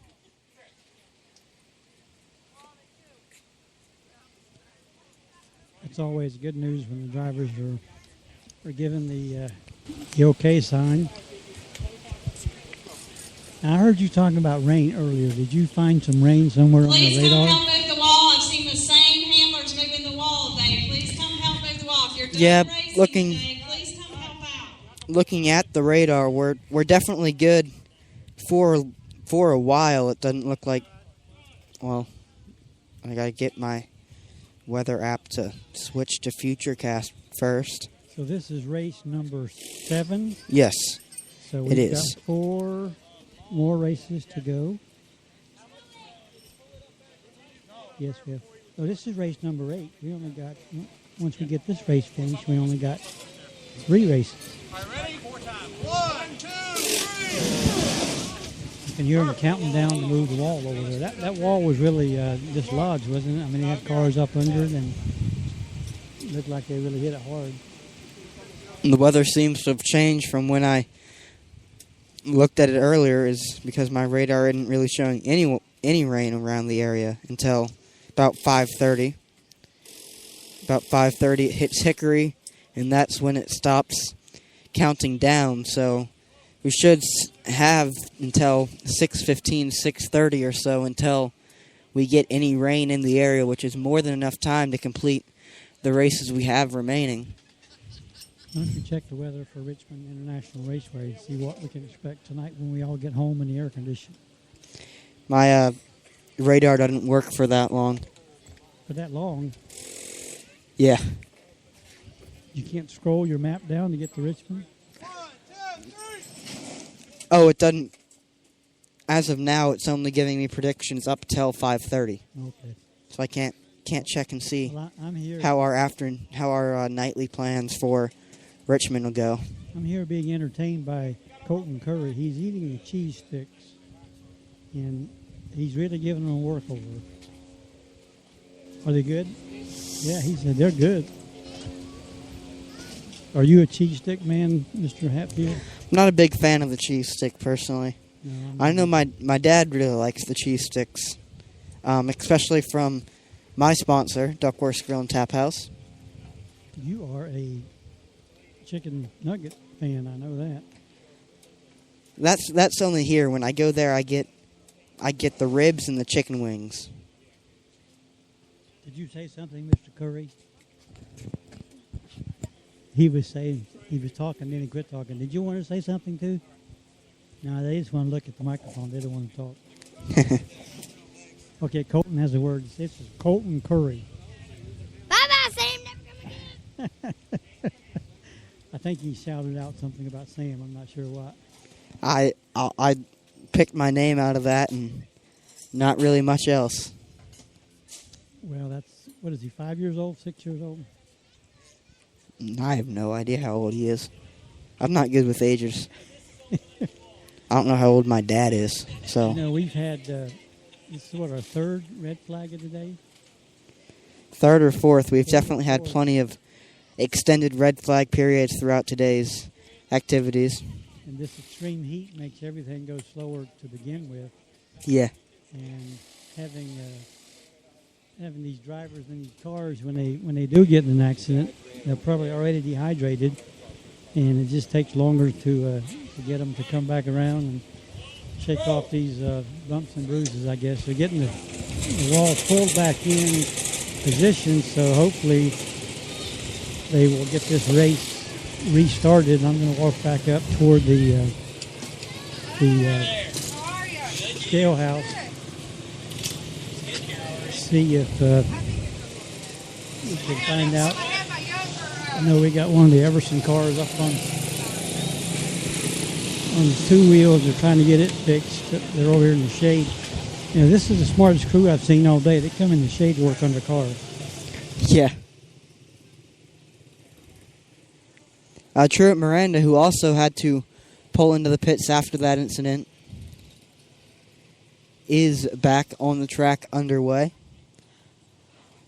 It's always good news when the drivers are given the okay sign. Now, I heard you talking about rain earlier. Did you find some rain somewhere on the radar? Please come help move the wall. I've seen the same handlers moving the wall today. Please come help move the wall. If you're done racing today, please come help out. Looking at the radar, we're definitely good for a while. It doesn't look like, well, I got to get my weather app to switch to Futurecast first. So this is race number 7? Yes, so we've got 4 more races to go. Yes, we have. Oh, this is race number 8. We only got, once we get this race finished, we only got 3 races. All right, ready? 4 times. 1, 2, 3. You can hear them counting down to move the wall over there. That wall was really dislodged, wasn't it? I mean, they had cars up under it, and looked like they really hit it hard. And the weather seems to have changed from when I looked at it earlier, is because my radar isn't really showing any rain around the area until about 5:30. About 5:30 it hits Hickory, and that's when it stops counting down. So we should have until 6:15, 6:30 or so until we get any rain in the area, which is more than enough time to complete the races we have remaining. Why don't you check the weather for Richmond International Raceway and see what we can expect tonight when we all get home in the air conditioning? My radar doesn't work for that long. For that long? Yeah. You can't scroll your map down to get to Richmond? Oh, it doesn't. As of now, it's only giving me predictions up till 5:30. Okay. So I can't check and see Well, I'm here. how our nightly plans for Richmond will go. I'm here being entertained by Colton Curry. He's eating the cheese sticks, and he's really giving them a workover. Are they good? Yeah, he said they're good. Are you a cheese stick man, Mr. Hatfield? I'm not a big fan of the cheese stick, personally. No, I know my dad really likes the cheese sticks, especially from my sponsor, Duckworth Grill and Tap House. You are a chicken nugget fan, I know that. That's only here. When I go there, I get the ribs and the chicken wings. Did you say something, Mr. Curry? He was talking, then he quit talking. Did you want to say something too? No, they just want to look at the microphone. They don't want to talk. Okay, Colton has a word. This is Colton Curry. Bye-bye, Sam. Never come again. I think he shouted out something about Sam. I'm not sure what. I picked my name out of that and not really much else. Well, what is he, 5 years old, 6 years old? I have no idea how old he is. I'm not good with ages. I don't know how old my dad is. So You know, we've had, this is our third red flag of the day? third or fourth, we've definitely had plenty of extended red flag periods throughout today's activities. And this extreme heat makes everything go slower to begin with. Yeah. And having these drivers in these cars, when they do get in an accident, they're probably already dehydrated, and it just takes longer to get them to come back around and shake off these bumps and bruises, I guess. They're getting the wall pulled back in position, so hopefully they will get this race restarted. I'm going to walk back up toward the scale house, see if we can find out. I know we got one of the Everson cars up on the two wheels. They're trying to get it fixed. They're over here in the shade. You know, this is the smartest crew I've seen all day. They come in the shade to work on their cars. Yeah. Truett Miranda, who also had to pull into the pits after that incident, is back on the track underway.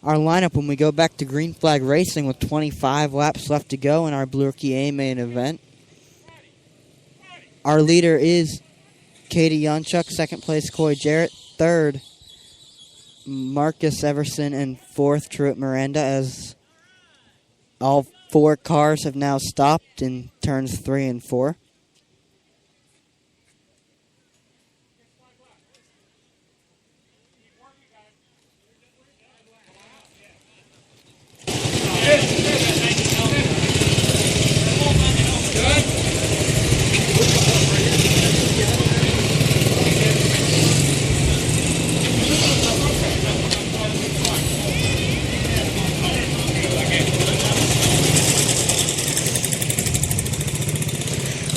Our lineup, when we go back to green flag racing with 25 laps left to go in our NCQMA main event, our leader is Katie Yonchuk, second place Coy Jarrett, third Marcus Everson, and fourth Truett Miranda, as all four cars have now stopped in turns 3 and 4.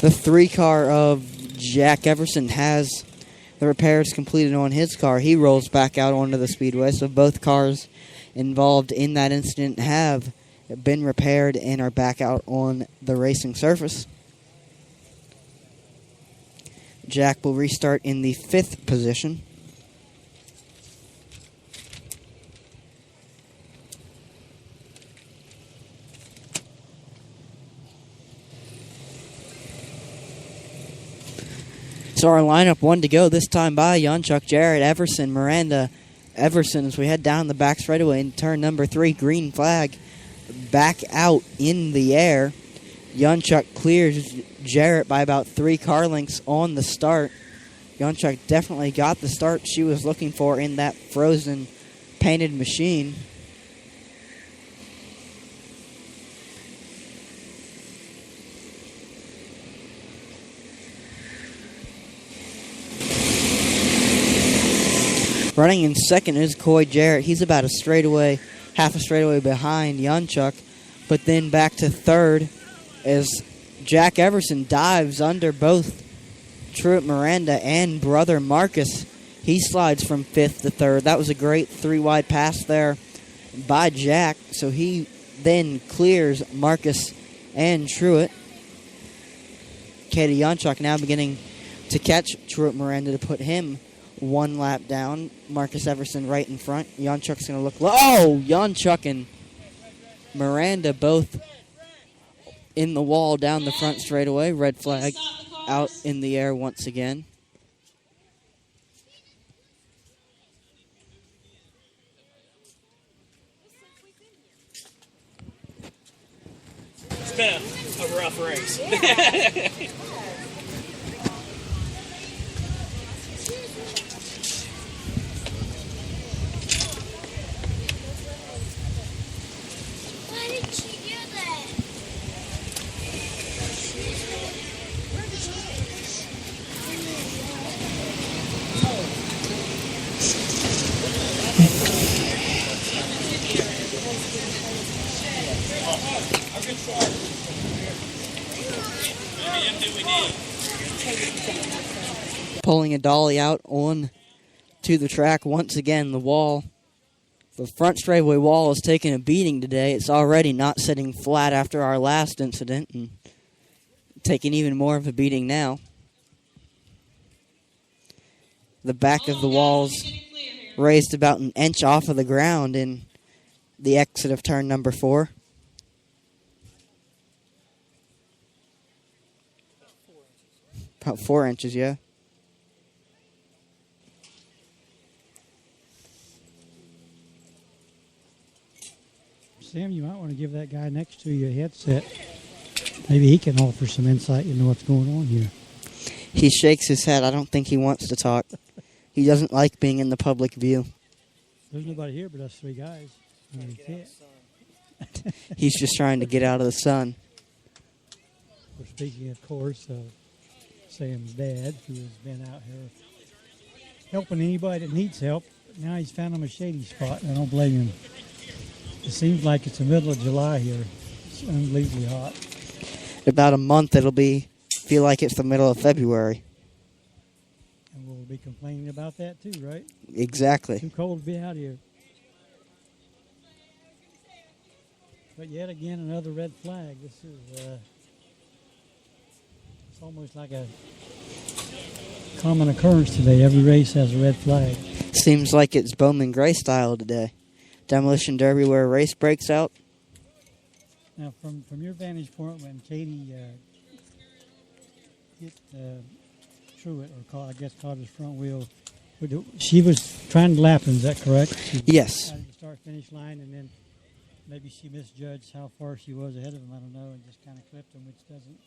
The 3 car of Jack Everson has the repairs completed on his car. He rolls back out onto the speedway, so both cars involved in that incident have been repaired and are back out on the racing surface. Jack will restart in the 5th position. So our lineup, one to go this time by Yonchuk, Jarrett, Everson, Miranda, Everson as we head down the back straightaway in turn number 3, green flag. Back out in the air. Yonchuk clears Jarrett by about 3 car lengths on the start. Yonchuk definitely got the start she was looking for in that frozen painted machine. Running in second is Coy Jarrett. He's about half a straightaway behind Yonchuk. But then back to third as Jack Everson dives under both Truett Miranda and brother Marcus. He slides from 5th to 3rd. That was a great 3-wide pass there by Jack. So he then clears Marcus and Truett. Katie Yonchuk now beginning to catch Truett Miranda to put him 1 lap down. Marcus Everson right in front. Yonchuk's going to look low. Oh, Yonchuk and Miranda both in the wall down the front straightaway. Red flag out in the air once again. It's been a rough race. Why did she do that? Pulling a dolly out on to the track once again. The front straightaway wall is taking a beating today. It's already not sitting flat after our last incident and taking even more of a beating now. The back of the wall's raised about an inch off of the ground in the exit of turn number 4. About 4 inches, yeah. Sam, you might want to give that guy next to you a headset. Maybe he can offer some insight into what's going on here. He shakes his head. I don't think he wants to talk. He doesn't like being in the public view. There's nobody here but us 3 guys. I mean, He's just trying to get out of the sun. We're speaking, of course, of Sam's dad, who has been out here helping anybody that needs help. Now he's found him a shady spot, and I don't blame him. It seems like it's the middle of July here. It's unbelievably hot. In about a month, feel like it's the middle of February. And we'll be complaining about that too, right? Exactly. Too cold to be out here. But yet again, another red flag. This is it's almost like a common occurrence today. Every race has a red flag. Seems like it's Bowman Gray style today. Demolition Derby where a race breaks out. Now, from your vantage point, when Katie hit Truett, or I guess caught his front wheel, she was trying to lap him, is that correct? Yes. Trying to start-finish line, and then maybe she misjudged how far she was ahead of him, I don't know, and just kind of clipped him, which doesn't...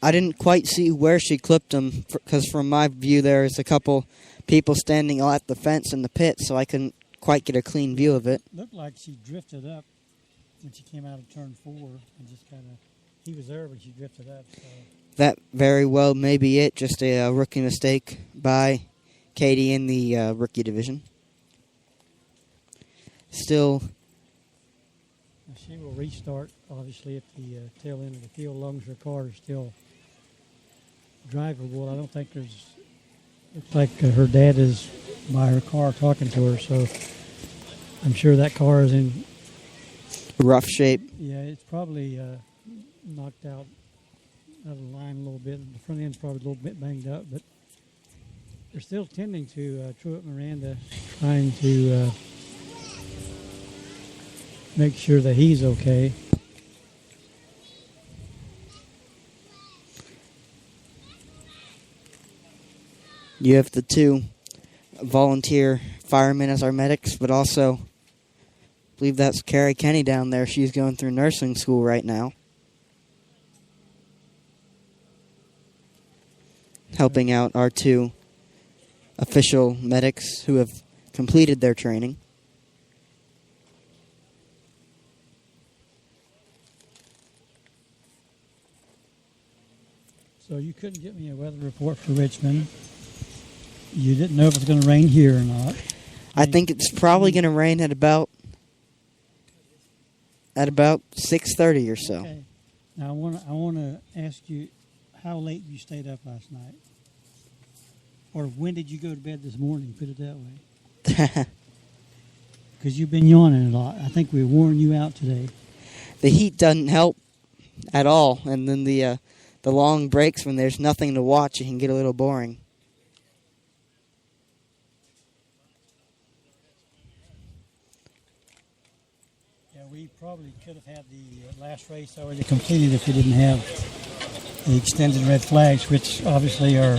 I didn't quite see where she clipped him, because from my view there's a couple people standing at the fence in the pit, so I couldn't quite get a clean view of it. Looked like she drifted up when she came out of turn 4, and just kind of... He was there, but she drifted up, so... That very well may be it, just a rookie mistake by Katie in the rookie division. Still... She will restart, obviously, if the tail end of the field, as long as her car is still drivable. I don't think there's... Looks like her dad is by her car talking to her, so I'm sure that car is in... rough shape. Yeah, it's probably knocked out of the line a little bit. The front end's probably a little bit banged up, but they're still tending to Truett Miranda, trying to make sure that he's okay. You have the 2 volunteer firemen as our medics, but also, I believe that's Carrie Kenny down there. She's going through nursing school right now, helping out our 2 official medics who have completed their training. So you couldn't get me a weather report for Richmond. You didn't know if it was going to rain here or not. I think it's probably going to rain at about 6:30 or so. Okay. Now I want to ask you how late you stayed up last night, or when did you go to bed this morning? Put it that way. Because you've been yawning a lot. I think we worn you out today. The heat doesn't help at all, and then the long breaks when there's nothing to watch, it can get a little boring. Yeah, we probably could have had the last race already completed if we didn't have the extended red flags, which obviously are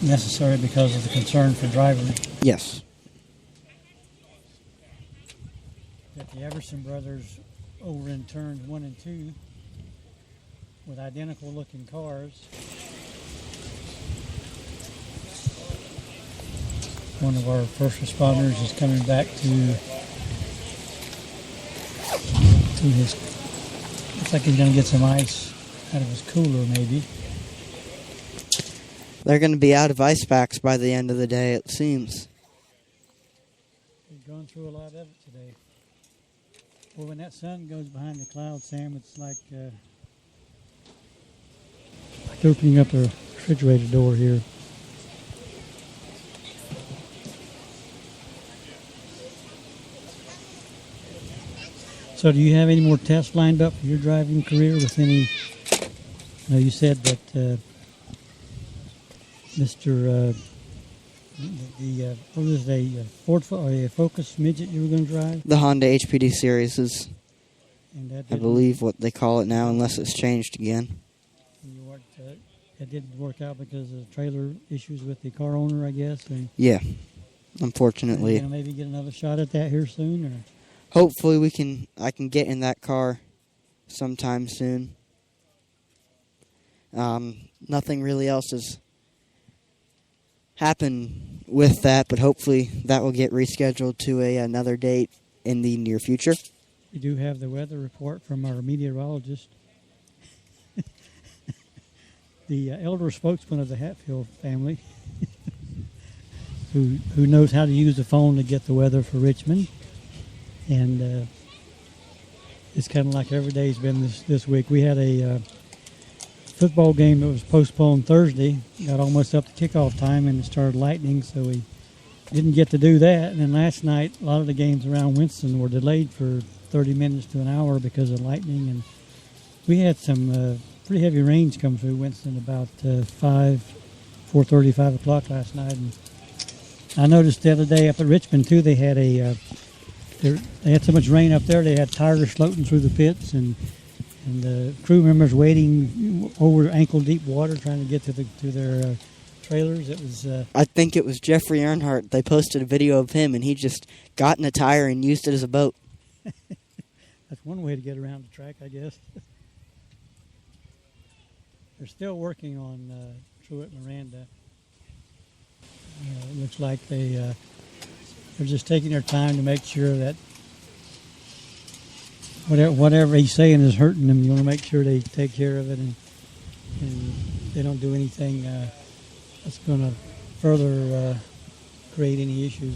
necessary because of the concern for drivers. Yes. That the Everson brothers over in turns 1 and 2 with identical looking cars. One of our first responders is coming back to his, looks like he's going to get some ice out of his cooler maybe. They're going to be out of ice packs by the end of the day, it seems. We've gone through a lot of it today. Well, when that sun goes behind the clouds, Sam, it's like opening up a refrigerator door here. So do you have any more tests lined up for your driving career with any, you said that Mr. What was it, a Ford a Focus midget you were going to drive? The Honda HPD series is, And I believe, what they call it now, unless it's changed again. It didn't work out because of trailer issues with the car owner, I guess. And Yeah, unfortunately. Are you gonna maybe get another shot at that here soon, or? Hopefully I can get in that car sometime soon. Nothing really else has happened with that, but hopefully that will get rescheduled to another date in the near future. We do have the weather report from our meteorologist. The elder spokesman of the Hatfield family, who knows how to use the phone to get the weather for Richmond. And it's kind of like every day's been this week. We had a football game that was postponed Thursday. Got almost up to kickoff time, and it started lightning, so we didn't get to do that. And then last night, a lot of the games around Winston were delayed for 30 minutes to an hour because of lightning. And we had some pretty heavy rains come through Winston about 4:30, 5 o'clock last night. And I noticed the other day up at Richmond, too, they had they had so much rain up there, they had tires floating through the pits, and the crew members waiting over ankle-deep water trying to get to their trailers. It was. I think it was Jeffrey Earnhardt. They posted a video of him, and he just got in a tire and used it as a boat. That's one way to get around the track, I guess. They're still working on Truett Miranda. It looks like they're just taking their time to make sure that whatever he's saying is hurting them. You want to make sure they take care of it and they don't do anything that's going to further create any issues.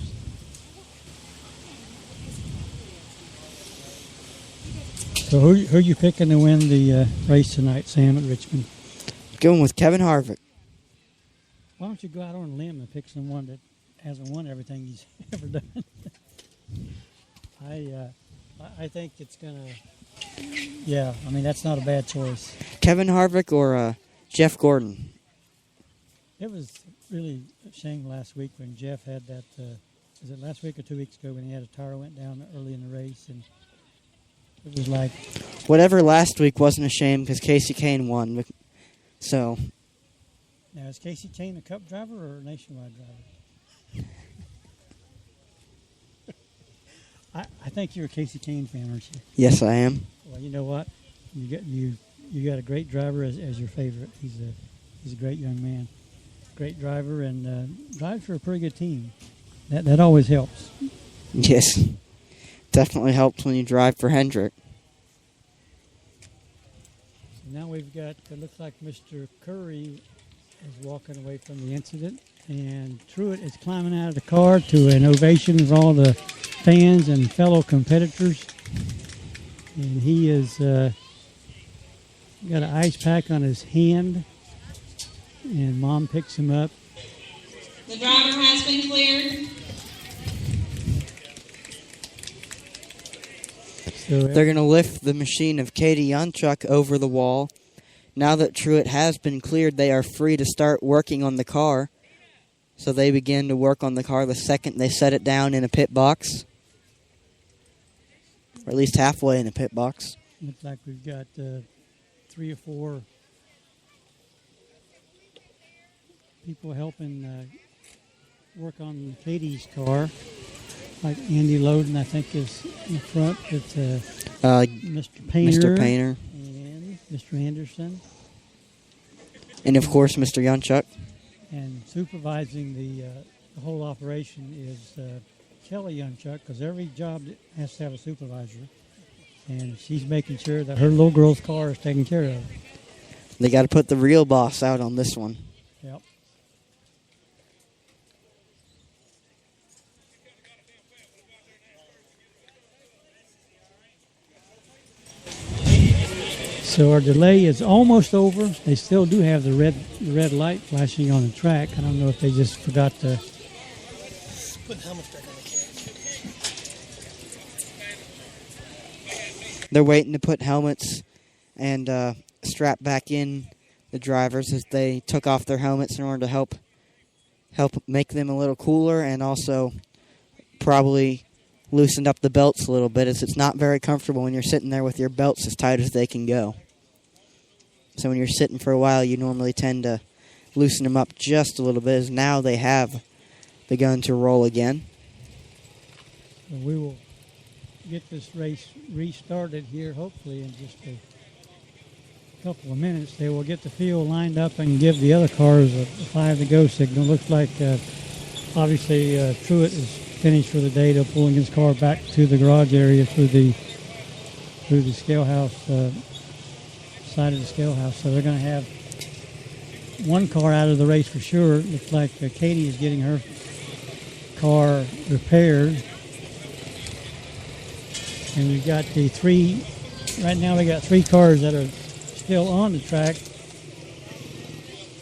So who are you picking to win the race tonight, Sam, at Richmond? Going with Kevin Harvick. Why don't you go out on a limb and pick someone that hasn't won everything he's ever done? I think it's going to, yeah, I mean, that's not a bad choice. Kevin Harvick or Jeff Gordon? It was really a shame last week when Jeff had that, was it last week or 2 weeks ago when he had a tire went down early in the race, and it was like... Whatever last week wasn't a shame because Casey Kane won, so... Now, is Casey Chain a Cup driver or a Nationwide driver? I think you're a Casey Chain fan, aren't you? Yes, I am. Well, you know what? You got a great driver as your favorite. He's a great young man, great driver, and drives for a pretty good team. That always helps. Yes, definitely helps when you drive for Hendrick. So now we've got, it looks like Mr. Curry is walking away from the incident, and Truitt is climbing out of the car to an ovation of all the fans and fellow competitors. And he is got an ice pack on his hand, and Mom picks him up. The driver has been cleared. So They're going to lift the machine of Katie Yunchuk over the wall. Now that Truitt has been cleared, they are free to start working on the car. So they begin to work on the car the second they set it down in a pit box. Or at least halfway in a pit box. looks like we've got 3 or 4 people helping work on Katie's car. Like Andy Loden, I think, is in front. It's Mr. Painter. Mr. Painter. And Mr. Anderson. And, of course, Mr. Yunchuk. And supervising the whole operation is Kelly Yunchuk, because every job has to have a supervisor. And she's making sure that her little girl's car is taken care of. They got to put the real boss out on this one. Yep. So our delay is almost over. They still do have the red light flashing on the track. I don't know if they just forgot to Put the helmet back on the carriage. They're waiting to put helmets and strap back in the drivers as they took off their helmets in order to help make them a little cooler, and also probably loosened up the belts a little bit, as it's not very comfortable when you're sitting there with your belts as tight as they can go. So when you're sitting for a while, you normally tend to loosen them up just a little bit, as now they have begun to roll again. So we will get this race restarted here, hopefully, in just a couple of minutes. They will get the field lined up and give the other cars a 5-to-go signal. Looks like, obviously, Truitt is finished for the day. They're pulling his car back to the garage area through the scale house, side of the scale house. So they're going to have one car out of the race for sure. Looks like Katie is getting her car repaired. And we've got right now we got 3 cars that are still on the track.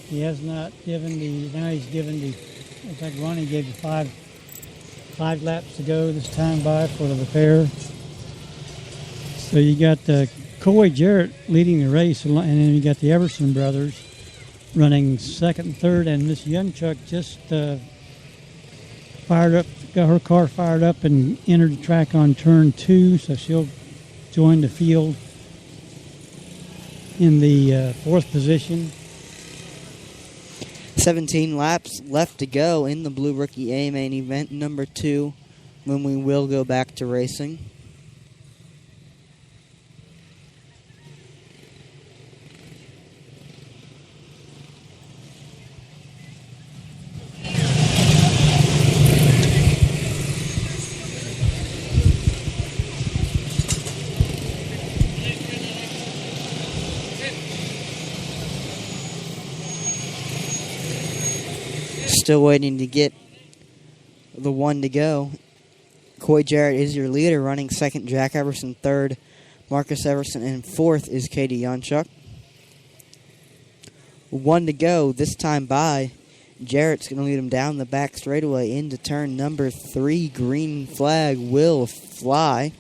He has not given now he's given looks like Ronnie gave the 5 laps to go this time by for the repair. So you got Coy Jarrett leading the race, and then you got the Everson brothers running second and third, and Miss Yunchuk just fired up, got her car fired up and entered the track on turn 2, so she'll join the field in the 4th position. 17 laps left to go in the Blue Rookie A main event number 2, when we will go back to racing. Still waiting to get the 1 to go. Coy Jarrett is your leader, running second. Jack Everson third. Marcus Everson, and 4th is Katie Yunchuk. 1 to go. This time by, Jarrett's going to lead him down the back straightaway into turn number 3. Green flag will fly.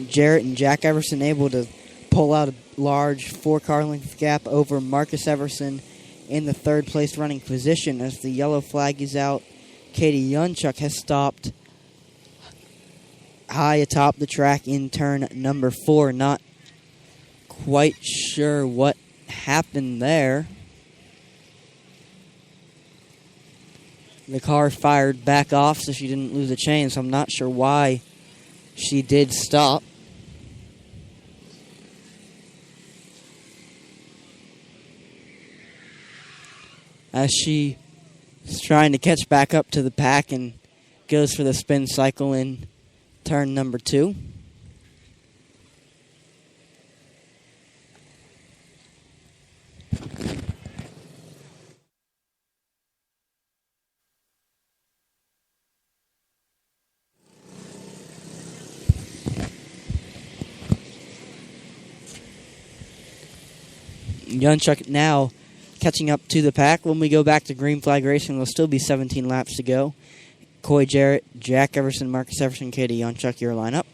Jarrett and Jack Everson able to pull out a large 4-car length gap over Marcus Everson in the 3rd place running position. As the yellow flag is out, Katie Yunchuk has stopped high atop the track in turn number 4. Not quite sure what happened there. The car fired back off so she didn't lose a chain, so I'm not sure why she did stop. As she is trying to catch back up to the pack and goes for the spin cycle in turn number 2. Yunchuk now catching up to the pack. When we go back to green flag racing, there'll still be 17 laps to go. Coy Jarrett, Jack Everson, Marcus Everson, Katie Yunchuk, your lineup.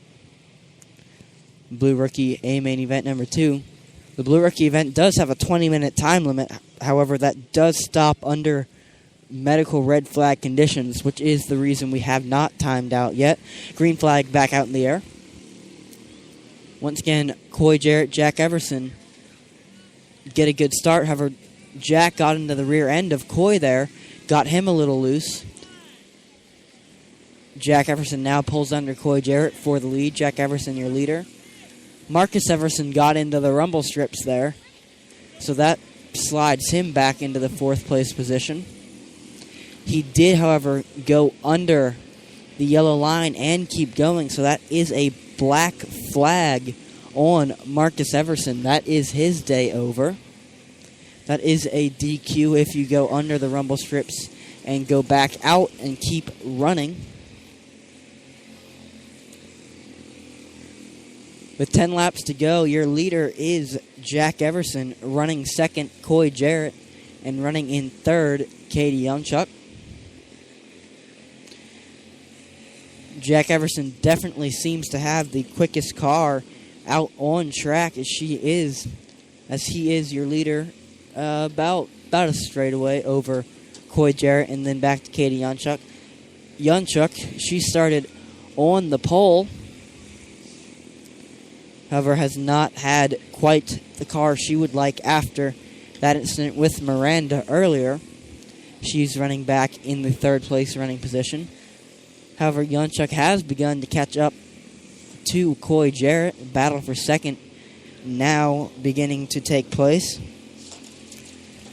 Blue Rookie A main event number 2. The Blue Rookie event does have a 20-minute time limit. However, that does stop under medical red flag conditions, which is the reason we have not timed out yet. Green flag back out in the air. Once again, Coy Jarrett, Jack Everson get a good start. However, Jack got into the rear end of Coy there, got him a little loose. Jack Everson now pulls under Coy Jarrett for the lead. Jack Everson, your leader. Marcus Everson got into the rumble strips there, so that slides him back into the 4th place position. He did, however, go under the yellow line and keep going, so that is a black flag on Marcus Everson. That is his day over. That is a DQ if you go under the rumble strips and go back out and keep running. With 10 laps to go, your leader is Jack Everson, running second, Coy Jarrett, and running in third, Katie Yunchuk. Jack Everson definitely seems to have the quickest car out on track as he is your leader, about a straightaway over Coy Jarrett and then back to Katie Yunchuk. Yunchuk, she started on the pole, however has not had quite the car she would like after that incident with Miranda earlier. She's running back in the 3rd place running position. However, Yunchuk has begun to catch up to Coy Jarrett. Battle for second now beginning to take place.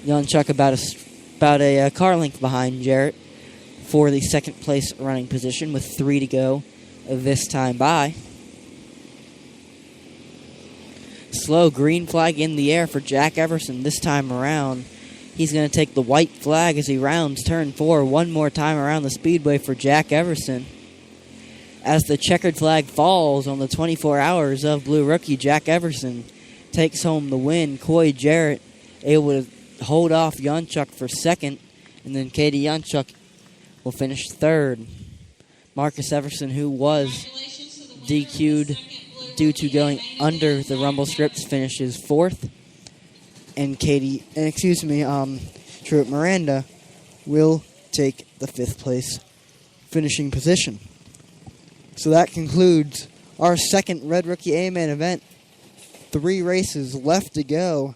Yunchuk about a car length behind Jarrett for the 2nd place running position with 3 to go this time by. Slow green flag in the air for Jack Everson this time around. He's going to take the white flag as he rounds turn 4 one more time around the speedway for Jack Everson. As the checkered flag falls on the 24 hours of Blue Rookie, Jack Everson takes home the win. Coy Jarrett able to hold off Yunchuk for 2nd, and then Katie Yunchuk will finish 3rd. Marcus Everson, who was DQ'd due to going under the rumble strips, finishes 4th. And Truett Miranda will take the 5th place finishing position. So that concludes our 2nd Red Rookie A-Man event. 3 races left to go.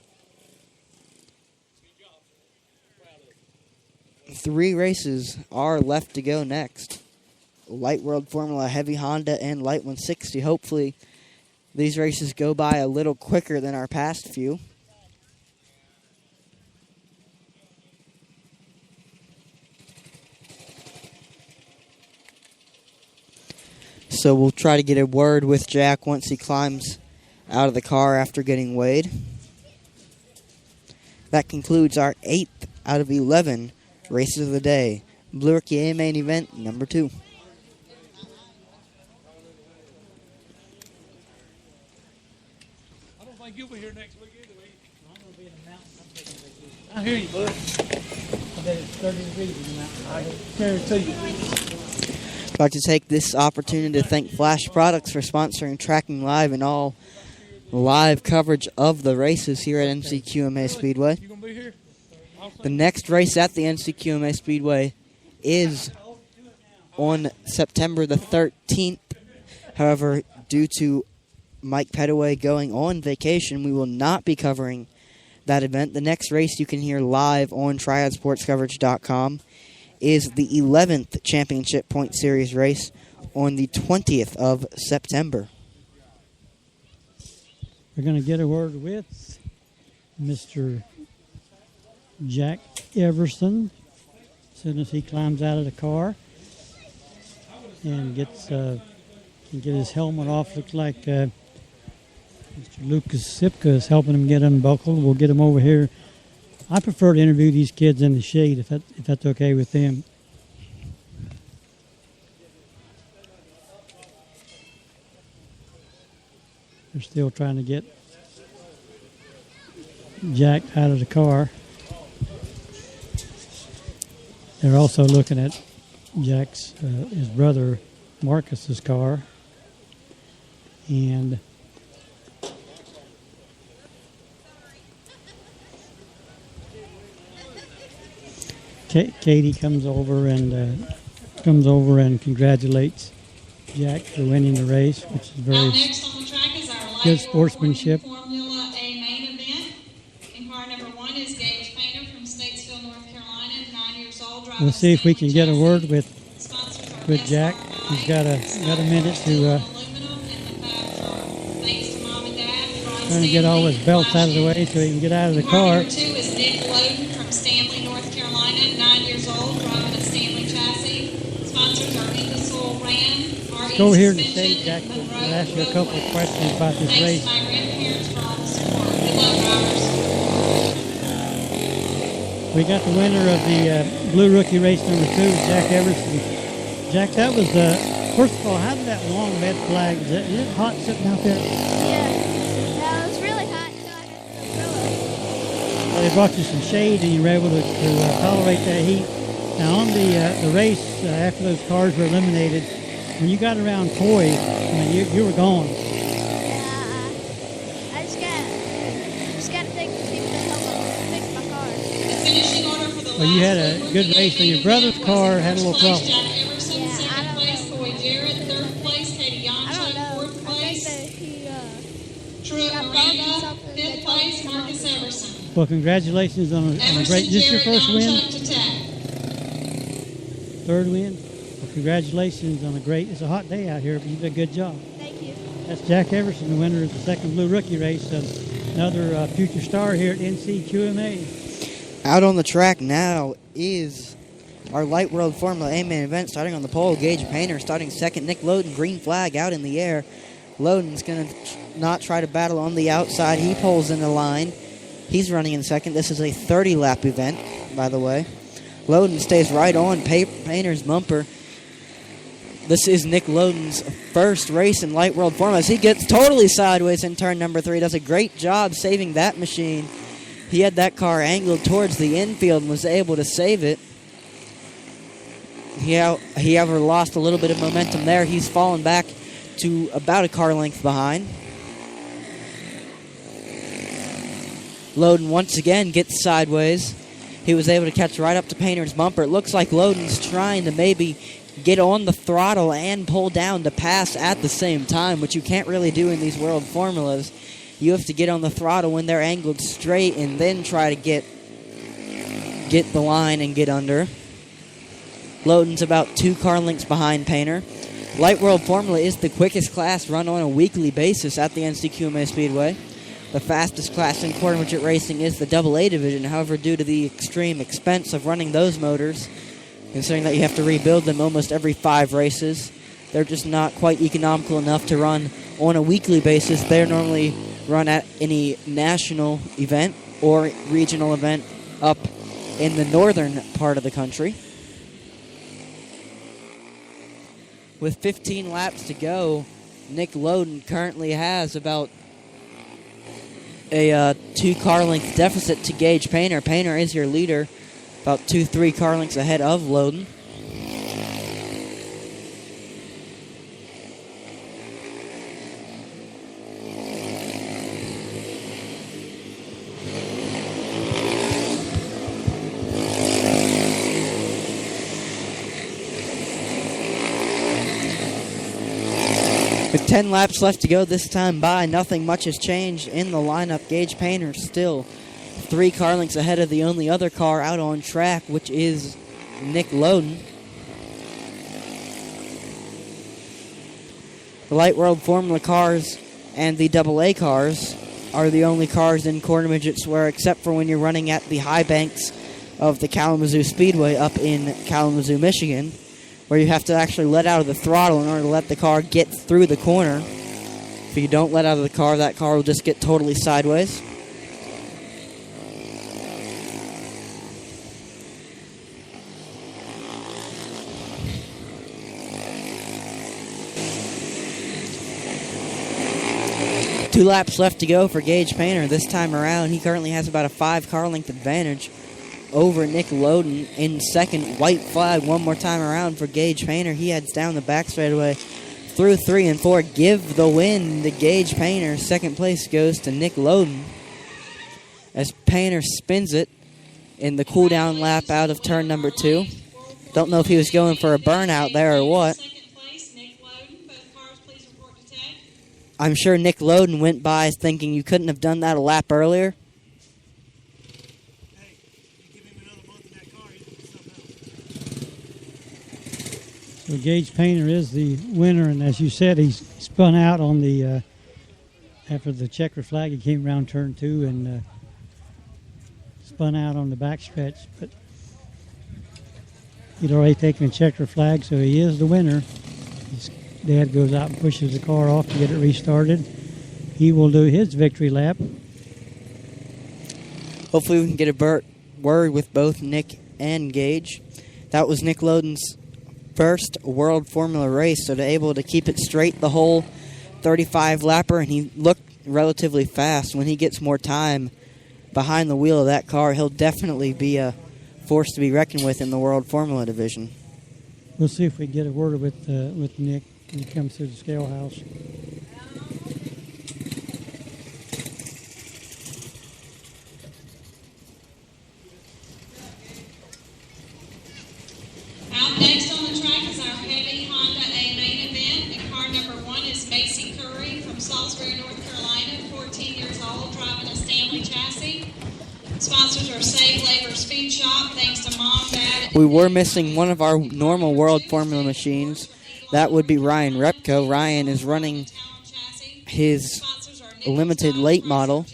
3 races are left to go next. Light World Formula, Heavy Honda, and Light 160. Hopefully these races go by a little quicker than our past few. So we'll try to get a word with Jack once he climbs out of the car after getting weighed. That concludes our 8th out of 11 races of the day. Blue Rookie A main event number 2. I don't think you'll be here next week either, will you? I'm going to be in the mountains. I'm taking vacation. I hear you, bud. I bet it's 30 degrees in the mountains. I guarantee you. I'd like to take this opportunity to thank Flash Products for sponsoring Tracking Live and all live coverage of the races here at NCQMA Speedway. You gonna be here? The next race at the NCQMA Speedway is on September the 13th. However, due to Mike Pettaway going on vacation, we will not be covering that event. The next race you can hear live on triadsportscoverage.com is the 11th Championship Point Series race on the 20th of September. We're going to get a word with Mr. Jack Everson as soon as he climbs out of the car and gets can get his helmet off. Looks like Mr. Lucas Sipka is helping him get unbuckled. We'll get him over here. I prefer to interview these kids in the shade if that's okay with them. They're still trying to get Jack out of the car. They're also looking at Jack's, his brother Marcus's car. And Katie comes over and congratulates Jack for winning the race, which is very good sportsmanship. Formula A main event. In car number 1 is Gage Painter from Statesville, North Carolina, 9 years old. We'll see if we can get a word with Jack. He's got a minute to trying to get all his belts out of the way so he can get out of the car. Number 2 is Nick Loden from Stanley, North Carolina, 9 years old, driving a Stanley chassis. Sponsors are Ingersoll Rand. Let's go here to the stage, Jack. We'll ask you a couple of questions about this race. My grandparents for all the support. Good luck, drivers. We got the winner of the Blue Rookie race number 2, Jack Everson. Jack, that was first of all, how did that long red flag? Is it hot sitting out there? Yeah, it was really hot until I got to the umbrella. Well, they brought you some shade and you were able to tolerate that heat. Now on the race, after those cars were eliminated, when you got around Coy, I mean, you were gone. I just got to take the people to help fix my car. Finishing order for the Well, you had a good race, and your brother's car had a little problem. Jack Everson, second place. Coy Jarrett, third place. Katie Yonchuk, fourth place. Truett Miranda, fifth place. Marcus Everson. Well, congratulations on a great. This your first win? Third win? Well, congratulations on a great. It's a hot day out here, but you did a good job. Thank you. That's Jack Everson, the winner of the second Blue Rookie race. Another future star here at NCQMA. Out on the track now is our Light World Formula A main event. Starting on the pole, Gage Painter starting second. Nick Loden, green flag out in the air. Loden's going to not try to battle on the outside. He pulls in the line. He's running in second. This is a 30-lap event, by the way. Loden stays right on Painter's bumper. This is Nick Loden's first race in Light World Formula as he gets totally sideways in turn number 3. Does a great job saving that machine. He had that car angled towards the infield and was able to save it. He ever lost a little bit of momentum there. He's fallen back to about a car length behind. Loden once again gets sideways. He was able to catch right up to Painter's bumper. It looks like Loden's trying to maybe get on the throttle and pull down to pass at the same time, which you can't really do in these World Formulas. You have to get on the throttle when they're angled straight and then try to get the line and get under. Loden's about 2 car lengths behind Painter. Light World Formula is the quickest class run on a weekly basis at the NCQMA Speedway. The fastest class in quarter midget racing is the AA division. However, due to the extreme expense of running those motors, considering that you have to rebuild them almost every 5 races, they're just not quite economical enough to run on a weekly basis. They're normally run at any national event or regional event up in the northern part of the country. With 15 laps to go, Nick Loden currently has about a 2 car length deficit to Gage Painter. Painter is your leader, about 2-3 car lengths ahead of Loden. With 10 laps left to go this time by, nothing much has changed in the lineup. Gage Painter still 3 car lengths ahead of the only other car out on track, which is Nick Loden. The Light World Formula cars and the AA cars are the only cars in quarter midgets where, except for when you're running at the high banks of the Kalamazoo Speedway up in Kalamazoo, Michigan, where you have to actually let out of the throttle in order to let the car get through the corner. If you don't let out of the car, that car will just get totally sideways. Two laps left to go for Gage Painter. This time around, he currently has about a 5 car length advantage over Nick Loden in second. White flag one more time around for Gage Painter. He heads down the back straightaway through 3 and 4. Give the win to Gage Painter. Second place goes to Nick Loden as Painter spins it in the cool down lap out of turn number 2. Don't know if he was going for a burnout there or what. I'm sure Nick Loden went by thinking you couldn't have done that a lap earlier. So Gage Painter is the winner, and as you said, he's spun out on the after the checker flag. He came around turn 2 and spun out on the backstretch, but he'd already taken a checker flag, so he is the winner. His dad goes out and pushes the car off to get it restarted. He will do his victory lap. Hopefully we can get a word with both Nick and Gage. That was Nick Loden's first World Formula race, so they're able to keep it straight the whole 35-lapper, and he looked relatively fast. When he gets more time behind the wheel of that car, he'll definitely be a force to be reckoned with in the World Formula division. We'll see if we get a word with Nick when he comes through the scale house. Out next on the track is our heavy Honda A main event. And car number 1 is Macy Curry from Salisbury, North Carolina, 14 years old, driving a Stanley chassis. Sponsors are Save Labor Speed Shop. Thanks to Mom, Dad. We were missing one of our normal World Formula machines. That would be Ryan Repko. Ryan is running his limited late model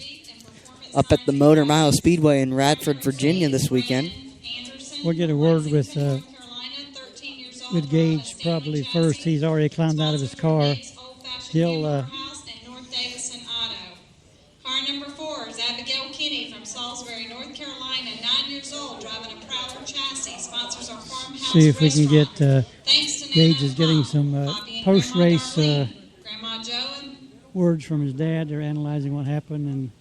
up at the Motor Mile Speedway in Radford, Virginia this weekend. We'll get a word with Gage probably first. He's already climbed out of his car. He'll Car number 4 is Abigail Kinney from Salisbury, North Carolina, 9 years old, driving a Prowler chassis. Sponsors are Farmhouse see if we can get Thanks to Gage is getting some post-race Grandma Joe and words from his dad. They're analyzing what happened, and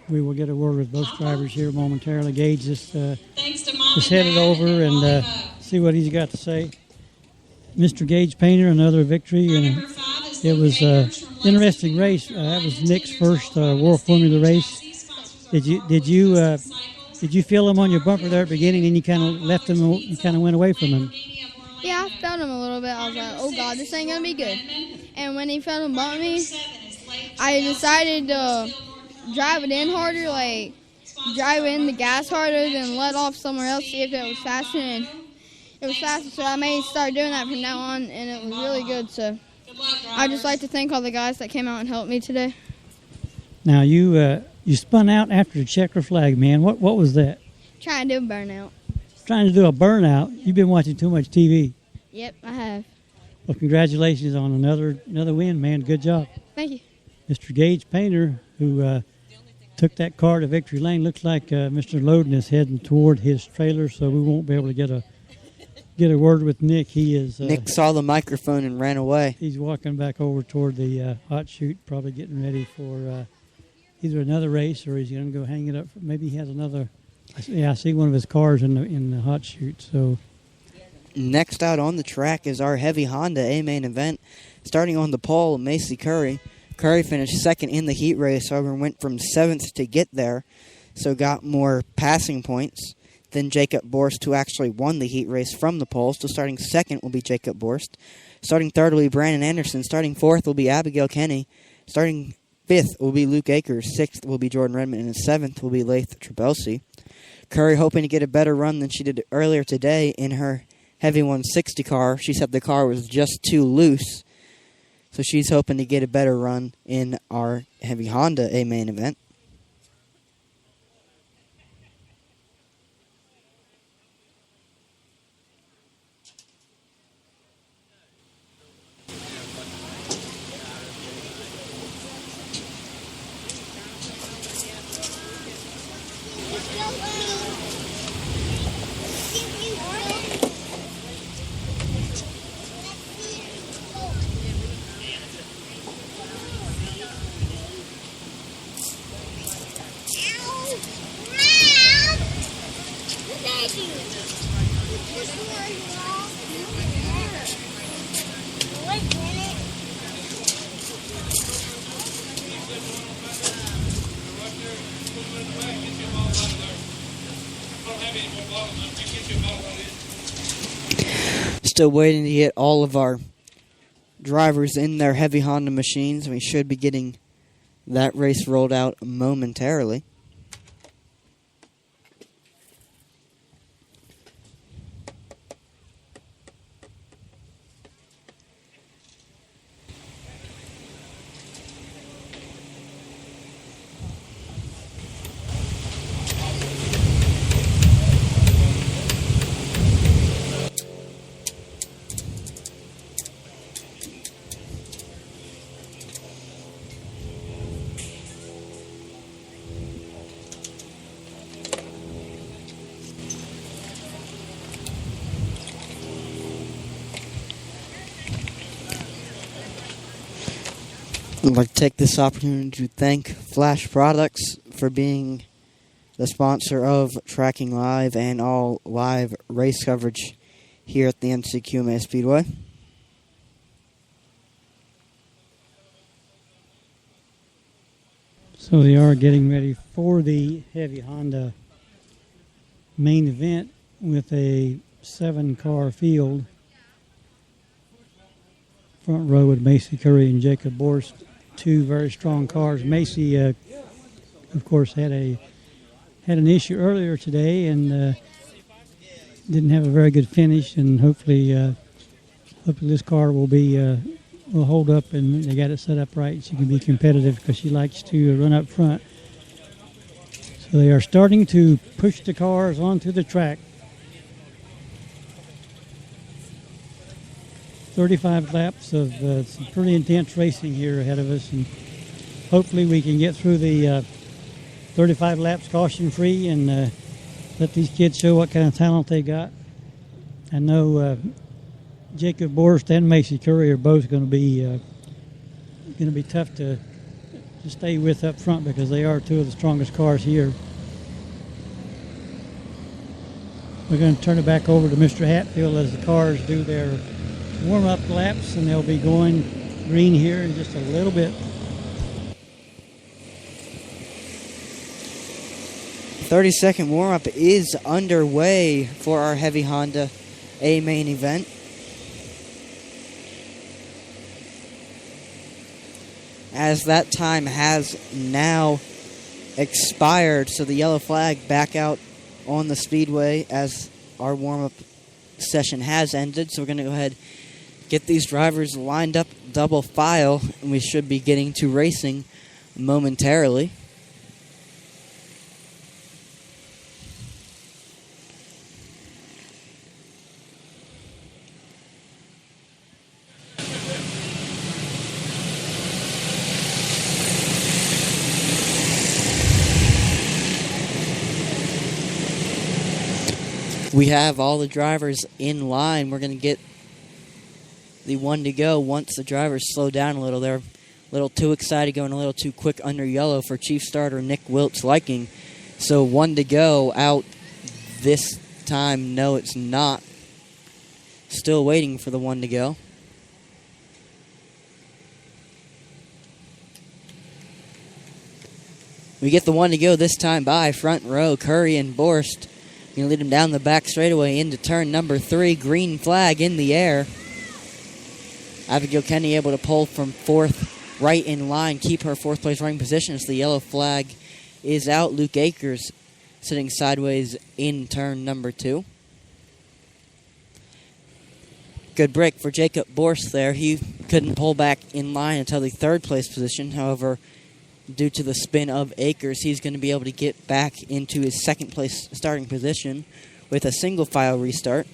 we will get a word with both drivers here momentarily. Gage just headed over and see what he's got to say. Mr. Gage Painter, another victory, and it was an interesting race. That was Nick's first World Formula race. Did you feel him on your bumper there at the beginning, and you kind of left him, you kind of went away from him? Yeah, I felt him a little bit. I was like, oh God, this ain't going to be good. And when he felt him bump me, I decided to drive it in harder, like drive in the gas harder, then let off somewhere else, see if it was faster. And it was faster, so I may start doing that from now on, and it was really good. So I'd just like to thank all the guys that came out and helped me today. Now, you spun out after the checker flag, man. What was that? Trying to do a burnout. Trying to do a burnout? You've been watching too much TV. Yep, I have. Well, congratulations on another win, man. Good job. Thank you. Mr. Gage Painter, who took that car to victory lane. Looks like Mr. Loden is heading toward his trailer, so we won't be able to get a word with Nick. Nick saw the microphone and ran away. He's walking back over toward the hot chute, probably getting ready for either another race or he's going to go hang it up. Maybe he has another. Yeah, I see one of his cars in the hot chute. So next out on the track is our heavy Honda A main event. Starting on the pole, Macy Curry. Curry finished second in the heat race, however, went from 7th to get there, so got more passing points than Jacob Borst, who actually won the heat race from the pole. So starting second will be Jacob Borst. Starting third will be Brandon Anderson. Starting fourth will be Abigail Kenny. Starting 5th will be Luke Akers. 6th will be Jordan Redmond. And 7th will be Lath Trabelsi. Curry hoping to get a better run than she did earlier today in her Heavy 160 car. She said the car was just too loose. So she's hoping to get a better run in our Heavy Honda A main event. Still waiting to get all of our drivers in their Heavy Honda machines. We should be getting that race rolled out momentarily. I'd like to take this opportunity to thank Flash Products for being the sponsor of Tracking Live and all live race coverage here at the NCQMA Speedway. So they are getting ready for the Heavy Honda main event with a 7-car field. Front row with Macy Curry and Jacob Borst, 2 very strong cars. Macy, of course, had an issue earlier today and didn't have a very good finish. And hopefully this car will hold up, and they got it set up right. She can be competitive because she likes to run up front. So they are starting to push the cars onto the track. 35 laps of some pretty intense racing here ahead of us, and hopefully we can get through the 35 laps caution-free and let these kids show what kind of talent they got. I know Jacob Borst and Macy Curry are both going to be tough to stay with up front because they are 2 of the strongest cars here. We're going to turn it back over to Mr. Hatfield as the cars do their warm-up laps, and they'll be going green here in just a little bit. 30-second warm-up is underway for our Heavy Honda A main event. As that time has now expired, so the yellow flag back out on the speedway as our warm-up session has ended. So we're going to go ahead get these drivers lined up double file, and we should be getting to racing momentarily. We have all the drivers in line. We're going to get the 1 to go once the drivers slow down a little. They're a little too excited, going a little too quick under yellow for Chief Starter Nick Wilt's liking. So 1 to go out this time. No, it's not. Still waiting for the 1 to go. We get the 1 to go this time by front row. Curry and Borst. Going to lead him down the back straightaway into turn number 3. Green flag in the air. Abigail Kenny able to pull from 4th right in line, keep her fourth place running position as the yellow flag is out. Luke Akers sitting sideways in turn number 2. Good break for Jacob Borst there. He couldn't pull back in line until the third place position. However, due to the spin of Akers, he's going to be able to get back into his second place starting position with a single file restart.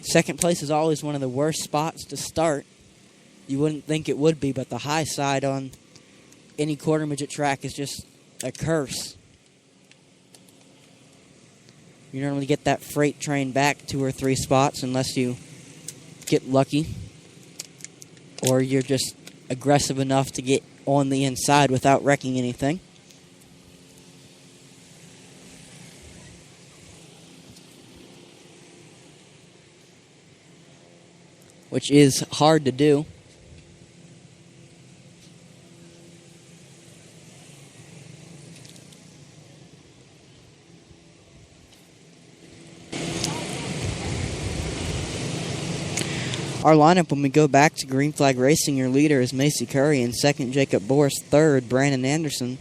Second place is always one of the worst spots to start. You wouldn't think it would be, but the high side on any quarter midget track is just a curse. You normally get that freight train back 2 or 3 spots unless you get lucky or you're just aggressive enough to get on the inside without wrecking anything. Which is hard to do. Our lineup when we go back to Green Flag Racing, your leader is Macy Curry. In second, Jacob Borst. Third, Brandon Anderson.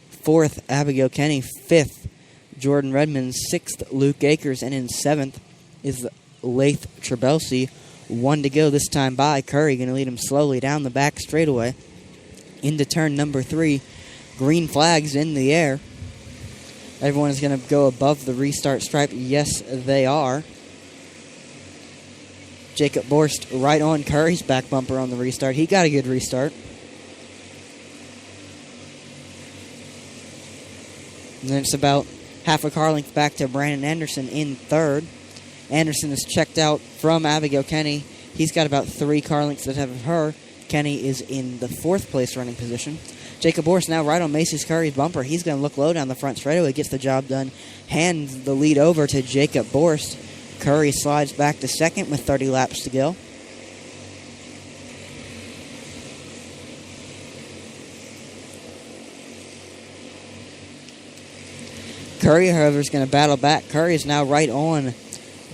Fourth, Abigail Kenny. Fifth, Jordan Redmond. Sixth, Luke Akers. And in seventh is Lath Trebelsey. 1 to go this time by. Curry going to lead him slowly down the back straightaway into turn number 3. Green flags in the air. Everyone is going to go above the restart stripe. Yes, they are. Jacob Borst right on Curry's back bumper on the restart. He got a good restart. And then it's about half a car length back to Brandon Anderson in third. Anderson is checked out from Abigail Kenny. He's got about 3 car lengths that have her. Kenny is in the 4th place running position. Jacob Borst now right on Macy's Curry's bumper. He's going to look low down the front straightaway, gets the job done, hands the lead over to Jacob Borst. Curry slides back to second with 30 laps to go. Curry, however, is going to battle back. Curry is now right on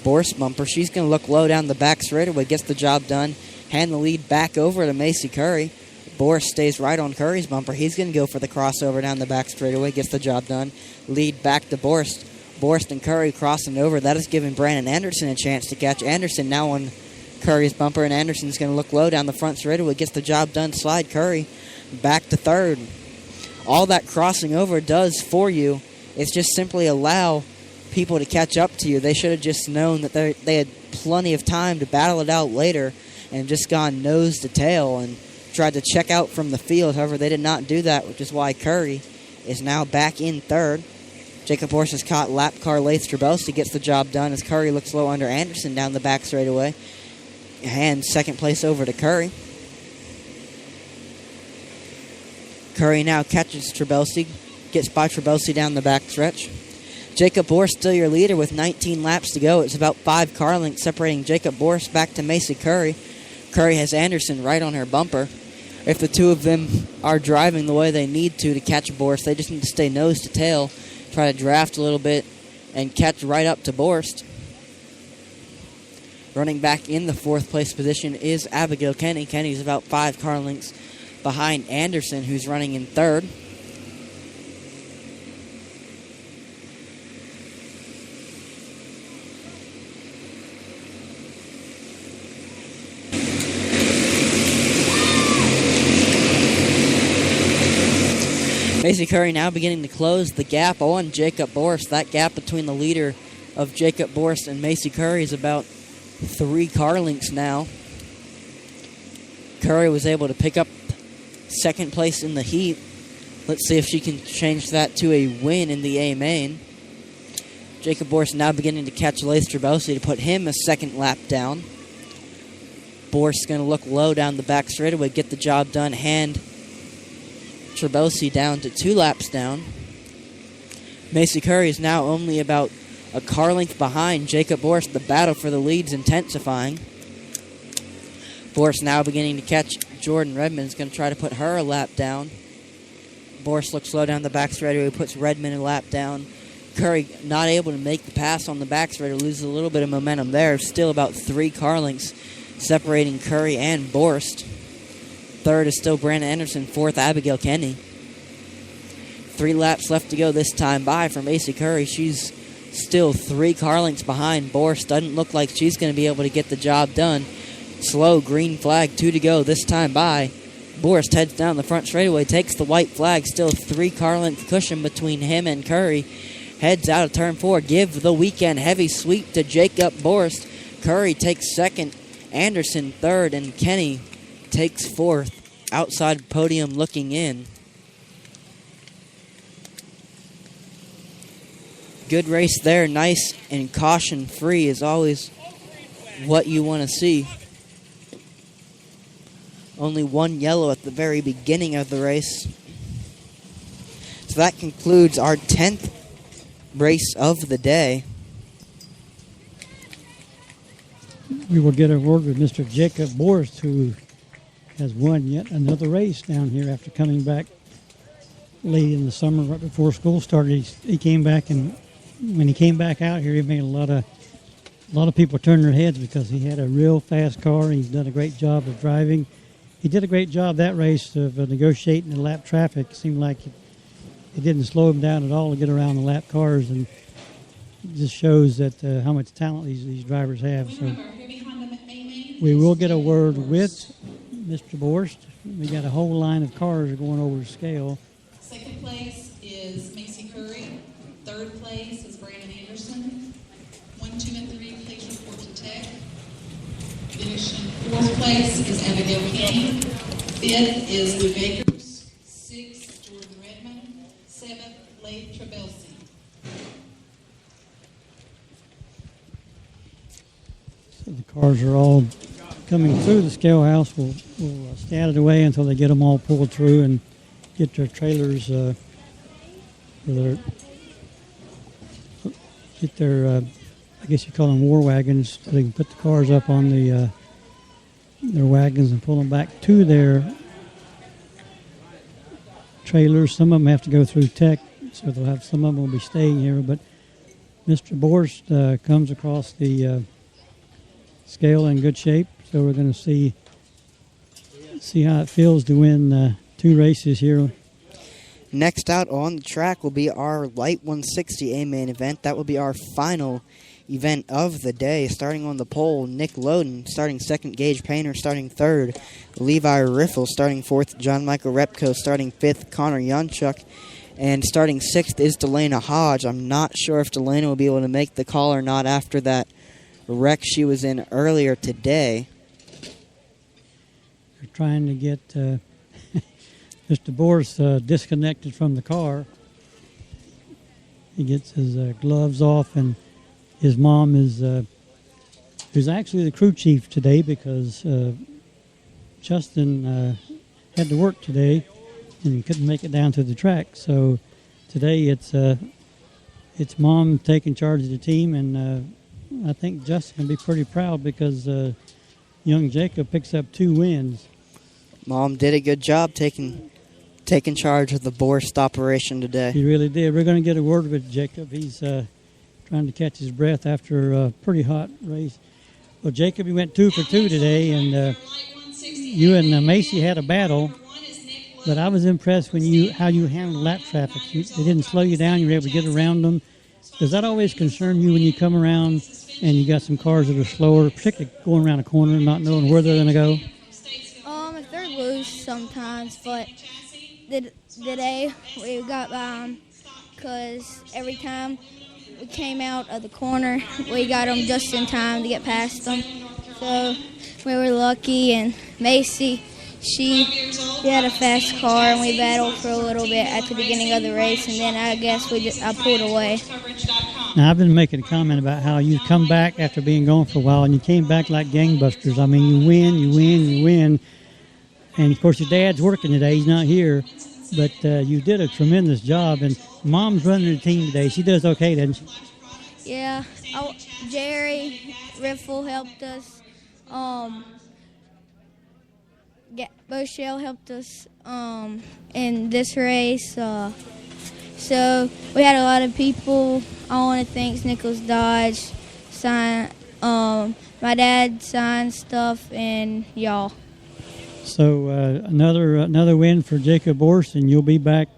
Borst's bumper. She's going to look low down the back straightaway, gets the job done, hand the lead back over to Macy Curry. Borst stays right on Curry's bumper. He's going to go for the crossover down the back straightaway, gets the job done. Lead back to Borst. Borst and Curry crossing over. That is giving Brandon Anderson a chance to catch. Anderson now on Curry's bumper, and Anderson's going to look low down the front straightaway, gets the job done. Slide Curry back to third. All that crossing over does for you is just simply allow people to catch up to you. They should have just known that they had plenty of time to battle it out later and just gone nose to tail and tried to check out from the field. However, they did not do that, which is why Curry is now back in third. Jacob Borst has caught lap car Lath Trebelsey, gets the job done as Curry looks low under Anderson down the back straightaway. Hands second place over to Curry. Curry now catches Trebelsey, gets by Trebelsey down the back stretch. Jacob Borst still your leader with 19 laps to go. It's about 5 car lengths separating Jacob Borst back to Macy Curry. Curry has Anderson right on her bumper. If the two of them are driving the way they need to catch Borst, they just need to stay nose to tail, try to draft a little bit, and catch right up to Borst. Running back in the 4th place position is Abigail Kenny. Kenny's about 5 car lengths behind Anderson, who's running in 3rd. Macy Curry now beginning to close the gap on Jacob Borst. That gap between the leader of Jacob Borst and Macy Curry is about 3 car lengths now. Curry was able to pick up 2nd place in the heat. Let's see if she can change that to a win in the A main. Jacob Borst now beginning to catch Lath Trebelsey to put him a 2nd lap down. Borst going to look low down the back straightaway, get the job done, hand Trebelsey down to 2 laps down. Macy Curry is now only about a car length behind Jacob Borst. The battle for the lead's intensifying. Borst now beginning to catch Jordan Redmond. Is going to try to put her a lap down. Borst looks slow down the back straightaway, puts Redmond a lap down. Curry not able to make the pass on the back straightaway, loses a little bit of momentum there. Still about 3 car lengths separating Curry and Borst. Third is still Brandon Anderson. Fourth, Abigail Kenny. 3 laps left to go this time by for Macy Curry. She's still 3 car lengths behind. Boris doesn't look like she's going to be able to get the job done. Slow, green flag, 2 to go this time by. Boris heads down the front straightaway, takes the white flag, still 3 car length cushion between him and Curry. Heads out of turn 4, give the weekend heavy sweep to Jacob Boris. Curry takes second, Anderson third, and Kenny takes fourth. Outside podium looking in. Good race there, nice and caution free is always what you want to see. Only 1 yellow at the very beginning of the race. So that concludes our 10th race of the day. We will get a word with Mr. Jacob Boris, who has won yet another race down here after coming back late in the summer, right before school started. He came back, and when he came back out here, he made a lot of people turn their heads because he had a real fast car. He's done a great job of driving. He did a great job that race of negotiating the lap traffic. It seemed like it didn't slow him down at all to get around the lap cars, and it just shows that how much talent these drivers have. So we will get a word with Mr. Borst. We got a whole line of cars going over the scale. Second place is Macy Curry. Third place is Brandon Anderson. 1, 2, and 3, please report to tech. Finishing fourth place is Abigail Kenny. Fifth is Luke Akers. Sixth, Jordan Redmond. Seventh, Laith Trebelsi. So the cars are all coming through the scale house. We'll scat it away until they get them all pulled through and get their trailers, get their I guess you call them war wagons, so they can put the cars up on their wagons and pull them back to their trailers. Some of them have to go through tech, so they'll have some of them will be staying here. But Mr. Borst comes across the scale in good shape, so we're going to see how it feels to win 2 races here. Next out on the track will be our Light 160A main event. That will be our final event of the day. Starting on the pole, Nick Loden starting second, Gage Painter starting third, Levi Riffle starting fourth, John Michael Repko starting fifth, Connor Yunchuk, and starting sixth is Delana Hodge. I'm not sure if Delana will be able to make the call or not after that wreck she was in earlier today. They're trying to get Mr. Boris disconnected from the car. He gets his gloves off, and his mom is who's actually the crew chief today because Justin had to work today and couldn't make it down to the track. So today it's mom taking charge of the team, and I think Justin can be pretty proud because young Jacob picks up 2 wins. Mom did a good job taking charge of the Borst operation today. He really did. We're going to get a word with Jacob. He's trying to catch his breath after a pretty hot race. Well, Jacob, you went 2 for 2 today, and you and Macy had a battle. But I was impressed how you handled lap traffic. They didn't slow you down. You were able to get around them. Does that always concern you when you come around and you got some cars that are slower, particularly going around a corner and not knowing where they're going to go? If they're loose sometimes, but today we got by them because every time we came out of the corner, we got them just in time to get past them. So we were lucky, and Macy, she had a fast car, and we battled for a little bit at the beginning of the race, and then I guess I pulled away. Now, I've been making a comment about how you come back after being gone for a while, and you came back like gangbusters. I mean, you win. And, of course, your dad's working today. He's not here. But you did a tremendous job. And Mom's running the team today. She does okay, doesn't she? Yeah. Jerry Riffle helped us. Boshell helped us in this race. So we had a lot of people. I want to thank Nichols Dodge, my dad signed stuff, and y'all. So another win for Jacob Borst, and you'll be back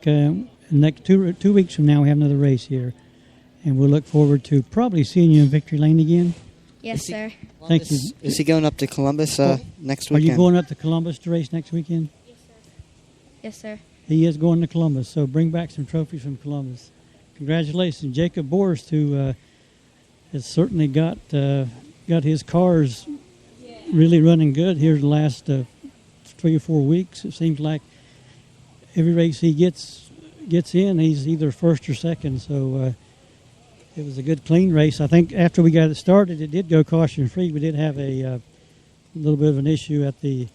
next 2 weeks from now. We have another race here, and we'll look forward to probably seeing you in Victory Lane again. Yes, sir. Thank you. Is he going up to Columbus next Are weekend? you going up to Columbus to race next weekend? Yes, sir. He is going to Columbus, so bring back some trophies from Columbus. Congratulations, Jacob Borst, who has certainly got his cars really running good here the last 3 or 4 weeks. It seems like every race he gets in, he's either first or second. So it was a good, clean race. I think after we got it started, it did go caution free. We did have a little bit of an issue at the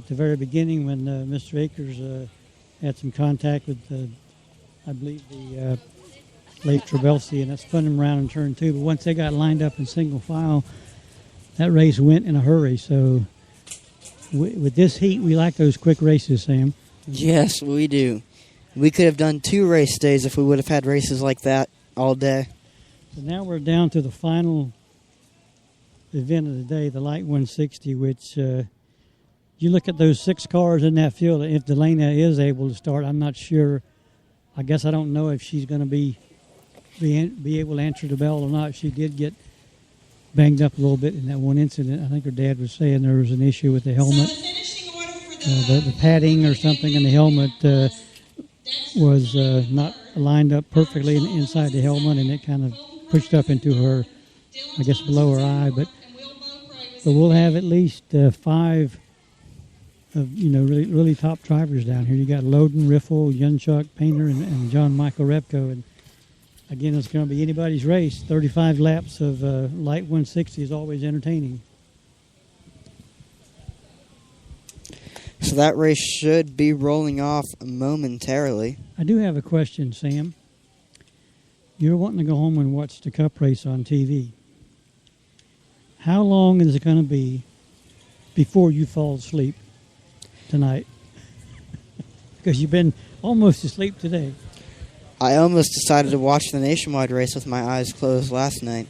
very beginning when Mr. Akers had some contact with, I believe, the late Trabelsi, and that spun him around in turn 2. But once they got lined up in single file, that race went in a hurry. So with this heat, we like those quick races, Sam. Yes, we do. We could have done 2 race days if we would have had races like that all day. So now we're down to the final event of the day, the Light 160, which you look at those 6 cars in that field. If Delana is able to start, I'm not sure. I guess I don't know if she's going to be able to answer the bell or not. She did get banged up a little bit in that one incident. I think her dad was saying there was an issue with the helmet. The padding or something in the helmet was not lined up perfectly inside the helmet, and it kind of pushed up into her, I guess, below her eye. But we'll have at least 5 of really top drivers down here. You got Loden, Riffle, Yunchuk, Painter, and John Michael Repko. And again, it's going to be anybody's race. 35 laps of Light 160 is always entertaining. So that race should be rolling off momentarily. I do have a question, Sam. You're wanting to go home and watch the Cup race on TV. How long is it going to be before you fall asleep tonight? Because you've been almost asleep today. I almost decided to watch the Nationwide race with my eyes closed last night.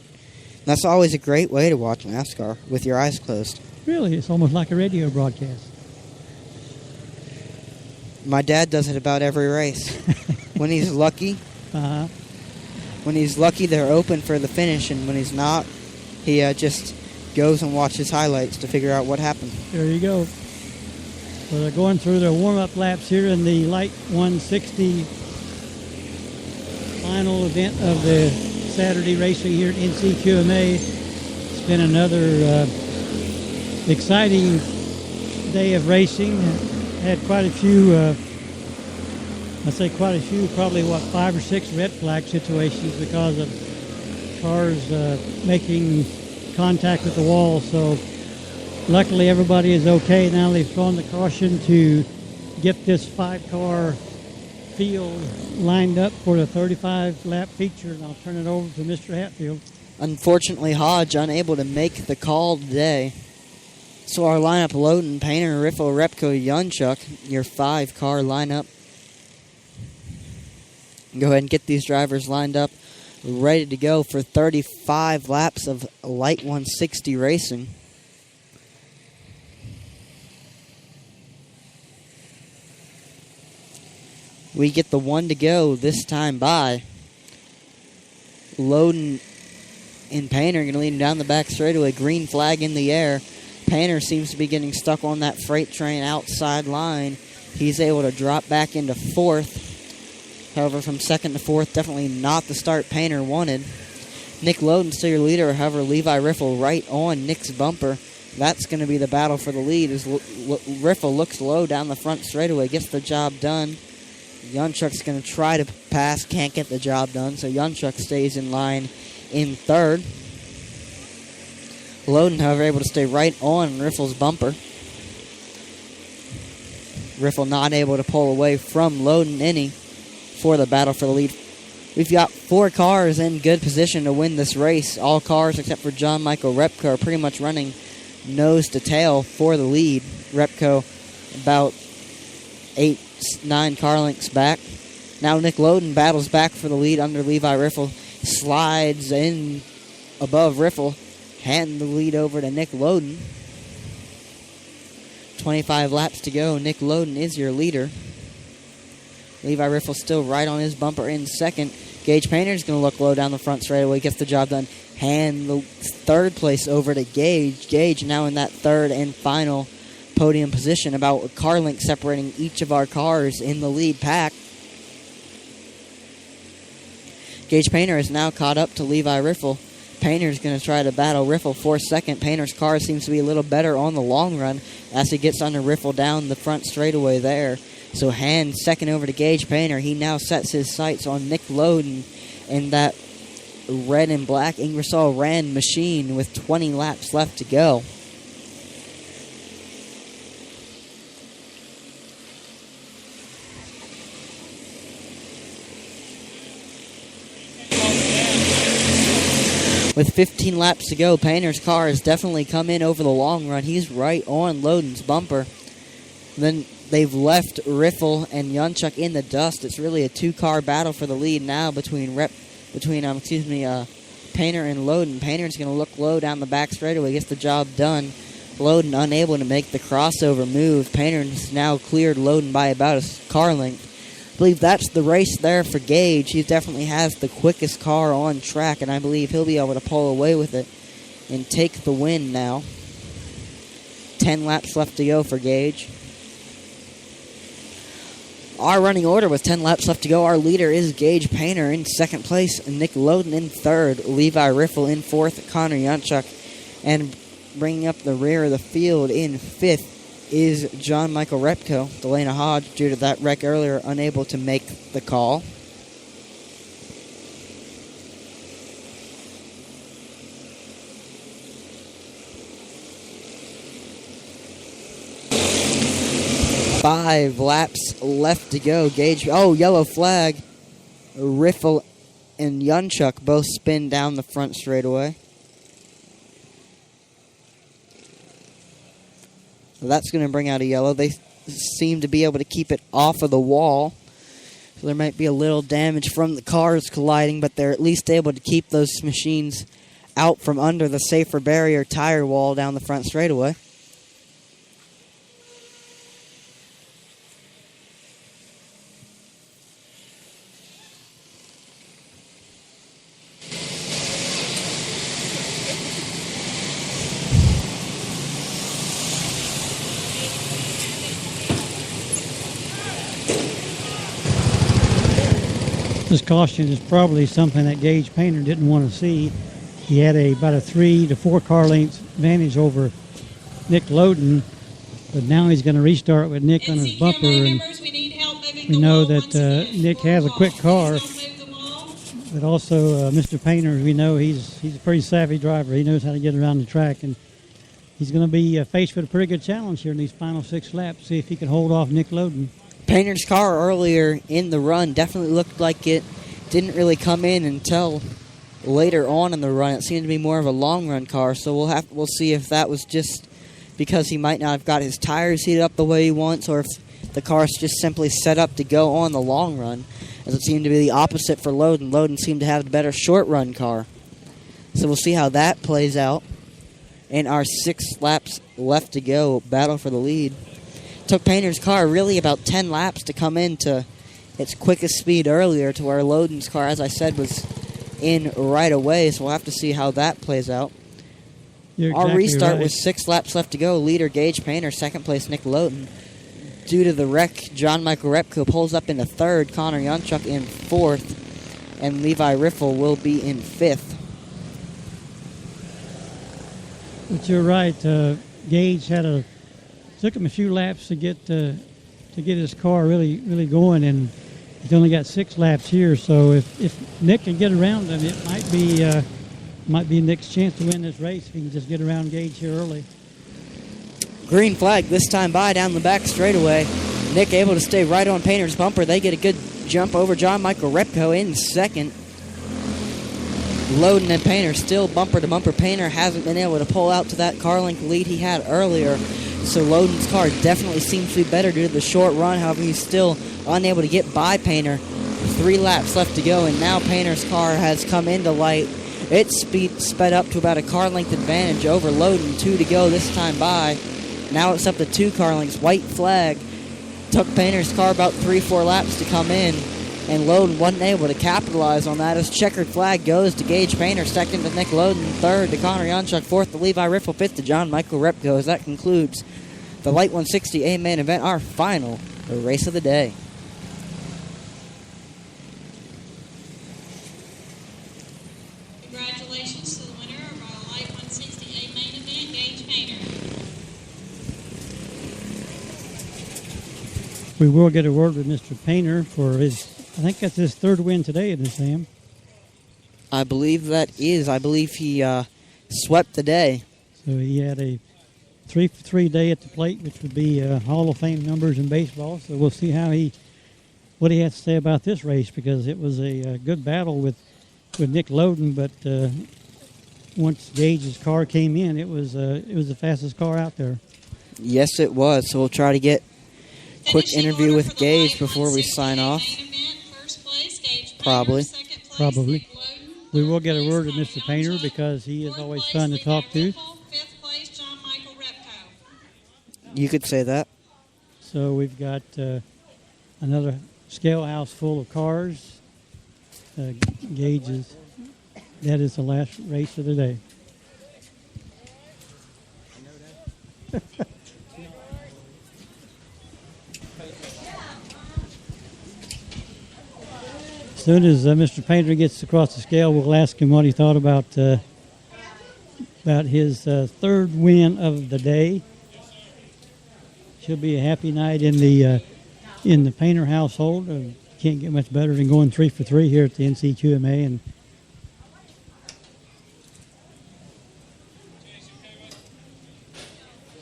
That's always a great way to watch NASCAR, with your eyes closed. Really? It's almost like a radio broadcast. My dad does it about every race. When he's lucky, they're open for the finish, and when he's not, he just goes and watches highlights to figure out what happened. There you go. So they're going through their warm-up laps here in the Light 160 final event of the Saturday racing here at NCQMA. It's been another exciting day of racing. Had quite a few, probably 5 or 6 red flag situations because of cars making contact with the wall. So luckily everybody is okay. Now they've thrown the caution to get this 5-car field lined up for the 35-lap feature, and I'll turn it over to Mr. Hatfield. Unfortunately, Hodge unable to make the call today. So our lineup: Loden, Painter, Riffle, Repko, Yunchuk, your 5-car lineup. Go ahead and get these drivers lined up, ready to go for 35 laps of Light 160 racing. We get the 1 to go this time by. Loden and Painter are going to lead him down the back straightaway. Green flag in the air. Painter seems to be getting stuck on that freight train outside line. He's able to drop back into 4th. However, from 2nd to 4th, definitely not the start Painter wanted. Nick Loden still your leader. However, Levi Riffle right on Nick's bumper. That's going to be the battle for the lead as Riffle looks low down the front straightaway, gets the job done. Yunchuk's going to try to pass, can't get the job done, so Yunchuk stays in line in 3rd. Loden, however, able to stay right on Riffle's bumper. Riffle not able to pull away from Loden any for the battle for the lead. We've got 4 cars in good position to win this race. All cars except for John Michael Repko are pretty much running nose to tail for the lead. Repko about 8-9 car lengths back. Now Nick Loden battles back for the lead under Levi Riffle. Slides in above Riffle. Hand the lead over to Nick Loden. 25 laps to go. Nick Loden is your leader. Levi Riffle still right on his bumper in second. Gage Painter's going to look low down the front straightaway, gets the job done. Hand the third place over to Gage. Gage now in that third and final podium position, about a car length separating each of our cars in the lead pack. Gage Painter is now caught up to Levi Riffle. Painter's going to try to battle Riffle for second. Painter's car seems to be a little better on the long run as he gets under Riffle down the front straightaway there. So Hand second over to Gage Painter. He now sets his sights on Nick Loden in that red and black Ingersoll Rand machine with 20 laps left to go. With 15 laps to go, Painter's car has definitely come in over the long run. He's right on Loden's bumper. Then they've left Riffle and Yunchuk in the dust. It's really a two-car battle for the lead now between Painter and Loden. Painter's going to look low down the back straightaway, gets the job done. Loden unable to make the crossover move. Painter's now cleared Loden by about a car length. I believe that's the race there for Gage. He definitely has the quickest car on track, and I believe he'll be able to pull away with it and take the win now. 10 laps left to go for Gage. Our running order with 10 laps left to go. Our leader is Gage Painter in second place, Nick Loden in third, Levi Riffle in fourth, Connor Yunchuk, and bringing up the rear of the field in fifth is John Michael Repko. Delana Hodge, due to that wreck earlier, unable to make the call. Five laps left to go. Gage, yellow flag. Riffle and Yunchuk both spin down the front straightaway. So that's going to bring out a yellow. They seem to be able to keep it off of the wall. So there might be a little damage from the cars colliding, but they're at least able to keep those machines out from under the safer barrier tire wall down the front straightaway. This caution is probably something that Gage Painter didn't want to see. He had about a 3 to 4 car lengths advantage over Nick Loden, but now he's going to restart with Nick on his bumper, and we know that Nick has a quick car, but also Mr. Painter, we know he's a pretty savvy driver. He knows how to get around the track, and he's going to be faced with a pretty good challenge here in these final 6 laps, see if he can hold off Nick Loden. Painter's car earlier in the run definitely looked like it didn't really come in until later on in the run. It seemed to be more of a long run car, so we'll see if that was just because he might not have got his tires heated up the way he wants, or if the car's just simply set up to go on the long run, as it seemed to be the opposite for Loden. Loden seemed to have the better short run car. So we'll see how that plays out in our 6 laps left to go battle for the lead. Took Painter's car really about 10 laps to come into its quickest speed earlier, to where Loden's car, as I said, was in right away, so we'll have to see how that plays out. Our restart with 6 laps left to go. Leader Gage Painter, second place Nick Loden. Due to the wreck, John Michael Repko pulls up into third, Connor Yunchuk in fourth, and Levi Riffle will be in fifth. But you're right, Gage took him a few laps to get his car really going, and he's only got 6 laps here. So if Nick can get around him, it might be Nick's chance to win this race if he can just get around Gage here early. Green flag this time by down the back straightaway. Nick able to stay right on Painter's bumper. They get a good jump over John Michael Repko in second. Loden and Painter still bumper to bumper. Painter hasn't been able to pull out to that car length lead he had earlier. So Loden's car definitely seems to be better due to the short run. However, he's still unable to get by Painter. 3 laps left to go, and now Painter's car has come into light. It's sped up to about a car length advantage over Loden. 2 to go this time by. Now it's up to 2 car lengths. White flag took Painter's car about 3-4 laps to come in, and Loden wasn't able to capitalize on that as checkered flag goes to Gage Painter, second to Nick Loden, third to Connor Yonchuk, fourth to Levi Riffle, fifth to John Michael Repko. As that concludes the Light 160A main event, our final race of the day. Congratulations to the winner of our Light 160A main event, Gage Painter. We will get a word with Mr. Painter for his, I think that's his 3rd win today, isn't it, Sam? I believe that is. I believe he swept the day. So he had a 3-for-3 day at the plate, which would be Hall of Fame numbers in baseball. So we'll see what he has to say about this race, because it was a good battle with Nick Loden, but once Gage's car came in, it was the fastest car out there. Yes, it was. So we'll try to get a quick interview with Gage before we sign off. Probably. We will get a word with Mr. Painter because he is always fun to talk to. You could say that. So we've got another scale house full of cars. Gauges. That is the last race of the day. As soon as Mr. Painter gets across the scale, we'll ask him what he thought about his 3rd win of the day. Should be a happy night in the Painter household. Can't get much better than going 3-for-3 here at the NCQMA. And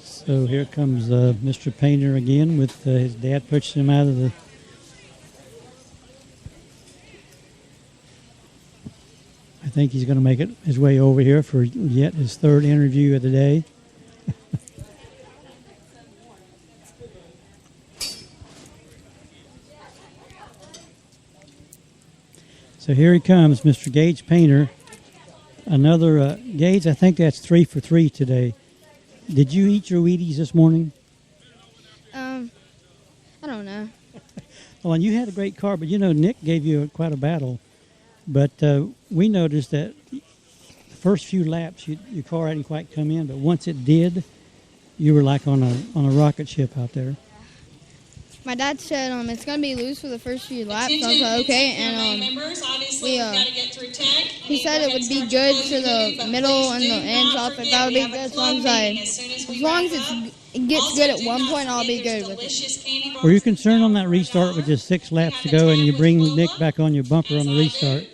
so here comes Mr. Painter again with his dad pushing him out of the. I think he's going to make his way over here for yet his 3rd interview of the day. So here he comes, Mr. Gage Painter. Another Gage, I think that's 3-for-3 today. Did you eat your Wheaties this morning? I don't know. Well, and you had a great car, but Nick gave you quite a battle. But we noticed that the first few laps, your car hadn't quite come in, but once it did, you were like on a rocket ship out there. My dad said it's going to be loose for the first few laps. I was like, okay, and he said it would be good for the middle and the ends. I thought that would be good as long as it gets good at one point, I'll be good with it. Were you concerned on that restart with just 6 laps to go and you bring Nick back on your bumper on the restart?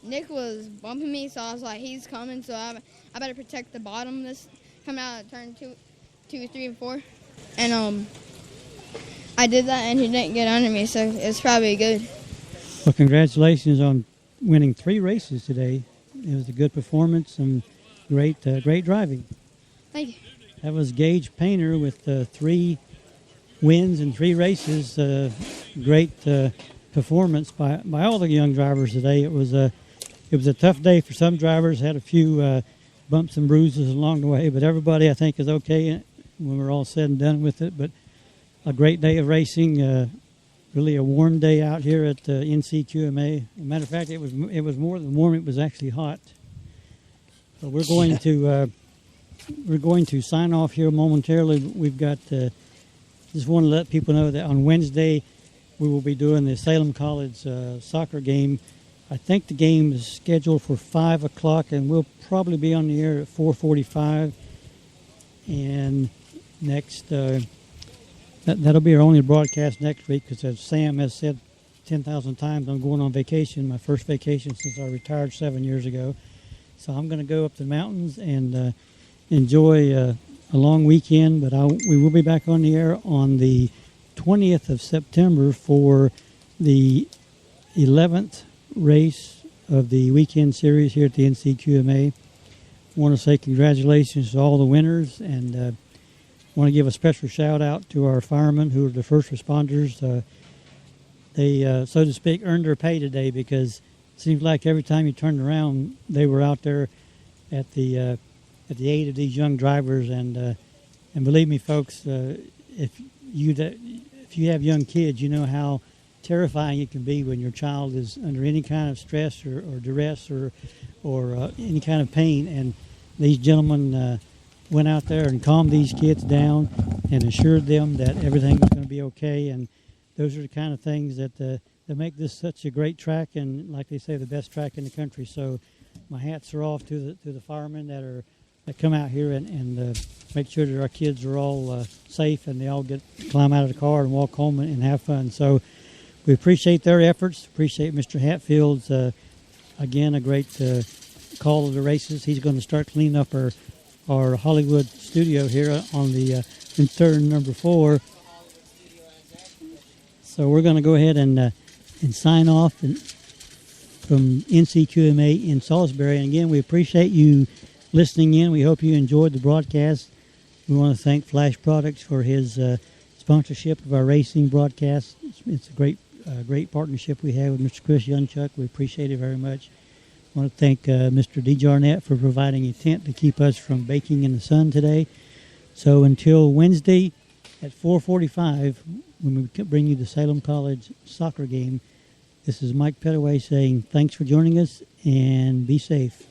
Nick was bumping me, so I was like, he's coming, so I better protect the bottom. This coming out of turn 2, 3, and 4. And I did that, and he didn't get under me, so it's probably good. Well, congratulations on winning 3 races today. It was a good performance and great driving. Thank you. That was Gage Painter with 3 wins in 3 races. Great performance by all the young drivers today. It was a tough day for some drivers. Had a few bumps and bruises along the way, but everybody I think is okay when we're all said and done with it. But a great day of racing. Really a warm day out here at NCQMA. As a matter of fact, it was more than warm. It was actually hot. So we're going to sign off here momentarily. We've got just want to let people know that on Wednesday we will be doing the Salem College soccer game. I think the game is scheduled for 5 o'clock, and we'll probably be on the air at 4:45. And next, that'll be our only broadcast next week, because as Sam has said 10,000 times, I'm going on vacation, my first vacation since I retired 7 years ago. So I'm going to go up to the mountains and enjoy a long weekend. But we will be back on the air on the 20th of September for the 11th race of the weekend series here at the NCQMA. I want to say congratulations to all the winners, and want to give a special shout out to our firemen who are the first responders. They, so to speak, earned their pay today, because it seems like every time you turned around, they were out there at the at the aid of these young drivers. And believe me, folks, if you have young kids, you know how terrifying it can be when your child is under any kind of stress or duress or any kind of pain. And these gentlemen went out there and calmed these kids down and assured them that everything was going to be okay. And those are the kind of things that make this such a great track, and like they say, the best track in the country. So my hats are off to the firemen that come out here and make sure that our kids are all safe and they all get to climb out of the car and walk home and have fun. So we appreciate their efforts. Appreciate Mr. Hatfield's again a great call of the races. He's going to start cleaning up our Hollywood studio here on the in turn number 4. So we're going to go ahead and sign off from NCQMA in Salisbury. And again, we appreciate you listening in. We hope you enjoyed the broadcast. We want to thank Flash Products for his sponsorship of our racing broadcast. It's a great partnership we have with Mr. Chris Youngchuck. We appreciate it very much. I want to thank Mr. D. Jarnett for providing a tent to keep us from baking in the sun today. So until Wednesday at 4:45, when we bring you the Salem College soccer game, this is Mike Pettaway saying thanks for joining us and be safe.